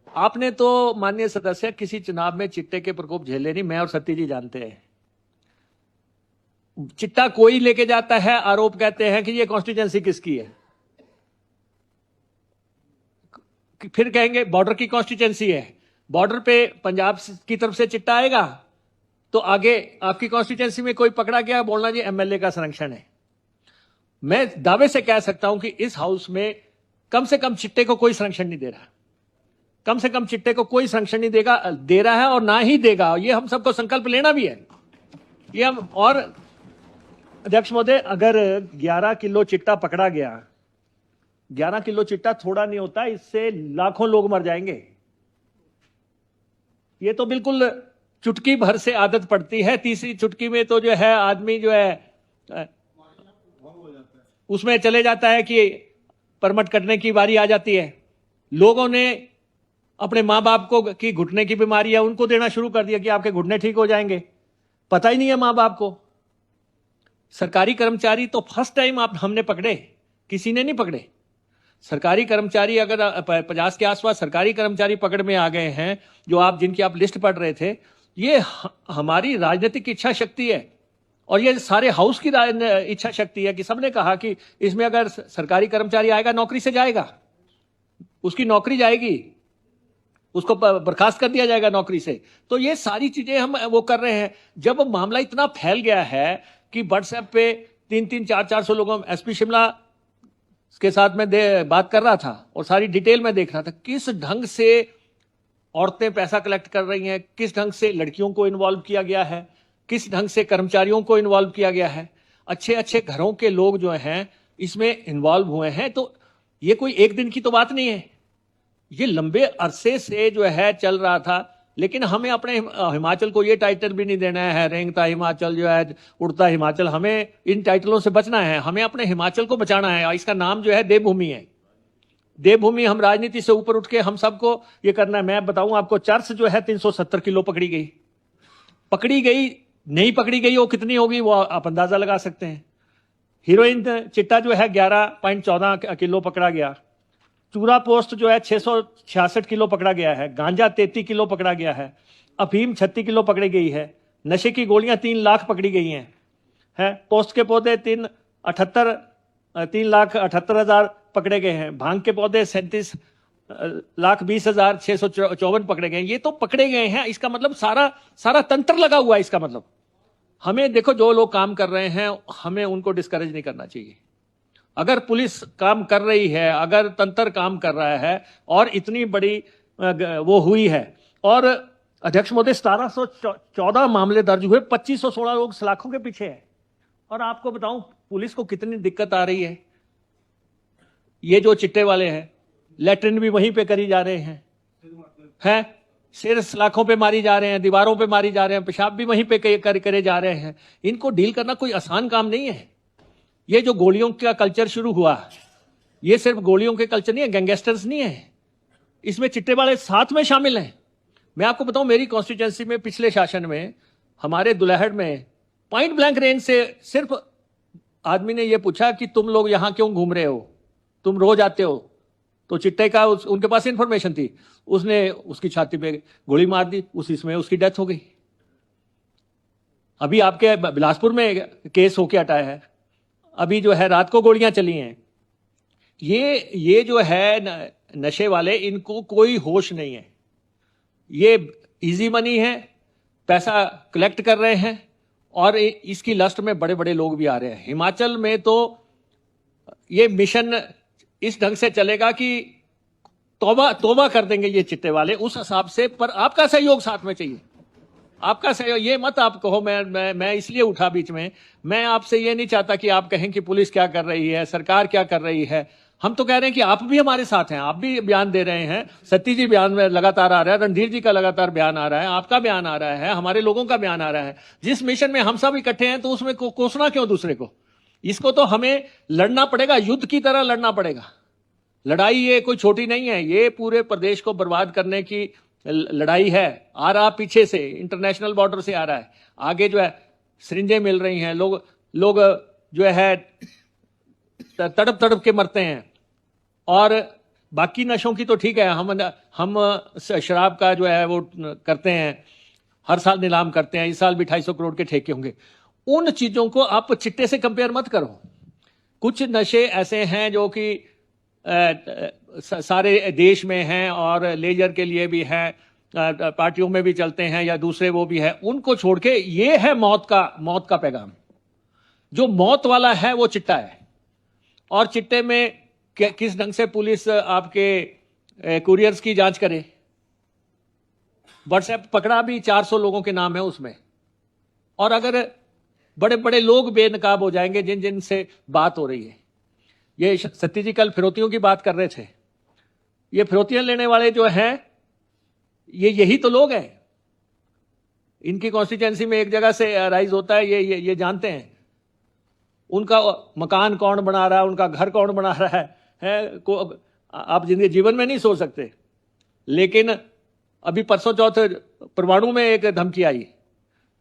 आपने तो माननीय सदस्य किसी चुनाव में चिट्टे के प्रकोप झेले नहीं, मैं और सत्ती जी जानते हैं। चिट्टा कोई लेके जाता है, आरोप कहते हैं कि ये कॉन्स्टिट्यूएंसी किसकी है, फिर कहेंगे बॉर्डर की कॉन्स्टिट्यूएंसी है। बॉर्डर पे पंजाब की तरफ से चिट्टा आएगा तो आगे आपकी कॉन्स्टिट्यूएंसी में कोई पकड़ा गया, बोलना जी एमएलए का संरक्षण है। मैं दावे से कह सकता हूं कि इस हाउस में कम से कम चिट्टे को कोई संरक्षण नहीं दे रहा, कम से कम चिट्टे को कोई संरक्षण नहीं दे रहा है और ना ही देगा। ये हम सबको संकल्प लेना भी है। ये हम, और अध्यक्ष महोदय, अगर 11 किलो चिट्टा पकड़ा गया, 11 किलो चिट्टा थोड़ा नहीं होता, इससे लाखों लोग मर जाएंगे। ये तो बिल्कुल चुटकी भर से आदत पड़ती है, तीसरी चुटकी में तो जो है आदमी जो है उसमें चले जाता है कि परमट कटने की बारी आ जाती है। लोगों ने अपने माँ बाप को की घुटने की बीमारी है, उनको देना शुरू कर दिया कि आपके घुटने ठीक हो जाएंगे। पता ही नहीं है माँ बाप को। सरकारी कर्मचारी तो फर्स्ट टाइम हमने पकड़े, किसी ने नहीं पकड़े। सरकारी कर्मचारी अगर 50 के आसपास सरकारी कर्मचारी पकड़ में आ गए हैं, जो जिनकी आप लिस्ट पढ़ रहे थे, ये हमारी राजनीतिक इच्छा शक्ति है और ये सारे हाउस की इच्छा शक्ति है कि सबने कहा कि इसमें अगर सरकारी कर्मचारी आएगा नौकरी से जाएगा, उसकी नौकरी जाएगी, उसको बर्खास्त कर दिया जाएगा नौकरी से। तो ये सारी चीजें हम वो कर रहे हैं। जब मामला इतना फैल गया है कि व्हाट्सएप पे 300 400 लोगों, एसपी शिमला के साथ मैं बात कर रहा था और सारी डिटेल में देख रहा था किस ढंग से औरतें पैसा कलेक्ट कर रही हैं, किस ढंग से लड़कियों को इन्वॉल्व किया गया है, किस ढंग से कर्मचारियों को इन्वॉल्व किया गया है। अच्छे अच्छे घरों के लोग जो हैं इसमें इन्वॉल्व हुए हैं। तो ये कोई एक दिन की तो बात नहीं है, ये लंबे अरसे से जो है चल रहा था। लेकिन हमें अपने हिमाचल को ये टाइटल भी नहीं देना है, रेंगता हिमाचल जो है, उड़ता हिमाचल, हमें इन टाइटलों से बचना है। हमें अपने हिमाचल को बचाना है। इसका नाम जो है देवभूमि है। देवभूमि, हम राजनीति से ऊपर उठ के हम सबको ये करना है। मैं बताऊं आपको, चर्च जो है 370 किलो पकड़ी गई, नहीं पकड़ी गई वो कितनी होगी वो आप अंदाजा लगा सकते हैं। हीरोइन चिट्टा जो है 11.14 किलो पकड़ा गया। चूरा पोस्ट जो है 666 किलो पकड़ा गया है। गांजा 33 किलो पकड़ा गया है। अफीम 36 किलो पकड़ी गई है। नशे की गोलियां 3 लाख पकड़ी गई हैं। पोस्ट के पौधे 3,78,000 पकड़े गए हैं। भांग के पौधे 37,20,654 पकड़े गए। ये तो पकड़े गए हैं, इसका मतलब सारा तंत्र लगा हुआ है। इसका मतलब हमें देखो, जो लोग काम कर रहे हैं हमें उनको डिस्करेज नहीं करना चाहिए। अगर पुलिस काम कर रही है, अगर तंत्र काम कर रहा है और इतनी बड़ी वो हुई है, और अध्यक्ष महोदय 1714 मामले दर्ज हुए, 2516 लोग सलाखों के पीछे है। और आपको बताऊं पुलिस को कितनी दिक्कत आ रही है। ये जो चिट्टे वाले हैं, लैट्रिन भी वहीं पे करी जा रहे हैं, सिर सलाखों पे मारी जा रहे हैं, दीवारों पे मारी जा रहे हैं, पेशाब भी वहीं पे करे जा रहे हैं। इनको डील करना कोई आसान काम नहीं है। ये जो गोलियों का कल्चर शुरू हुआ, ये सिर्फ गोलियों के कल्चर नहीं है, गैंगस्टर्स नहीं है, इसमें चिट्टे वाले साथ में शामिल हैं। मैं आपको बताऊं, मेरी कॉन्स्टिट्यूंसी में पिछले शासन में हमारे दुल्हड़ में पॉइंट ब्लैंक रेंज से सिर्फ आदमी ने यह पूछा कि तुम लोग यहां क्यों घूम रहे हो, तुम रोज आते हो। तो चिट्टे का उनके पास इंफॉर्मेशन थी, उसने उसकी छाती पे गोली मार दी, उसी समय उसकी डेथ हो गई। अभी आपके बिलासपुर में केस होके हटा है, अभी जो है रात को गोलियां चली हैं। ये जो है नशे वाले, इनको कोई होश नहीं है। ये इजी मनी है, पैसा कलेक्ट कर रहे हैं और इसकी लस्ट में बड़े बड़े लोग भी आ रहे हैं। हिमाचल में तो ये मिशन इस ढंग से चलेगा कि तौबा तौबा कर देंगे ये चिट्टे वाले उस हिसाब से। पर आपका सहयोग साथ में चाहिए, आपका सहयोग। ये मत आप कहो मैं इसलिए उठा बीच में, मैं आपसे ये नहीं चाहता कि आप कहें कि पुलिस क्या कर रही है, सरकार क्या कर रही है। हम तो कह रहे हैं कि आप भी हमारे साथ हैं, आप भी बयान दे रहे हैं। सत्ती जी बयान में लगातार आ रहा है, रणधीर जी का लगातार बयान आ रहा है, आपका बयान आ रहा है, हमारे लोगों का बयान आ रहा है। जिस मिशन में हम सब इकट्ठे हैं तो उसमें कोसना क्यों दूसरे को? इसको तो हमें लड़ना पड़ेगा, युद्ध की तरह लड़ना पड़ेगा। लड़ाई ये कोई छोटी नहीं है, ये पूरे प्रदेश को बर्बाद करने की लड़ाई है। आ रहा पीछे से, इंटरनेशनल बॉर्डर से आ रहा है, आगे जो है सिरिंजें मिल रही हैं, लोग जो है तड़प तड़प के मरते हैं। और बाकी नशों की तो ठीक है, हम शराब का जो है वो करते हैं, हर साल नीलाम करते हैं, इस साल भी 250 करोड़ के ठेके होंगे। उन चीजों को आप चिट्टे से कंपेयर मत करो। कुछ नशे ऐसे हैं जो कि सारे देश में हैं और लेजर के लिए भी हैं, पार्टियों में भी चलते हैं या दूसरे वो भी है। उनको छोड़ के ये है मौत का पैगाम। जो मौत वाला है वो चिट्टा है। और चिट्टे में किस ढंग से पुलिस आपके कुरियर्स की जांच करे। व्हाट्सएप पकड़ा भी 400 लोगों के नाम है उसमें। और अगर बड़े बड़े लोग बेनकाब हो जाएंगे जिन जिन से बात हो रही है। ये सत्ती जी कल फिरौतियों की बात कर रहे थे। ये फिरौतियां लेने वाले जो हैं, यही तो लोग हैं। इनकी कॉन्स्टिट्यूएंसी में एक जगह से राइज होता है, ये जानते हैं। उनका मकान कौन बना रहा है, उनका घर कौन बना रहा है आप जीवन में नहीं सोच सकते। लेकिन अभी परसों चौथ परवाणु में एक धमकी आई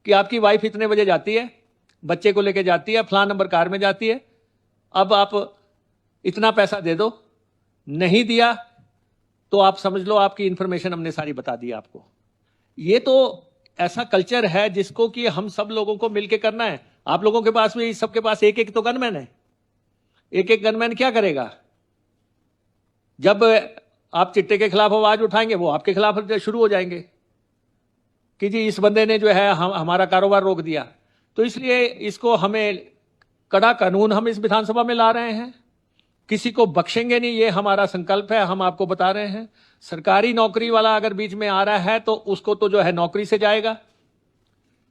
कि आपकी वाइफ इतने बजे जाती है, बच्चे को लेके जाती है, फलां नंबर कार में जाती है, अब आप इतना पैसा दे दो, नहीं दिया तो आप समझ लो आपकी इंफॉर्मेशन हमने सारी बता दी आपको। ये तो ऐसा कल्चर है जिसको कि हम सब लोगों को मिलकर करना है। आप लोगों के पास भी, सबके पास एक एक तो गनमैन है। एक एक गनमैन क्या करेगा? जब आप चिट्टे के खिलाफ आवाज उठाएंगे, वो आपके खिलाफ शुरू हो जाएंगे कि जी इस बंदे ने जो है हमारा कारोबार रोक दिया। तो इसलिए इसको हमें कड़ा कानून हम इस विधानसभा में ला रहे हैं। किसी को बख्शेंगे नहीं, ये हमारा संकल्प है। हम आपको बता रहे हैं, सरकारी नौकरी वाला अगर बीच में आ रहा है तो उसको तो जो है नौकरी से जाएगा।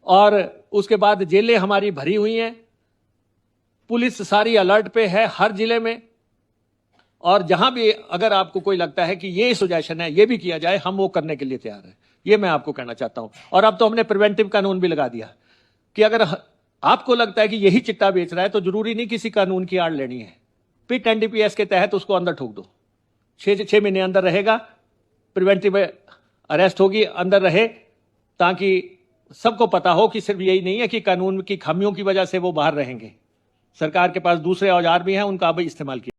और उसके बाद जेलें हमारी भरी हुई हैं, पुलिस सारी अलर्ट पे है हर जिले में। और जहां भी अगर आपको कोई लगता है कि ये सुजेशन है, ये भी किया जाए, हम वो करने के लिए तैयार हैं। ये मैं आपको कहना चाहता हूं। और अब तो हमने प्रिवेंटिव कानून भी लगा दिया कि अगर आपको लगता है कि यही चिट्टा बेच रहा है तो जरूरी नहीं किसी कानून की आड़ लेनी है। पिट एनडीपीएस के तहत उसको अंदर ठोक दो, 6 महीने अंदर रहेगा, प्रिवेंटिव अरेस्ट होगी, अंदर रहे, ताकि सबको पता हो कि सिर्फ यही नहीं है कि कानून की खामियों की वजह से वो बाहर रहेंगे। सरकार के पास दूसरे औजार भी हैं, उनका भी इस्तेमाल किया।